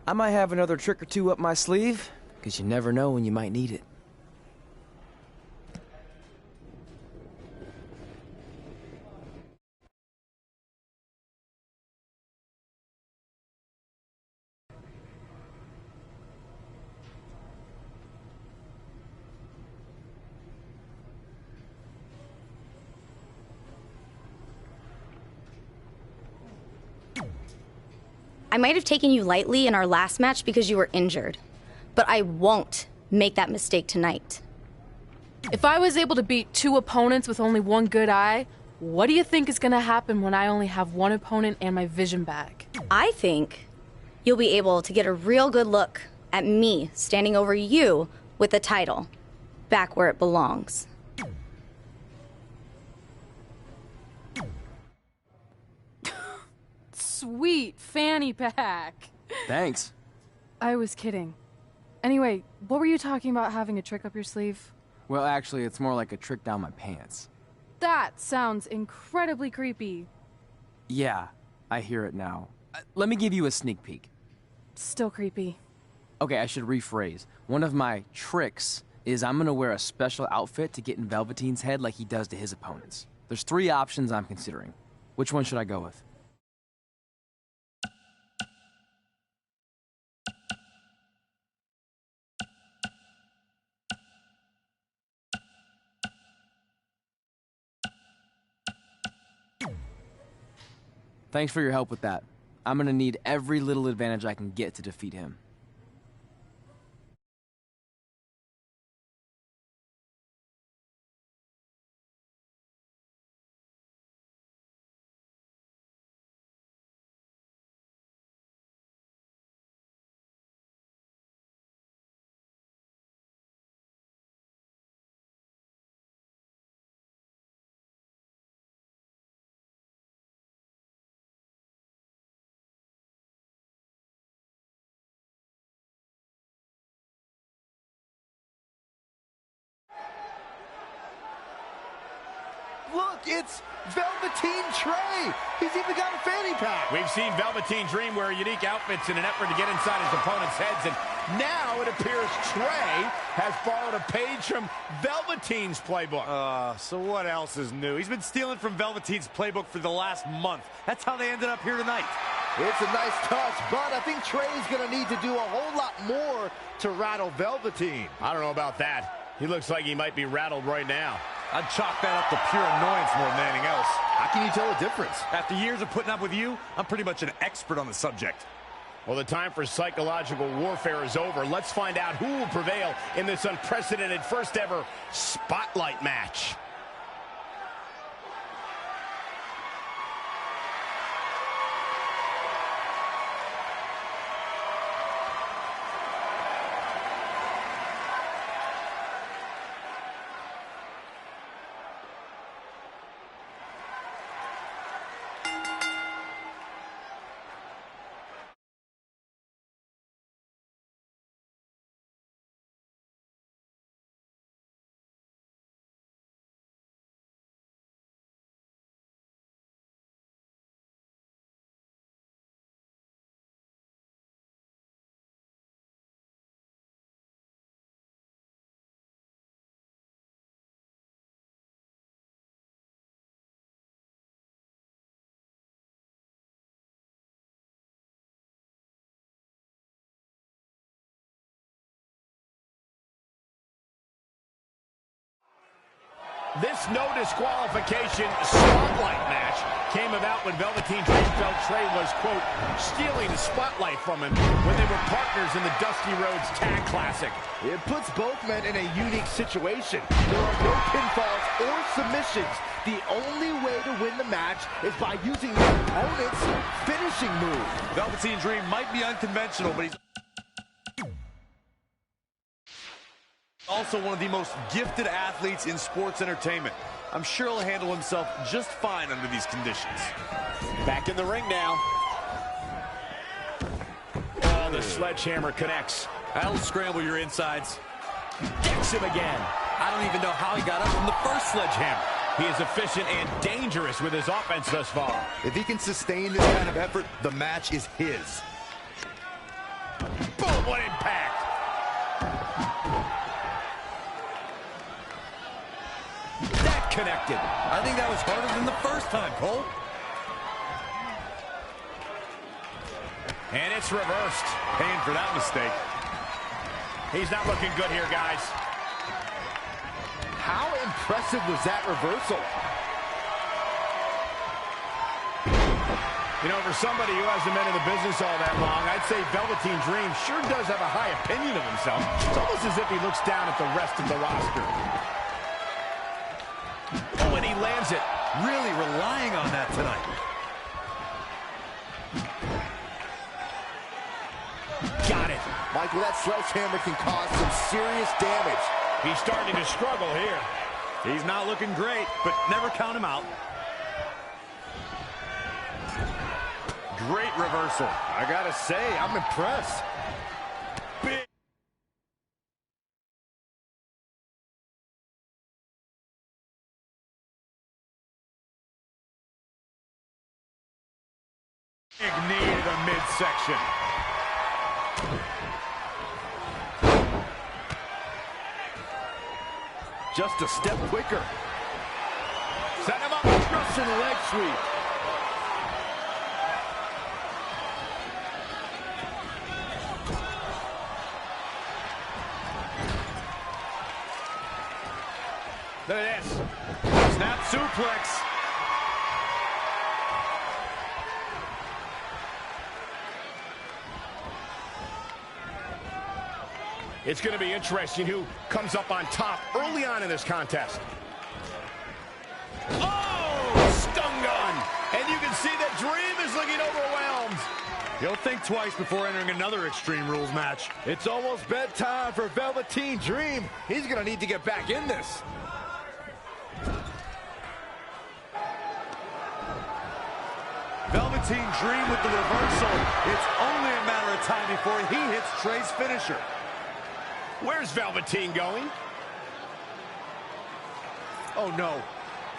[SPEAKER 4] I might have another trick or two up my sleeve, because you never know when you might need it.
[SPEAKER 9] I might have taken you lightly in our last match because you were injured, but I won't make that mistake tonight.
[SPEAKER 3] If I was able to beat 2 opponents with only 1 good eye, what do you think is going to happen when I only have 1 opponent and my vision back?
[SPEAKER 9] I think you'll be able to get a real good look at me standing over you with the title, back where it belongs.
[SPEAKER 3] Sweet fanny pack.
[SPEAKER 4] Thanks.
[SPEAKER 3] I was kidding. Anyway, what were you talking about having a trick up your sleeve?
[SPEAKER 4] Well, actually, it's more like a trick down my pants.
[SPEAKER 3] That sounds incredibly creepy.
[SPEAKER 4] Yeah, I hear it now. Let me give you a sneak peek.
[SPEAKER 3] Still creepy.
[SPEAKER 4] Okay, I should rephrase. One of my tricks is I'm gonna wear a special outfit to get in Velveteen's head like he does to his opponents. There's 3 options I'm considering. Which one should I go with? Thanks for your help with that. I'm gonna need every little advantage I can get to defeat him.
[SPEAKER 17] Look, it's Velveteen Trey. He's even got a fanny pack.
[SPEAKER 14] We've seen Velveteen Dream wear unique outfits in an effort to get inside his opponent's heads, and now it appears Trey has borrowed a page from Velveteen's playbook.
[SPEAKER 18] So what else is new? He's been stealing from Velveteen's playbook for the last month. That's how they ended up here tonight.
[SPEAKER 17] It's a nice touch, but I think Trey's going to need to do a whole lot more to rattle Velveteen.
[SPEAKER 14] I don't know about that. He looks like he might be rattled right now.
[SPEAKER 18] I'd chalk that up to pure annoyance more than anything else.
[SPEAKER 17] How can you tell the difference?
[SPEAKER 18] After years of putting up with you, I'm pretty much an expert on the subject.
[SPEAKER 14] Well, the time for psychological warfare is over. Let's find out who will prevail in this unprecedented first ever Spotlight match. This no disqualification spotlight match came about when Velveteen Dream felt Trey was, quote, stealing the spotlight from him when they were partners in the Dusty Rhodes Tag Classic.
[SPEAKER 17] It puts both men in a unique situation. There are no pinfalls or submissions. The only way to win the match is by using your opponent's finishing move.
[SPEAKER 18] Velveteen Dream might be unconventional, but he's also one of the most gifted athletes in sports entertainment. I'm sure he'll handle himself just fine under these conditions.
[SPEAKER 14] Back in the ring now. Oh, the sledgehammer connects.
[SPEAKER 18] That'll scramble your insides.
[SPEAKER 14] Decks him again.
[SPEAKER 18] I don't even know how he got up from the first sledgehammer.
[SPEAKER 14] He is efficient and dangerous with his offense thus far.
[SPEAKER 13] If he can sustain this kind of effort, the match is his.
[SPEAKER 14] Boom, what impact. That connected.
[SPEAKER 18] I think that was harder than the first time, Cole.
[SPEAKER 14] And it's reversed.
[SPEAKER 18] Paying for that mistake.
[SPEAKER 14] He's not looking good here, guys.
[SPEAKER 17] How impressive was that reversal?
[SPEAKER 14] You know, for somebody who hasn't been in the business all that long, I'd say Velveteen Dream sure does have a high opinion of himself. It's almost as if he looks down at the rest of the roster. Oh, and he lands it.
[SPEAKER 18] Really relying on that tonight.
[SPEAKER 14] Got it.
[SPEAKER 17] Michael, that sledgehammer can cause some serious damage.
[SPEAKER 14] He's starting to struggle here.
[SPEAKER 18] He's not looking great, but never count him out. Great reversal.
[SPEAKER 17] I gotta say, I'm impressed.
[SPEAKER 14] Big knee to the midsection.
[SPEAKER 17] Just a step quicker.
[SPEAKER 14] Set him up.
[SPEAKER 17] Russian leg sweep.
[SPEAKER 14] Look at this. Snap suplex. It's going to be interesting who comes up on top early on in this contest. Oh, stun gun. And you can see that Dream is looking overwhelmed.
[SPEAKER 18] He'll think twice before entering another Extreme Rules match.
[SPEAKER 17] It's almost bedtime for Velveteen Dream. He's going to need to get back in this.
[SPEAKER 18] Velveteen Dream with the reversal. It's only a matter of time before he hits Trey's finisher.
[SPEAKER 14] Where's Velveteen going?
[SPEAKER 17] Oh, no.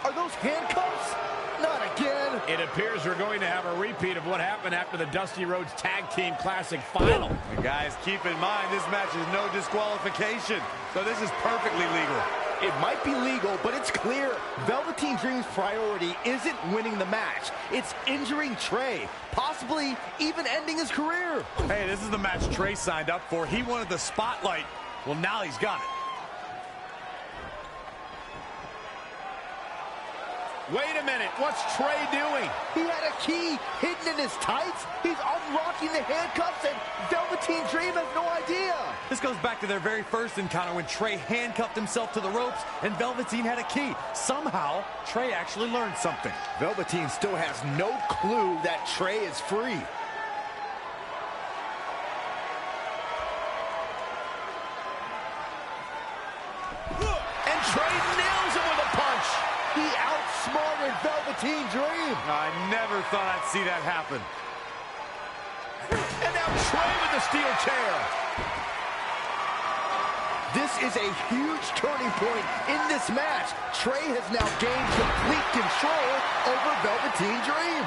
[SPEAKER 17] Are those handcuffs? Not again.
[SPEAKER 14] It appears we're going to have a repeat of what happened after the Dusty Rhodes Tag Team Classic Final.
[SPEAKER 18] And guys, keep in mind, this match is no disqualification, so this is perfectly legal.
[SPEAKER 17] It might be legal, but it's clear Velveteen Dream's priority isn't winning the match. It's injuring Trey, possibly even ending his career.
[SPEAKER 18] Hey, this is the match Trey signed up for. He wanted the spotlight. Well, now he's got it.
[SPEAKER 14] Wait a minute, what's Trey doing?
[SPEAKER 17] He had a key hidden in his tights. He's unlocking the handcuffs, and Velveteen Dream has no idea.
[SPEAKER 18] This goes back to their very first encounter when Trey handcuffed himself to the ropes and Velveteen had a key. Somehow, Trey actually learned something.
[SPEAKER 17] Velveteen still has no clue that Trey is free. And Trey nails him with a punch. He outsmarted Velveteen Dream.
[SPEAKER 18] I never thought I'd see that happen.
[SPEAKER 17] And now Trey with the steel chair. This is a huge turning point in this match. Trey has now gained complete control over Velveteen Dream.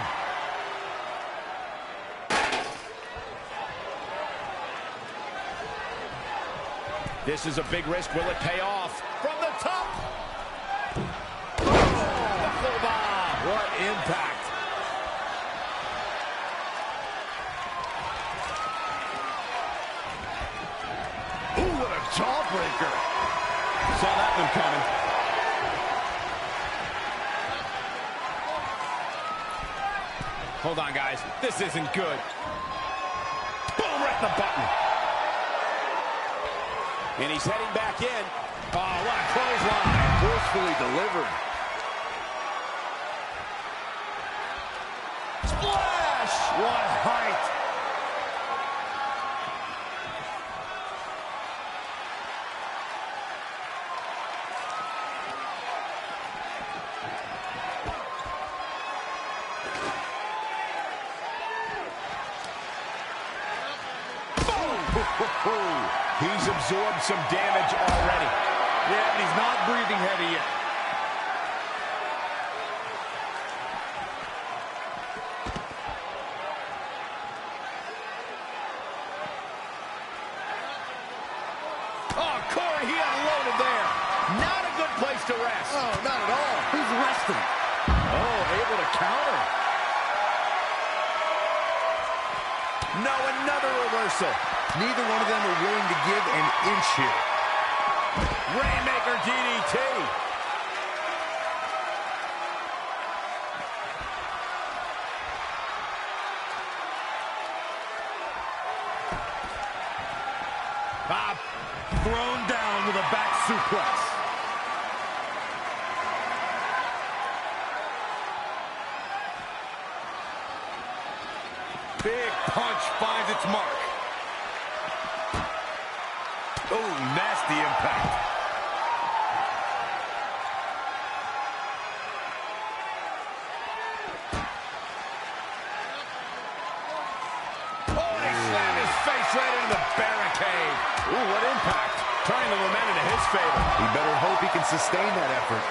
[SPEAKER 14] This is a big risk. Will it pay off? From the top.
[SPEAKER 17] Buckle bomb.
[SPEAKER 14] What impact.
[SPEAKER 17] Ooh, what a jawbreaker.
[SPEAKER 14] Saw that one coming. Hold on, guys. This isn't good. Boom, right in the button. And he's heading back in. Oh, what a clothesline.
[SPEAKER 17] Forcefully delivered.
[SPEAKER 14] Splash! What height. He's absorbed some damage already.
[SPEAKER 18] Yeah, but he's not breathing heavy yet.
[SPEAKER 14] Oh, Corey, he unloaded there. Not a good place to rest.
[SPEAKER 17] Oh, not at all. He's resting. Oh, able to counter.
[SPEAKER 14] No, another reversal. Neither one of them are willing to give an inch here. Rainmaker DDT.
[SPEAKER 18] Thrown down with a back suplex. Big punch finds its mark. Oh, nasty impact.
[SPEAKER 14] Oh, and he slammed his face right into the barricade. Ooh, what impact. Turning the momentum to his favor.
[SPEAKER 13] He better hope he can sustain that effort.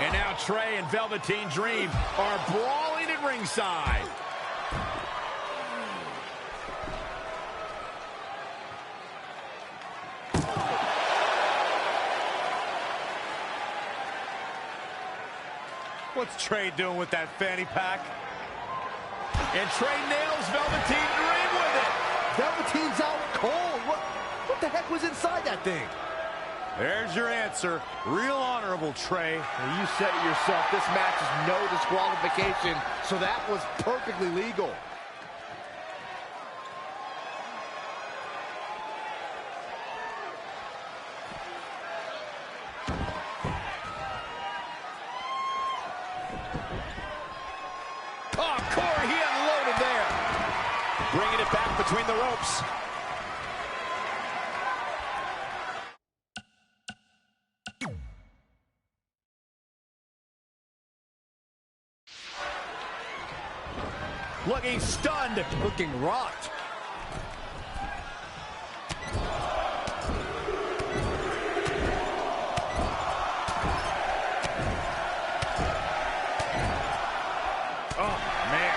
[SPEAKER 14] And now Trey and Velveteen Dream are brawling at ringside.
[SPEAKER 18] What's Trey doing with that fanny pack?
[SPEAKER 14] And Trey nails Velveteen Dream with it.
[SPEAKER 17] Velveteen's out cold. What the heck was inside that thing?
[SPEAKER 18] There's your answer. Real honorable, Trey.
[SPEAKER 17] Well, you said it yourself. This match is no disqualification, so that was perfectly legal.
[SPEAKER 14] Oh, Corey, he unloaded there. Bringing it back between the ropes. Looking stunned.
[SPEAKER 17] Looking rocked.
[SPEAKER 14] Oh, man.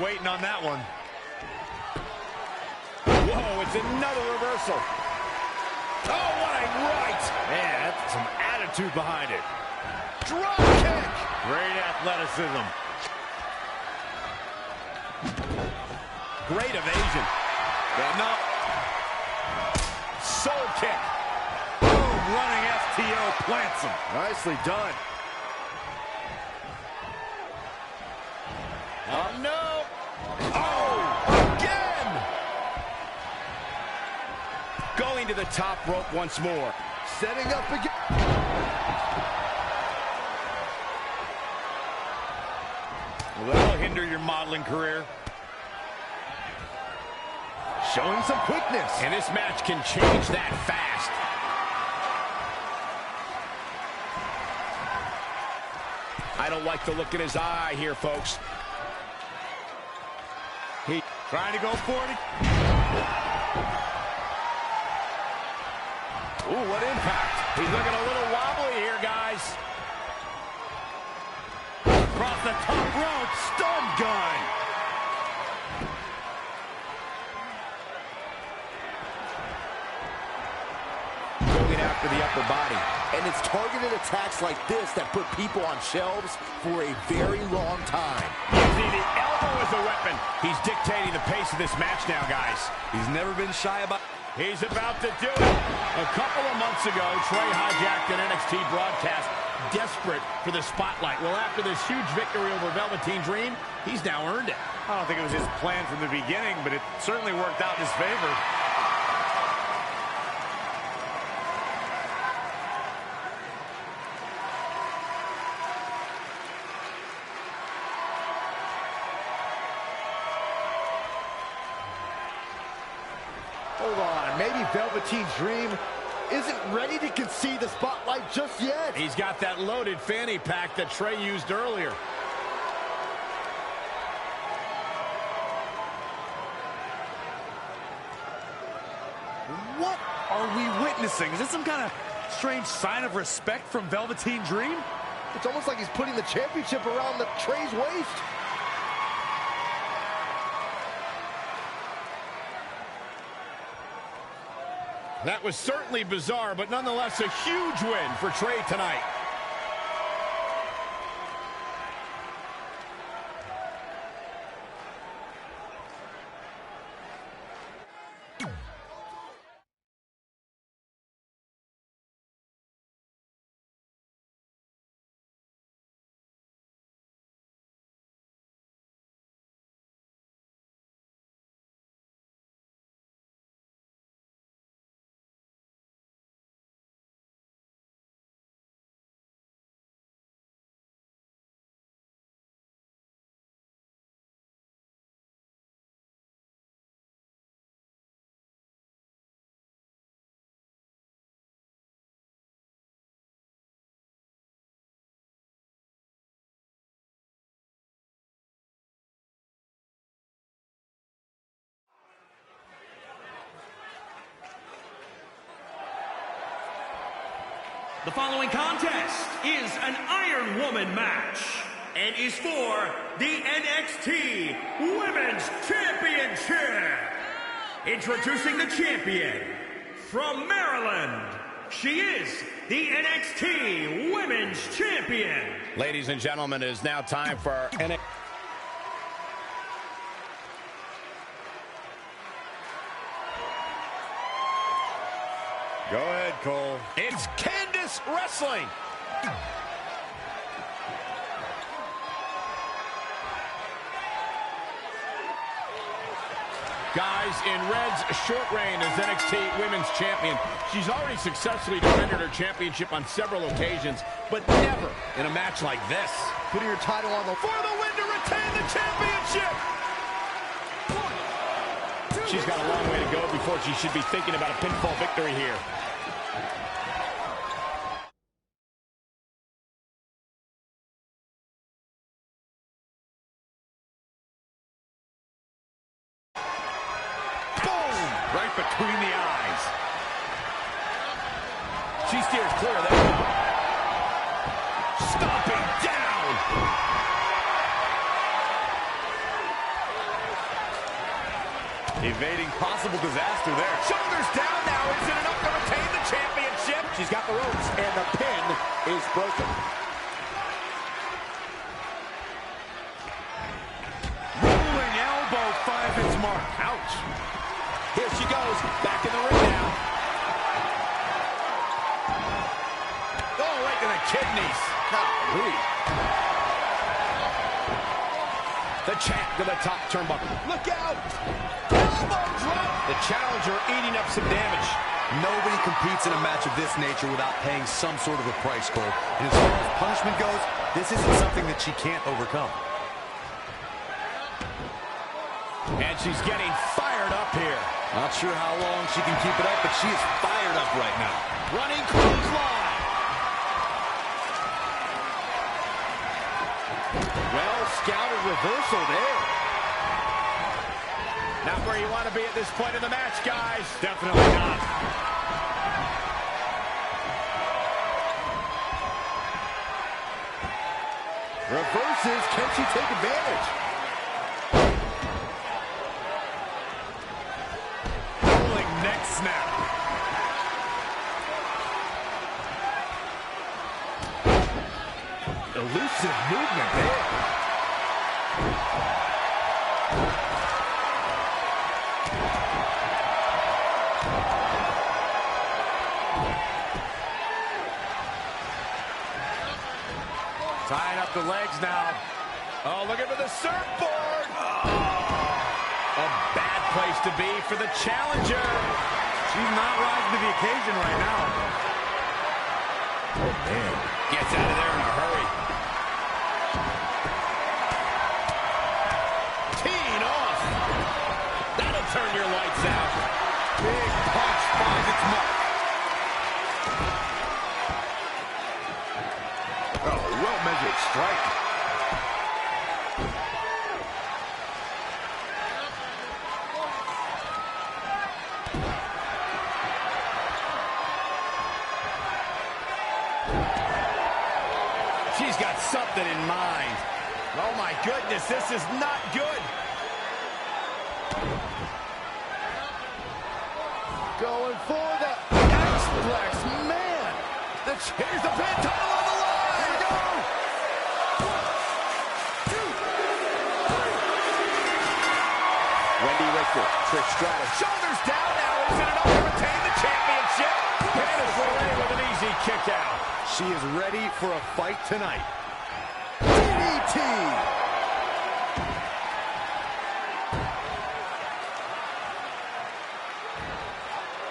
[SPEAKER 18] waiting on that one. Whoa, it's another reversal. Oh, what a right.
[SPEAKER 14] Man, that's some attitude behind it.
[SPEAKER 18] Drop kick.
[SPEAKER 14] Great athleticism.
[SPEAKER 18] Great evasion. No. Soul kick. Boom, running STO plants him.
[SPEAKER 14] Nicely done.
[SPEAKER 18] Oh, no. Oh, again. Going to the top rope once more.
[SPEAKER 17] Setting up again.
[SPEAKER 14] Well, that'll hinder your modeling career.
[SPEAKER 17] Showing some quickness.
[SPEAKER 14] And this match can change that fast.
[SPEAKER 18] I don't like the look in his eye here, folks.
[SPEAKER 14] He trying to go for it.
[SPEAKER 18] Ooh, what impact.
[SPEAKER 14] He's looking a little wobbly here, guys. Across the top rope, stun gun.
[SPEAKER 17] Going after the upper body. And it's targeted attacks like this that put people on shelves for a very long time.
[SPEAKER 14] Using the elbow as a weapon. He's dictating the pace of this match now, guys.
[SPEAKER 18] He's never been shy about...
[SPEAKER 14] He's about to do it. A couple of months ago, Trey hijacked an NXT broadcast, desperate for the spotlight. Well, after this huge victory over Velveteen Dream, he's now earned it.
[SPEAKER 18] I don't think it was his plan from the beginning, but it certainly worked out in his favor.
[SPEAKER 17] Hold on, maybe Velveteen Dream isn't ready to concede the spotlight just yet.
[SPEAKER 14] He's got that loaded fanny pack that Trey used earlier.
[SPEAKER 18] What are we witnessing? Is this some kind of strange sign of respect from Velveteen Dream?
[SPEAKER 17] It's almost like he's putting the championship around Trey's waist.
[SPEAKER 14] That was certainly bizarre, but nonetheless a huge win for Trey tonight.
[SPEAKER 19] The following contest is an Iron Woman match and is for the NXT Women's Championship. Introducing the champion from Maryland. She is the NXT Women's Champion.
[SPEAKER 14] Ladies and gentlemen, it is now time for our NXT.
[SPEAKER 18] Go ahead, Cole.
[SPEAKER 14] It's Candice Wrestling. Guys, in Red's short reign as NXT Women's Champion, she's already successfully defended her championship on several occasions, but never in a match like this.
[SPEAKER 17] Putting her title on the...
[SPEAKER 14] For the win to retain the championship! She's got a long way to go before she should be thinking about a pinfall victory here.
[SPEAKER 18] Right between the eyes.
[SPEAKER 14] She steers clear of that. Stomping down.
[SPEAKER 18] Evading possible disaster there.
[SPEAKER 14] Shoulders down now. Is it enough to retain the championship?
[SPEAKER 17] She's got the ropes, and the pin is broken.
[SPEAKER 14] Rolling elbow finds its mark. Ouch.
[SPEAKER 17] Here she goes, back in the ring now.
[SPEAKER 14] Oh, right to the kidneys.
[SPEAKER 17] Golly.
[SPEAKER 14] The champ to the top turnbuckle.
[SPEAKER 17] Look out! Elbow drop!
[SPEAKER 14] The challenger eating up some damage.
[SPEAKER 13] Nobody competes in a match of this nature without paying some sort of a price, Cole. And as far as punishment goes, this isn't something that she can't overcome.
[SPEAKER 14] And she's getting fired up here.
[SPEAKER 13] Not sure how long she can keep it up, but she is fired up right now.
[SPEAKER 14] Running clothesline. Well scouted reversal there. Not where you want to be at this point in the match, guys. Definitely not.
[SPEAKER 17] Reverses. Can she take advantage?
[SPEAKER 14] Rolling neck snap.
[SPEAKER 17] Elusive movement there.
[SPEAKER 14] Tying up the legs now. Oh, looking for the surfboard. Oh, a bad place to be for the challenger.
[SPEAKER 18] She's not rising to the occasion right now.
[SPEAKER 14] Oh, man. Gets out of there in a hurry. Teeing off. That'll turn your lights out. Big punch finds its mark.
[SPEAKER 17] Oh, well-measured strike.
[SPEAKER 14] She's got something in mind. Oh, my goodness, this is not good.
[SPEAKER 17] Going for the X-Flex. Man, here's the pin, title on the line. Here we go. 1, 2, 3. Wendy Richter, Trish Stratus.
[SPEAKER 14] Shoulders down now. Is it enough to retain the championship? Pin is away with an easy kick out.
[SPEAKER 13] She is ready for a fight tonight.
[SPEAKER 17] DDT.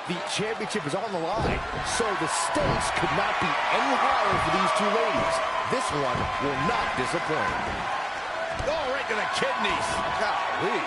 [SPEAKER 17] The championship is on the line, so the stakes could not be any higher for these two ladies. This one will not disappoint.
[SPEAKER 14] Oh, right to the kidneys.
[SPEAKER 17] Golly.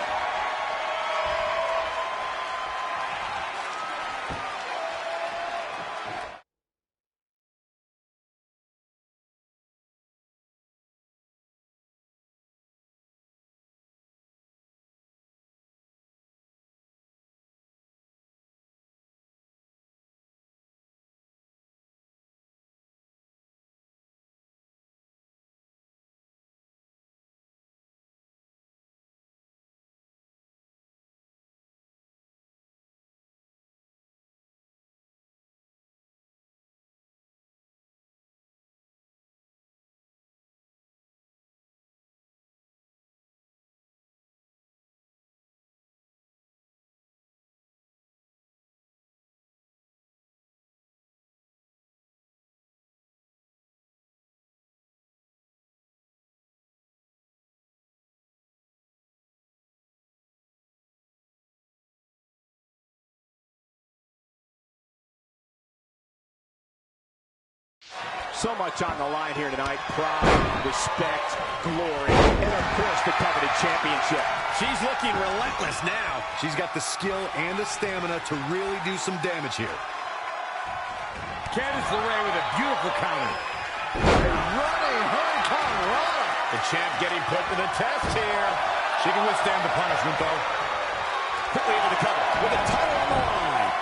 [SPEAKER 14] So much on the line here tonight. Pride, respect, glory, and of course the coveted championship. She's looking relentless now.
[SPEAKER 13] She's got the skill and the stamina to really do some damage here.
[SPEAKER 14] Candice LeRae with a beautiful counter.
[SPEAKER 17] Running hurricane.
[SPEAKER 14] The champ getting put to the test here. She can withstand the punishment, though. Quickly into the cover with a title on the line.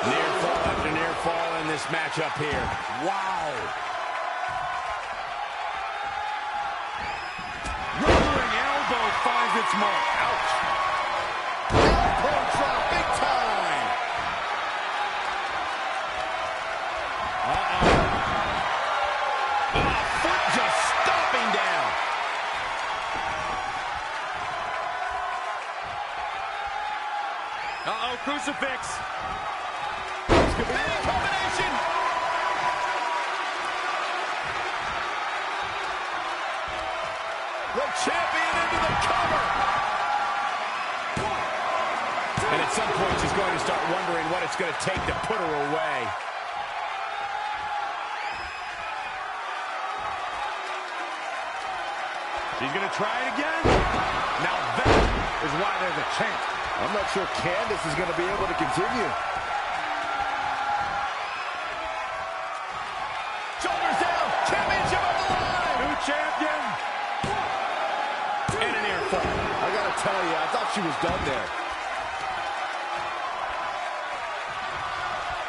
[SPEAKER 14] Near fall after near fall in this matchup here. Wow. Rolling elbow
[SPEAKER 18] finds its mark. Ouch.
[SPEAKER 17] Elbow drop, big time.
[SPEAKER 14] Foot just stomping down.
[SPEAKER 18] Crucifix.
[SPEAKER 14] This could be a combination. The champion into the cover. And at some point, she's going to start wondering what it's going to take to put her away.
[SPEAKER 18] She's going to try it again. Now that is why there's a champ.
[SPEAKER 17] I'm not sure Candice is going to be able to continue.
[SPEAKER 14] Shoulders down. Championship on the line.
[SPEAKER 18] New champion.
[SPEAKER 14] And an air fall.
[SPEAKER 17] I got to tell you, I thought she was done there.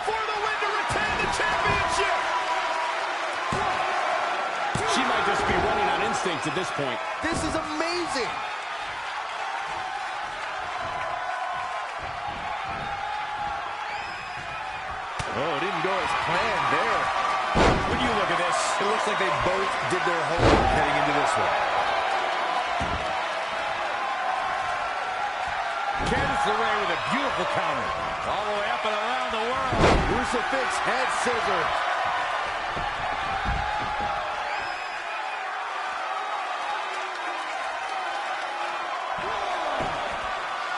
[SPEAKER 14] For the win to retain the championship. She might just be running on instinct at this point.
[SPEAKER 17] This is amazing.
[SPEAKER 14] Oh, it didn't go as planned there. When you look at this,
[SPEAKER 18] It looks like they both did their homework heading into this one.
[SPEAKER 14] Candice LeRae with a beautiful counter.
[SPEAKER 18] All the way up and around the world.
[SPEAKER 17] Crucifix head scissors.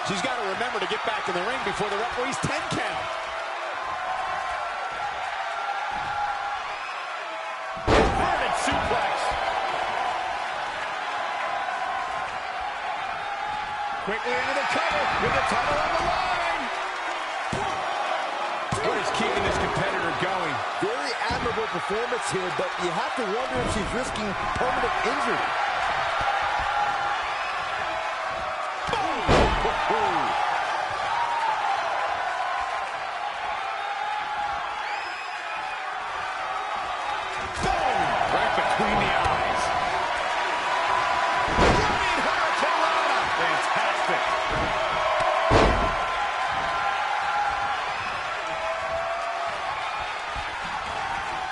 [SPEAKER 14] She's got to remember to get back in the ring before the referee's 10 count. Inverted suplex. Quickly into the cover with the title on the line. What is keeping this competitor going?
[SPEAKER 17] Very admirable performance here, but you have to wonder if she's risking permanent injury.
[SPEAKER 14] Right between the eyes. Running hurricanrana.
[SPEAKER 18] Fantastic.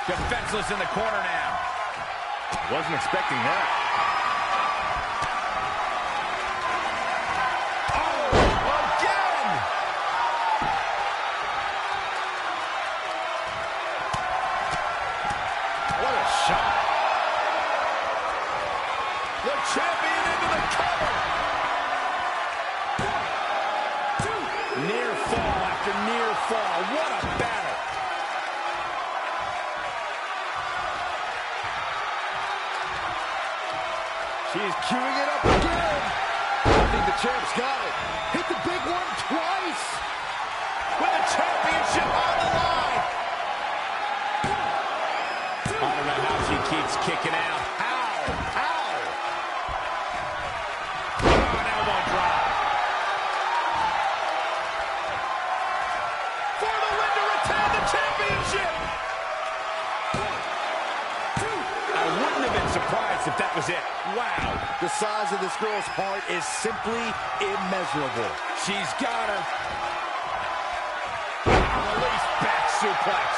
[SPEAKER 14] Defenseless in the corner now.
[SPEAKER 18] Wasn't expecting that.
[SPEAKER 14] Again! What a shot. The champion into the cover. Near fall after near fall. What a battle.
[SPEAKER 17] She's queuing it up again. I think the champ's got it. Hit the big one twice.
[SPEAKER 14] With the championship on the line. I don't know how she keeps kicking out. How? Oh, an elbow drop. For the win to retain the championship. I wouldn't have been surprised if that was it. Wow.
[SPEAKER 17] The size of this girl's heart is simply immeasurable.
[SPEAKER 14] She's got her. Release back suplex.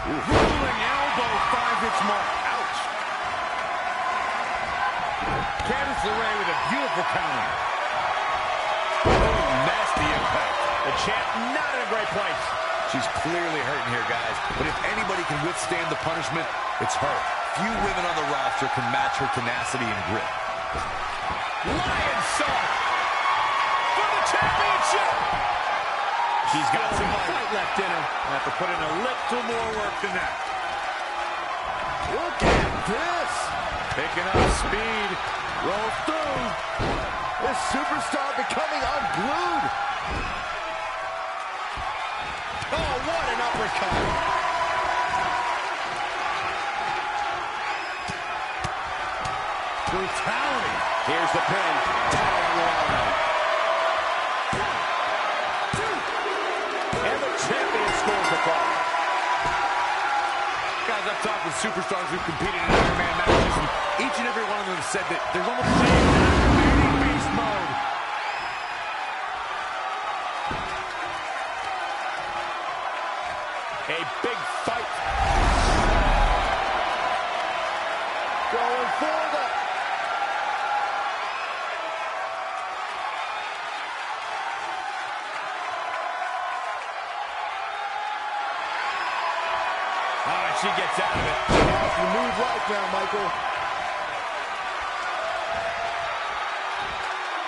[SPEAKER 18] Rolling elbow finds its mark. Ouch. Candice LeRae with a beautiful counter.
[SPEAKER 14] Oh, nasty impact. The champ not in a great place.
[SPEAKER 18] She's clearly hurting here, guys. But if anybody can withstand the punishment, it's her. Few women on the roster can match her tenacity and grit.
[SPEAKER 14] Lion Saw for the championship. She's got some fight left in her.
[SPEAKER 18] Have to put in a little more work than that.
[SPEAKER 17] Look at this.
[SPEAKER 18] Picking up speed.
[SPEAKER 17] Rolls through. This superstar becoming unglued.
[SPEAKER 14] Oh, what an uppercut.
[SPEAKER 18] Brutality.
[SPEAKER 14] Here's the pin. Title on the line. And the champion scores the ball.
[SPEAKER 18] Guys, I've talked with superstars who've competed in Iron Man matches, and each and every one of them said that there's almost the same activating beast mode.
[SPEAKER 14] A big fight. Going for the... She gets out of it.
[SPEAKER 17] You move right now, Michael.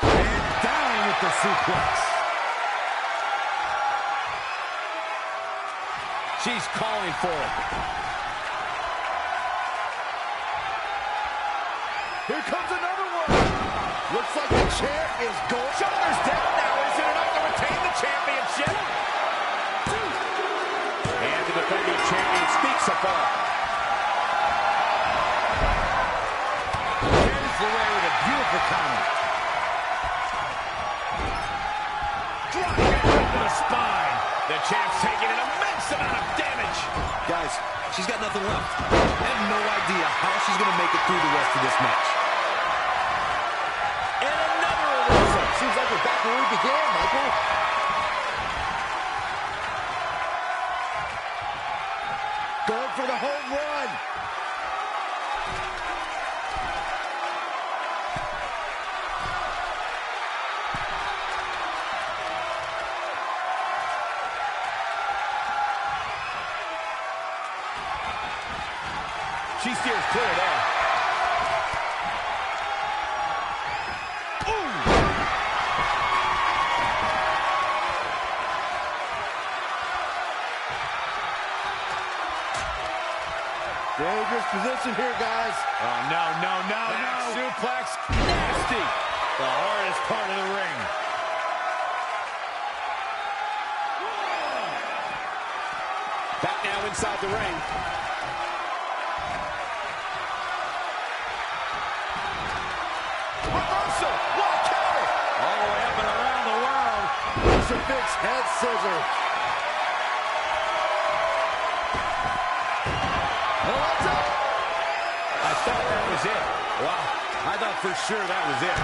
[SPEAKER 14] And down with the suplex. She's calling for it.
[SPEAKER 17] Here comes another one. Looks like the champ is going.
[SPEAKER 14] Shoulders down now. Is it enough to retain the championship? And the defending champion sneaks a fall. Here's the way with a beautiful counter. Drop kick to the spine. The champ's taking an immense amount of damage.
[SPEAKER 13] Guys, she's got nothing left. I have no idea how she's going to make it through the rest of this match.
[SPEAKER 17] And another reversal. Seems like we're back where we began, Michael. Going for the home run.
[SPEAKER 14] She steers clear there. Ooh.
[SPEAKER 17] Dangerous position here, guys.
[SPEAKER 14] Oh, no. Suplex. Nasty. The hardest part of the ring. Back now inside the ring.
[SPEAKER 17] Reversal. What counter?
[SPEAKER 14] All the way up and around the world.
[SPEAKER 17] Crucifix head scissor.
[SPEAKER 14] I thought that was it.
[SPEAKER 18] Wow, I thought for sure that was it.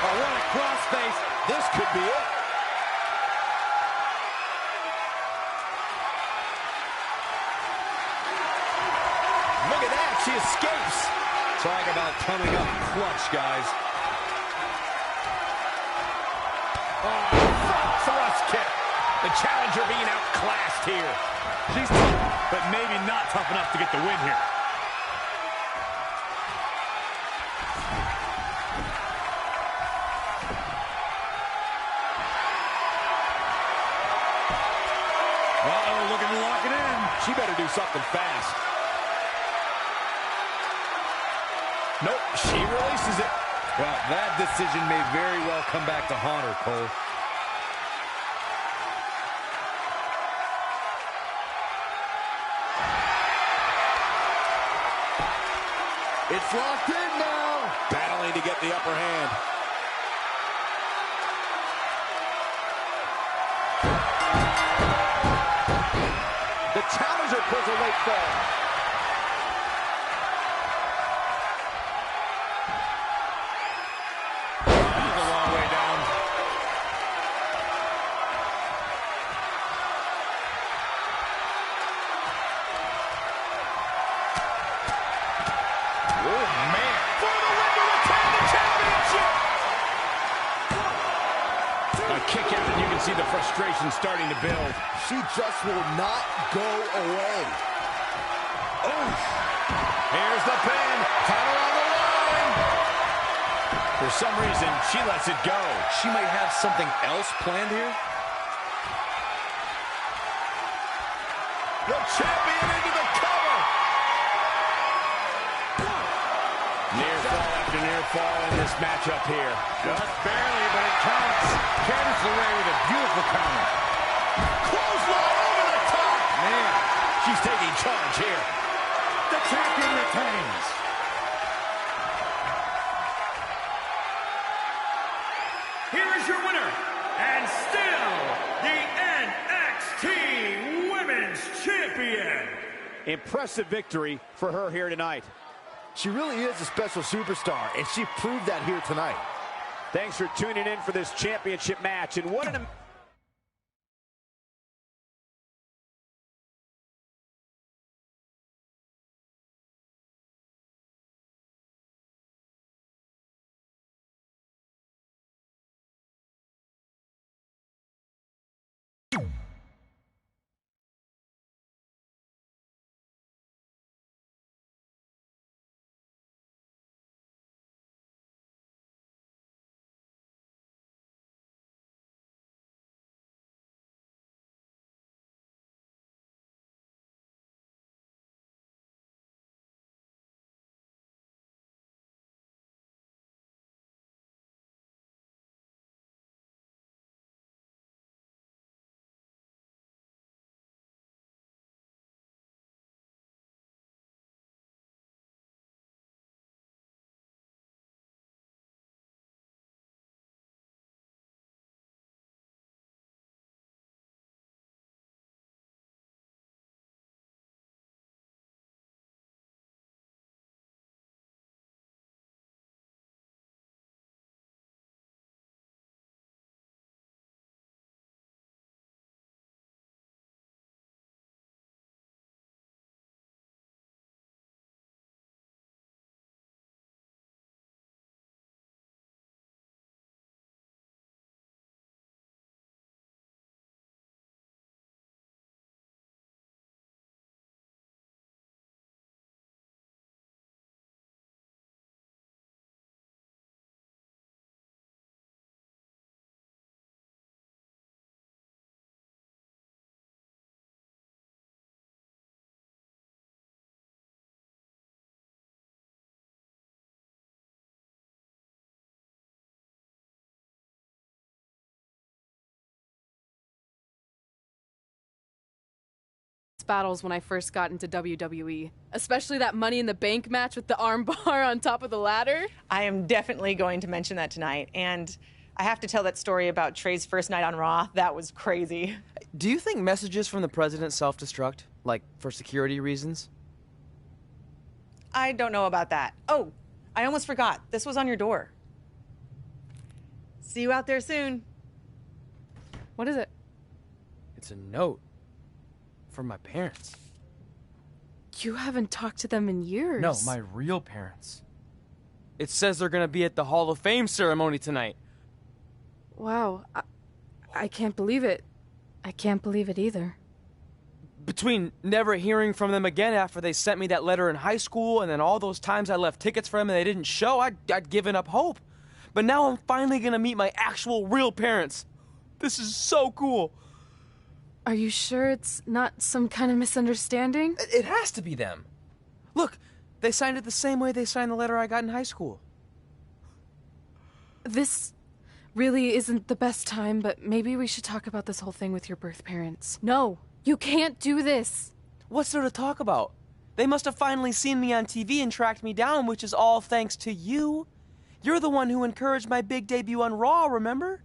[SPEAKER 14] Oh, what a crossface. This could be it. Look at that. She escapes.
[SPEAKER 18] Talk about coming up clutch, guys.
[SPEAKER 14] Oh, front thrust kick. The challenger being outclassed here.
[SPEAKER 18] She's tough, but maybe not tough enough to get the win here.
[SPEAKER 14] Uh-oh, looking to lock it in. She better do something fast. Nope, she releases it.
[SPEAKER 18] Well, that decision may very well come back to haunt her, Cole.
[SPEAKER 17] It's locked in now.
[SPEAKER 14] Battling to get the upper hand. The challenger pulls a late fall. That's a long way down. Oh, man. For the win to retain the championship. A kick out, and you can see the frustration starting to build.
[SPEAKER 17] She just will not go away.
[SPEAKER 14] Oh, here's the pin. Title on the line. For some reason, she lets it go.
[SPEAKER 18] She might have something else planned here.
[SPEAKER 14] The champion into the cover. Near fall after near fall in this matchup here. Just barely, but it counts. Candice LeRae with a beautiful counter. Clothesline over the top. Man, she's taking charge here. The champion retains.
[SPEAKER 19] Here is your winner, and still the NXT Women's Champion.
[SPEAKER 14] Impressive victory for her here tonight.
[SPEAKER 17] She really is a special superstar, and she proved that here tonight.
[SPEAKER 14] Thanks for tuning in for this championship match. And what an...
[SPEAKER 3] Battles when I first got into WWE, especially that Money in the Bank match with the arm bar on top of the ladder.
[SPEAKER 20] I am definitely going to mention that tonight, and I have to tell that story about Trey's first night on Raw. That was crazy.
[SPEAKER 4] Do you think messages from the president self-destruct, like for security reasons?
[SPEAKER 20] I don't know about that. Oh, I almost forgot. This was on your door. See you out there soon.
[SPEAKER 3] What is it?
[SPEAKER 4] It's a note. From my parents.
[SPEAKER 3] You haven't talked to them in years.
[SPEAKER 4] No, my real parents. It says they're gonna be at the Hall of Fame ceremony tonight.
[SPEAKER 3] Wow, I can't believe it.
[SPEAKER 11] I can't believe it either.
[SPEAKER 4] Between never hearing from them again after they sent me that letter in high school and then all those times I left tickets for them and they didn't show, I'd given up hope. But now I'm finally gonna meet my actual real parents. This is so cool.
[SPEAKER 3] Are you sure it's not some kind of misunderstanding?
[SPEAKER 4] It has to be them. Look, they signed it the same way they signed the letter I got in high school.
[SPEAKER 3] This really isn't the best time, but maybe we should talk about this whole thing with your birth parents. No, you can't do this.
[SPEAKER 4] What's there to talk about? They must have finally seen me on TV and tracked me down, which is all thanks to you. You're the one who encouraged my big debut on Raw, remember?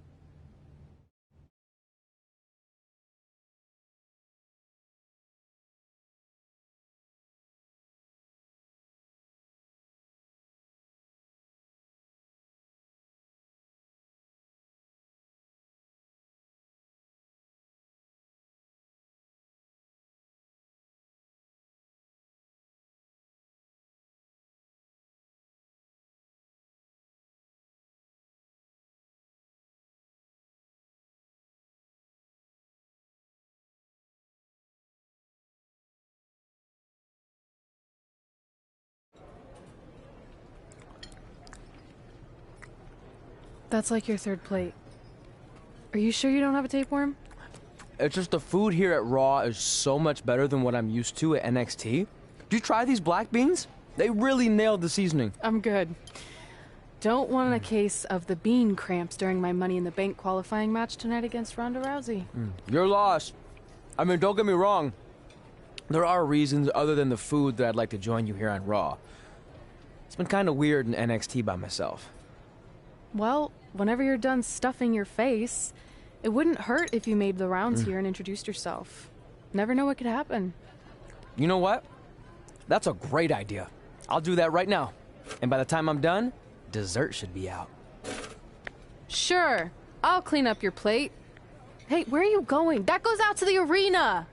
[SPEAKER 3] That's like your third plate. Are you sure you don't have a tapeworm?
[SPEAKER 4] It's just the food here at Raw is so much better than what I'm used to at NXT. Did you try these black beans? They really nailed the seasoning.
[SPEAKER 3] I'm good. Don't want a case of the bean cramps during my Money in the Bank qualifying match tonight against Ronda Rousey.
[SPEAKER 4] You're lost. I mean, don't get me wrong. There are reasons other than the food that I'd like to join you here on Raw. It's been kind of weird in NXT by myself.
[SPEAKER 3] Well, whenever you're done stuffing your face, it wouldn't hurt if you made the rounds here and introduced yourself. Never know what could happen.
[SPEAKER 4] You know what? That's a great idea. I'll do that right now. And by the time I'm done, dessert should be out.
[SPEAKER 3] Sure, I'll clean up your plate. Hey, where are you going? That goes out to the arena.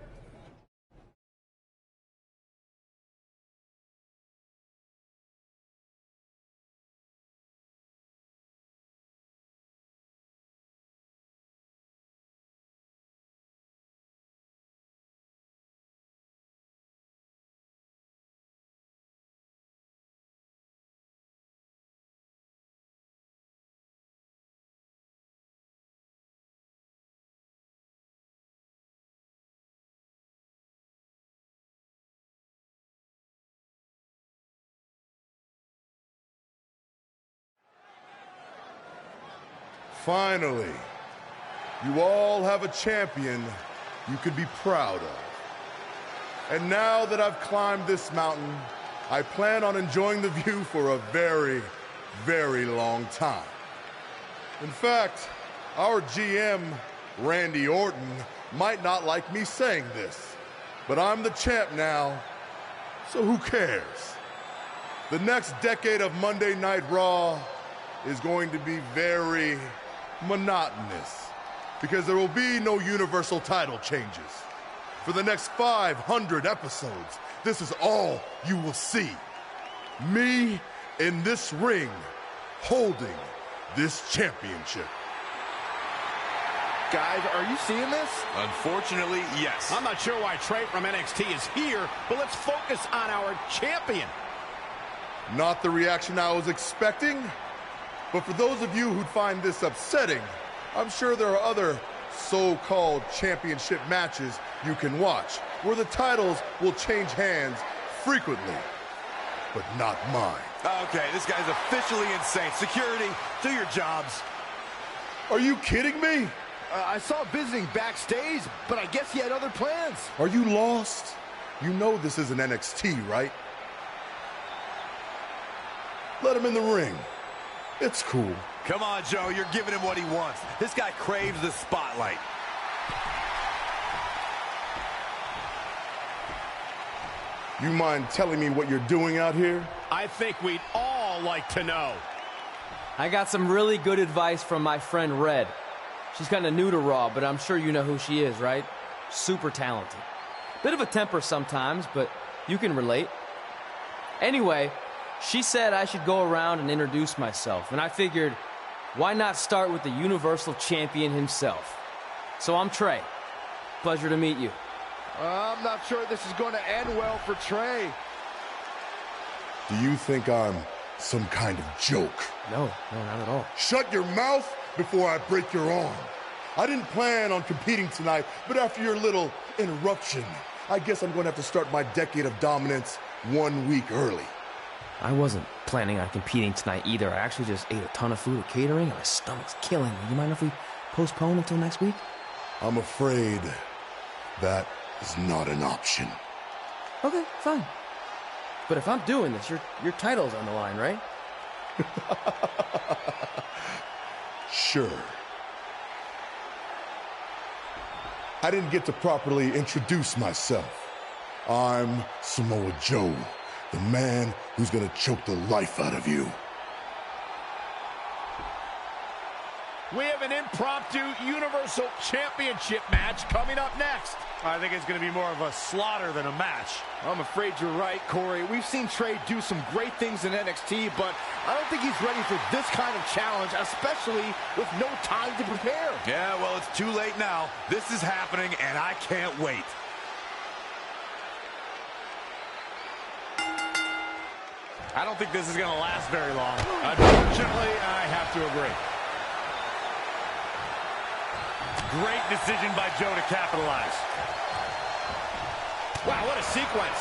[SPEAKER 6] Finally, you all have a champion you could be proud of. And now that I've climbed this mountain, I plan on enjoying the view for a very, very long time. In fact, our GM, Randy Orton, might not like me saying this, but I'm the champ now, so who cares? The next decade of Monday Night Raw is going to be very monotonous because there will be no universal title changes. For the next 500 episodes, this is all you will see. Me in this ring holding this championship.
[SPEAKER 17] Guys, are you seeing this?
[SPEAKER 18] Unfortunately, yes.
[SPEAKER 14] I'm not sure why Trey from NXT is here, but let's focus on our champion.
[SPEAKER 6] Not the reaction I was expecting, but for those of you who'd find this upsetting, I'm sure there are other so-called championship matches you can watch where the titles will change hands frequently, but not mine.
[SPEAKER 18] Okay, this guy's officially insane. Security, do your jobs.
[SPEAKER 6] Are you kidding me?
[SPEAKER 17] I saw visiting backstage, but I guess he had other plans.
[SPEAKER 6] Are you lost? You know this isn't NXT, right? Let him in the ring. It's cool.
[SPEAKER 18] Come on, Joe, you're giving him what he wants. This guy craves the spotlight.
[SPEAKER 6] You mind telling me what you're doing out here?
[SPEAKER 14] I think we'd all like to know.
[SPEAKER 4] I got some really good advice from my friend Red. She's kind of new to Raw, but I'm sure you know who she is, right? Super talented. Bit of a temper sometimes, but you can relate. Anyway, she said I should go around and introduce myself, and I figured, why not start with the Universal Champion himself? So I'm Trey. Pleasure to meet you.
[SPEAKER 17] I'm not sure this is going to end well for Trey.
[SPEAKER 6] Do you think I'm some kind of joke?
[SPEAKER 4] No, not at all.
[SPEAKER 6] Shut your mouth before I break your arm. I didn't plan on competing tonight, but after your little interruption, I guess I'm going to have to start my decade of dominance 1 week early.
[SPEAKER 4] I wasn't planning on competing tonight either. I actually just ate a ton of food at catering, and my stomach's killing me. You mind if we postpone until next week?
[SPEAKER 6] I'm afraid that is not an option.
[SPEAKER 4] Okay, fine. But if I'm doing this, your title's on the line, right?
[SPEAKER 6] Sure. I didn't get to properly introduce myself. I'm Samoa Joe, the man who's gonna choke the life out of you.
[SPEAKER 14] We have an impromptu Universal Championship match coming up next.
[SPEAKER 18] I think it's going to be more of a slaughter than a match.
[SPEAKER 17] I'm afraid you're right, Corey. We've seen Trey do some great things in NXT, but I don't think he's ready for this kind of challenge, especially with no time to prepare.
[SPEAKER 18] Yeah, well, it's too late now. This is happening, and I can't wait. I don't think this is going to last very long.
[SPEAKER 14] Unfortunately, I have to agree.
[SPEAKER 18] Great decision by Joe to capitalize.
[SPEAKER 14] Wow, what a sequence.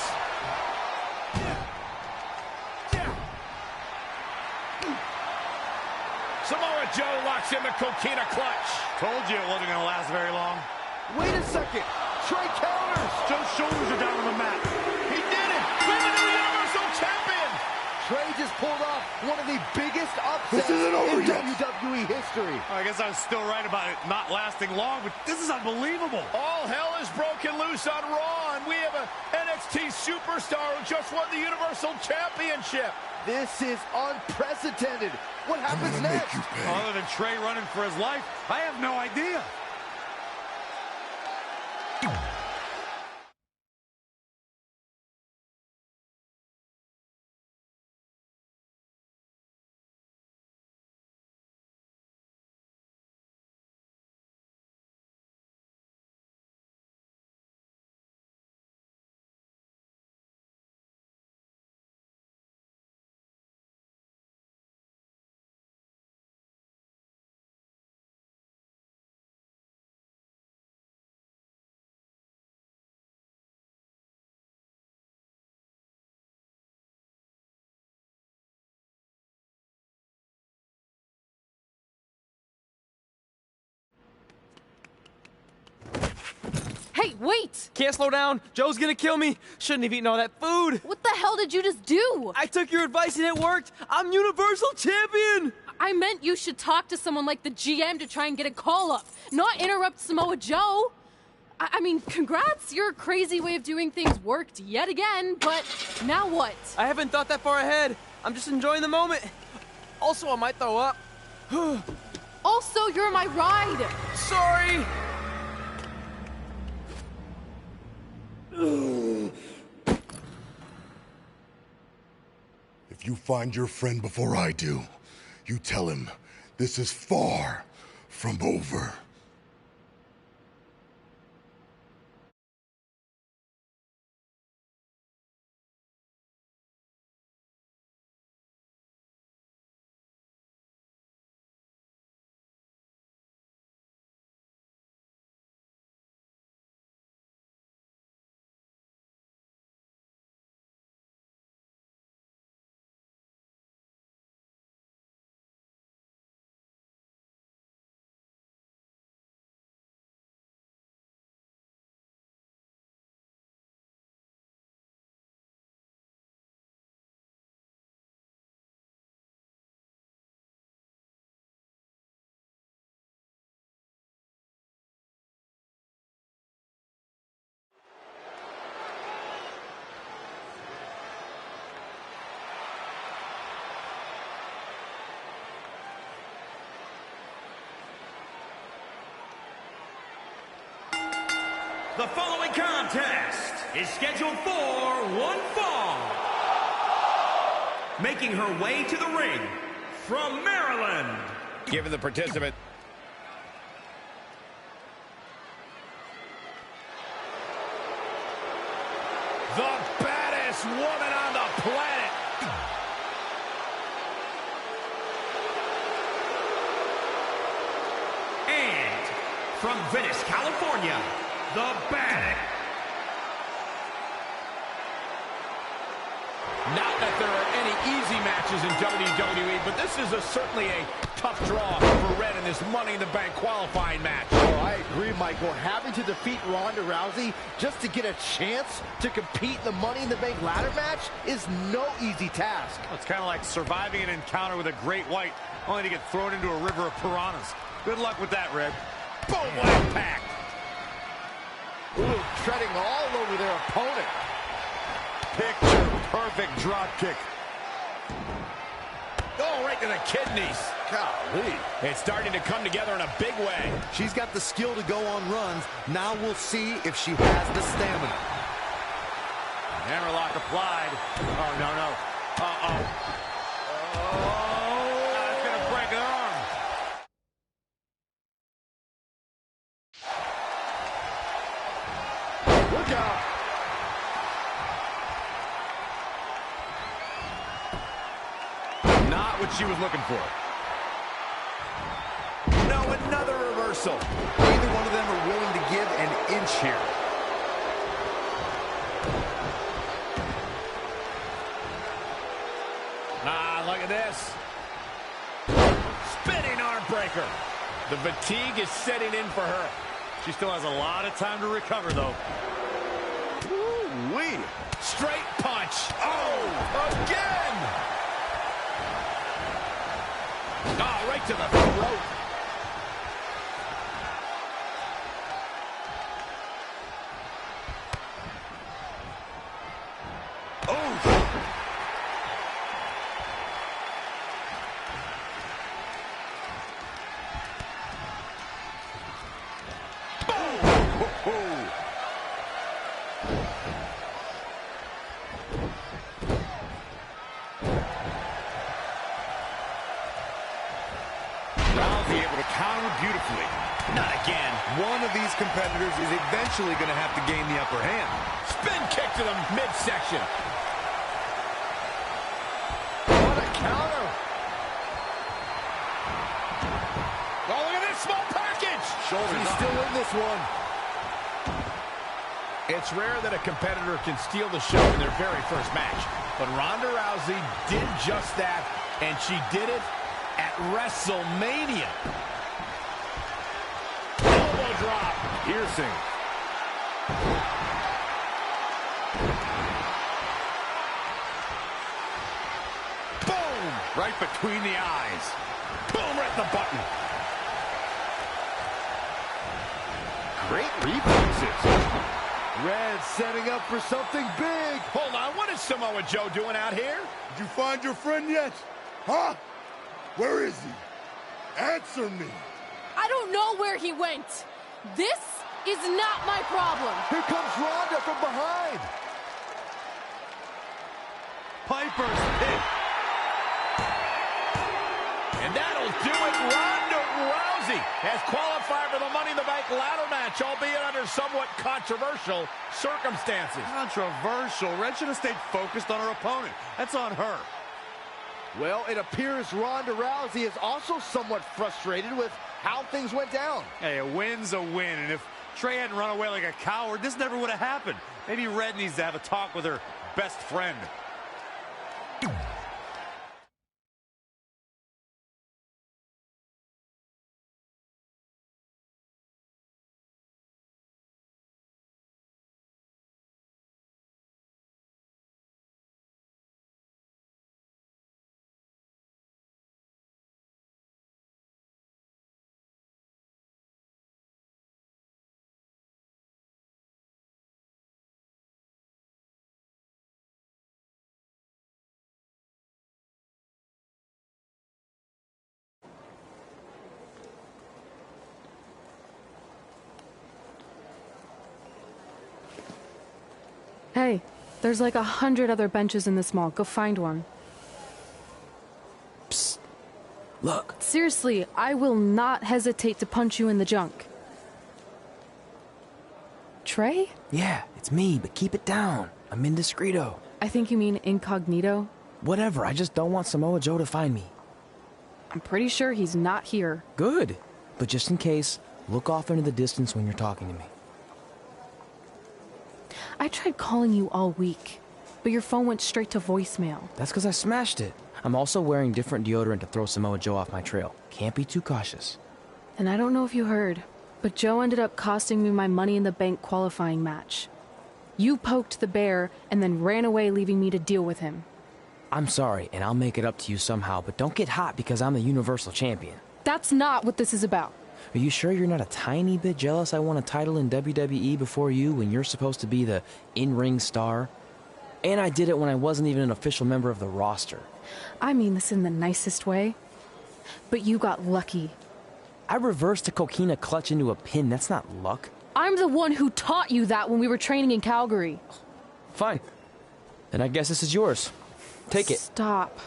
[SPEAKER 14] Samoa Joe locks in the coquina clutch.
[SPEAKER 18] Told you it wasn't going to last very long.
[SPEAKER 17] Wait a second. Trey counters.
[SPEAKER 18] Joe's shoulders are down on the mat.
[SPEAKER 14] He did it. We're the new Universal Champion.
[SPEAKER 17] Trey just pulled off one of the biggest upsets
[SPEAKER 6] in
[SPEAKER 17] WWE history.
[SPEAKER 18] I guess I was still right about it not lasting long, but this is unbelievable.
[SPEAKER 14] All hell is broken loose news on Raw, and we have an NXT superstar who just won the Universal Championship.
[SPEAKER 17] This is unprecedented. What happens next?
[SPEAKER 18] Other than Trey running for his life, I have no idea.
[SPEAKER 3] Hey, wait!
[SPEAKER 4] Can't slow down. Joe's gonna kill me. Shouldn't have eaten all that food.
[SPEAKER 3] What the hell did you just do?
[SPEAKER 4] I took your advice and it worked. I'm Universal Champion.
[SPEAKER 3] I meant you should talk to someone like the GM to try and get a call up, not interrupt Samoa Joe. I mean, congrats. Your crazy way of doing things worked yet again, but now what?
[SPEAKER 4] I haven't thought that far ahead. I'm just enjoying the moment. Also, I might throw up.
[SPEAKER 3] Also, you're my ride.
[SPEAKER 4] Sorry.
[SPEAKER 8] If you find your friend before I do, you tell him this is far from over.
[SPEAKER 19] The following contest is scheduled for one fall. Making her way to the ring from Maryland.
[SPEAKER 14] Giving the participant the baddest woman on the planet.
[SPEAKER 19] And from Venice, California, the Bad.
[SPEAKER 14] Not that there are any easy matches in WWE, but this is certainly a tough draw for Red in this Money in the Bank qualifying match.
[SPEAKER 17] Oh, I agree, Michael. Having to defeat Ronda Rousey just to get a chance to compete in the Money in the Bank ladder match is no easy task.
[SPEAKER 18] It's kind of like surviving an encounter with a great white, only to get thrown into a river of piranhas. Good luck with that, Red.
[SPEAKER 14] Boom, what impact!
[SPEAKER 17] Ooh, treading all over their opponent.
[SPEAKER 18] Picture-perfect drop kick.
[SPEAKER 14] Oh, right to the kidneys. Golly. It's starting to come together in a big way.
[SPEAKER 13] She's got the skill to go on runs. Now we'll see if she has the stamina.
[SPEAKER 18] Hammerlock applied. Oh, no. Uh-oh. Oh, that's going to break her arm.
[SPEAKER 17] Look out.
[SPEAKER 14] Not what she was looking for. No, another reversal.
[SPEAKER 13] Neither one of them are willing to give an inch here.
[SPEAKER 14] Look at this. Spinning arm breaker. The fatigue is setting in for her.
[SPEAKER 18] She still has a lot of time to recover, though.
[SPEAKER 14] Ooh-wee. Straight punch. Oh, again. Oh, right to the throat.
[SPEAKER 18] Oh!
[SPEAKER 14] Rousey able to counter beautifully. Not again.
[SPEAKER 18] One of these competitors is eventually going to have to gain the upper hand.
[SPEAKER 14] Spin kick to the midsection. What a counter. Oh, look at this small package.
[SPEAKER 17] She's still in this one.
[SPEAKER 14] It's rare that a competitor can steal the show in their very first match. But Ronda Rousey did just that, and she did it at WrestleMania. Elbow drop.
[SPEAKER 18] Piercing.
[SPEAKER 14] Boom!
[SPEAKER 18] Right between the eyes.
[SPEAKER 14] Boom, right in the button.
[SPEAKER 17] Great reflexes. Red setting up for something big.
[SPEAKER 14] Hold on, what is Samoa Joe doing out here?
[SPEAKER 8] Did you find your friend yet? Huh? Where is he? Answer me.
[SPEAKER 3] I don't know where he went. This is not my problem.
[SPEAKER 17] Here comes Ronda from behind.
[SPEAKER 18] Piper's pit.
[SPEAKER 14] And that'll do it. Ronda Rousey has qualified for the Money in the Bank ladder match, albeit under somewhat controversial circumstances.
[SPEAKER 18] Controversial. Red should have stayed focused on her opponent. That's on her.
[SPEAKER 17] Well, it appears Ronda Rousey is also somewhat frustrated with how things went down.
[SPEAKER 18] Hey, a win's a win, and if Trey hadn't run away like a coward, this never would have happened. Maybe Red needs to have a talk with her best friend.
[SPEAKER 11] Hey, there's like 100 other benches in this mall. Go find one.
[SPEAKER 4] Psst. Look.
[SPEAKER 11] Seriously, I will not hesitate to punch you in the junk. Trey?
[SPEAKER 4] Yeah, it's me, but keep it down. I'm indiscreto.
[SPEAKER 11] I think you mean incognito.
[SPEAKER 4] Whatever, I just don't want Samoa Joe to find me.
[SPEAKER 11] I'm pretty sure he's not here.
[SPEAKER 4] Good. But just in case, look off into the distance when you're talking to me.
[SPEAKER 11] I tried calling you all week, but your phone went straight to voicemail.
[SPEAKER 4] That's because I smashed it. I'm also wearing different deodorant to throw Samoa Joe off my trail. Can't be too cautious.
[SPEAKER 11] And I don't know if you heard, but Joe ended up costing me my Money in the Bank qualifying match. You poked the bear and then ran away, leaving me to deal with him.
[SPEAKER 4] I'm sorry, and I'll make it up to you somehow, but don't get hot because I'm the Universal Champion.
[SPEAKER 11] That's not what this is about.
[SPEAKER 4] Are you sure you're not a tiny bit jealous I won a title in WWE before you when you're supposed to be the in-ring star? And I did it when I wasn't even an official member of the roster.
[SPEAKER 11] I mean this in the nicest way. But you got lucky.
[SPEAKER 4] I reversed a coquina clutch into a pin. That's not luck.
[SPEAKER 11] I'm the one who taught you that when we were training in Calgary.
[SPEAKER 4] Fine. Then I guess this is yours. Take it.
[SPEAKER 11] Stop.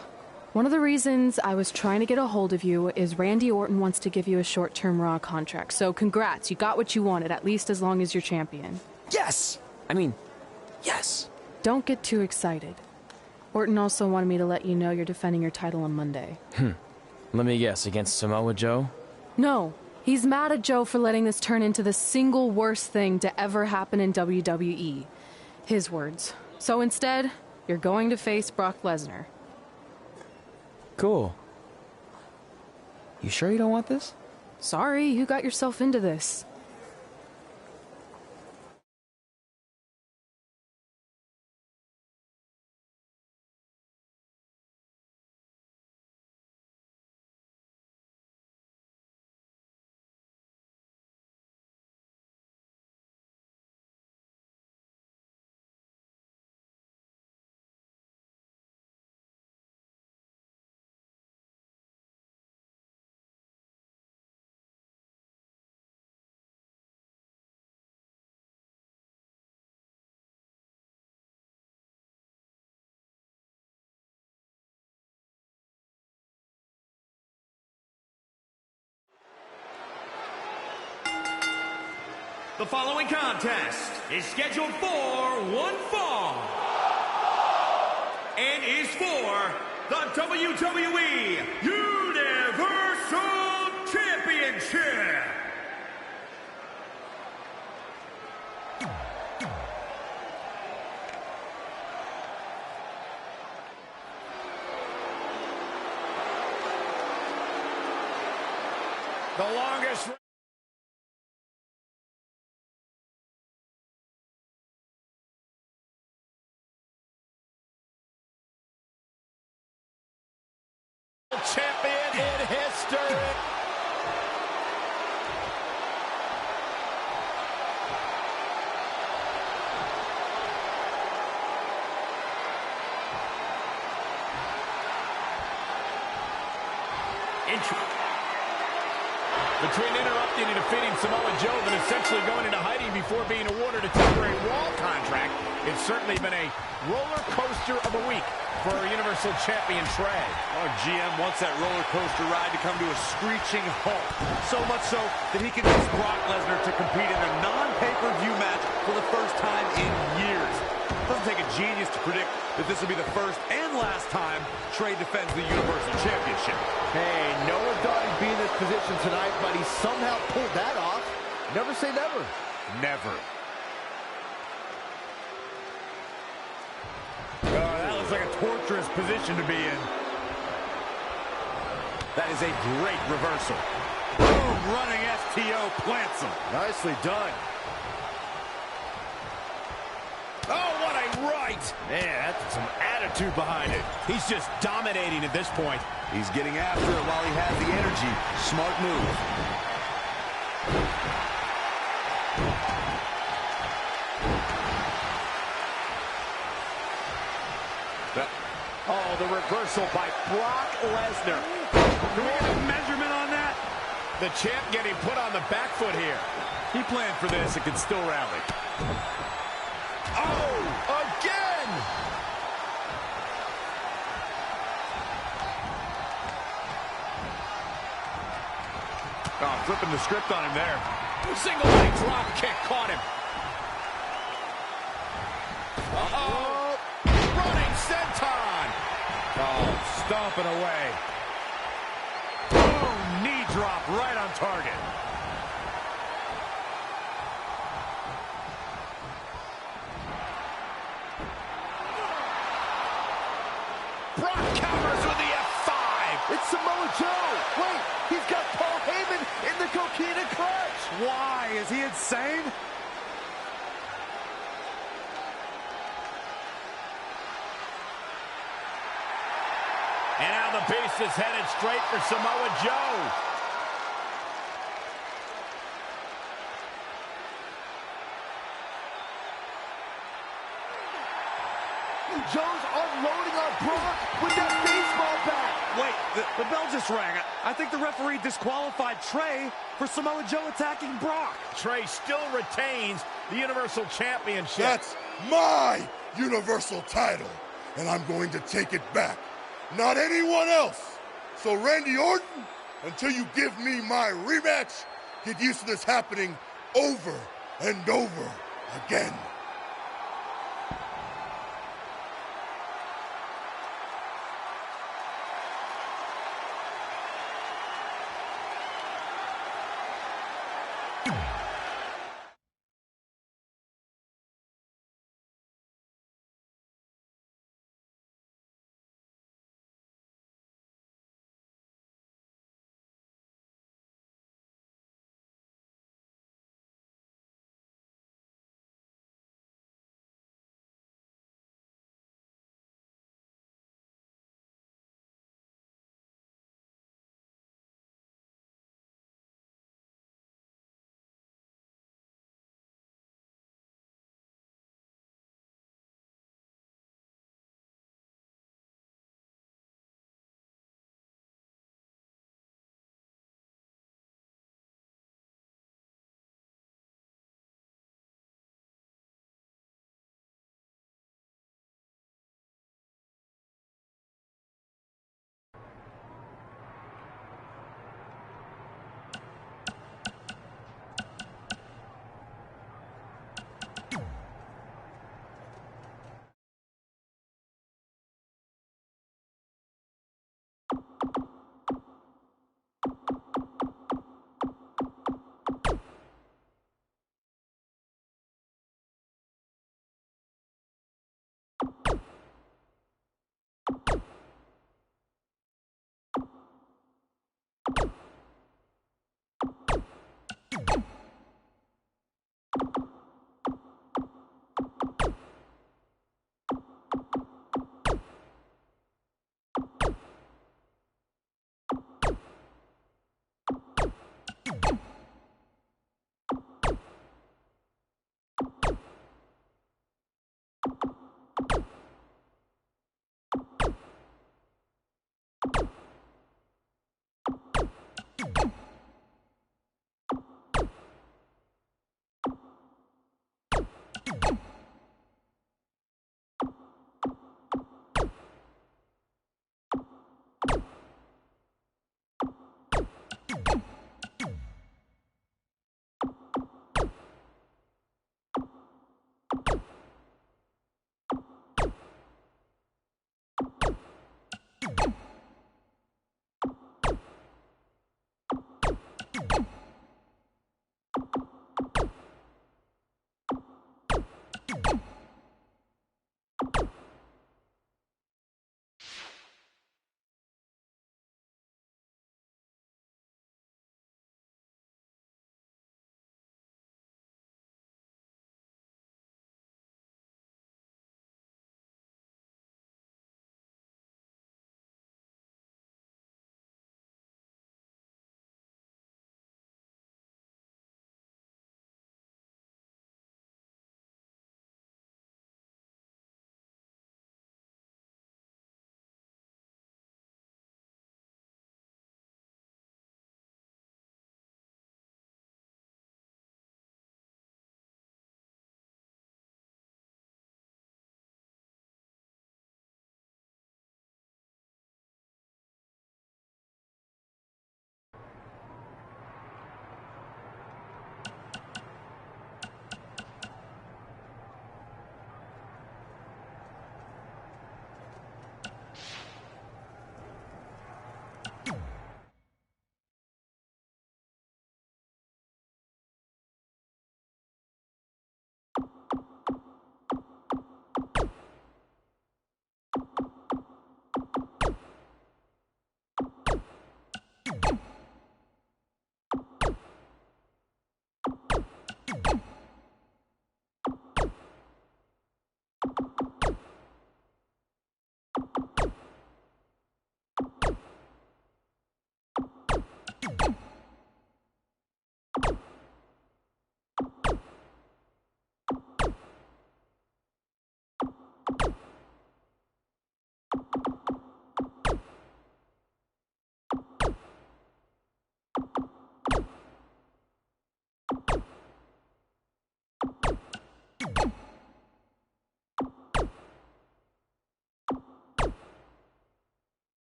[SPEAKER 11] One of the reasons I was trying to get a hold of you is Randy Orton wants to give you a short-term Raw contract. So congrats, you got what you wanted, at least as long as you're champion.
[SPEAKER 4] Yes! I mean, yes.
[SPEAKER 11] Don't get too excited. Orton also wanted me to let you know you're defending your title on Monday.
[SPEAKER 4] Let me guess, against Samoa Joe?
[SPEAKER 11] No. He's mad at Joe for letting this turn into the single worst thing to ever happen in WWE. His words. So instead, you're going to face Brock Lesnar.
[SPEAKER 4] Cool. You sure you don't want this?
[SPEAKER 11] Sorry, you got yourself into this.
[SPEAKER 19] The following contest is scheduled for one fall and is for the WWE Universal Championship.
[SPEAKER 14] The longest... champion in history. Between interrupting and defeating Samoa Joe and essentially going into hiding before being awarded a temporary Raw contract, it's certainly been a roller coaster of a week for our Universal Champion Trey.
[SPEAKER 18] Our GM wants that roller coaster ride to come to a screeching halt. So much so that he can use Brock Lesnar to compete in a non-pay-per-view match for the first time in years. It doesn't take a genius to predict that this will be the first and last time Trey defends the Universal Championship.
[SPEAKER 17] Hey, no one thought he'd be in this position tonight, but he somehow pulled that off. Never say never.
[SPEAKER 14] Never. That looks like a torturous position to be in.
[SPEAKER 18] That is a great reversal. Boom, running STO plants him.
[SPEAKER 17] Nicely done.
[SPEAKER 14] Oh, what a right! Man, that's some attitude behind it. He's just dominating at this point.
[SPEAKER 18] He's getting after it while he has the energy. Smart move.
[SPEAKER 14] Oh, the reversal by Brock Lesnar. Can we get a measurement on that? The champ getting put on the back foot here.
[SPEAKER 18] He planned for this and can still rally.
[SPEAKER 14] Oh, again!
[SPEAKER 18] Oh, flipping the script on him there.
[SPEAKER 14] Single leg drop kick caught him. Uh-oh. Running senton. Oh, stomping away. Boom, knee drop right on target. Brock counters with the F5.
[SPEAKER 17] It's Samoa Joe. Wait, he's got Paul Heyman in the coquina clutch.
[SPEAKER 18] Why? Is he insane?
[SPEAKER 14] And now the beast is headed straight for Samoa Joe.
[SPEAKER 17] Joe's unloading on Brock with that baseball bat.
[SPEAKER 18] Wait, the bell just rang. I think the referee disqualified Trey for Samoa Joe attacking Brock.
[SPEAKER 14] Trey still retains the Universal Championship.
[SPEAKER 8] That's my Universal title, and I'm going to take it back. Not anyone else. So Randy Orton, until you give me my rematch, get used to this happening over and over again.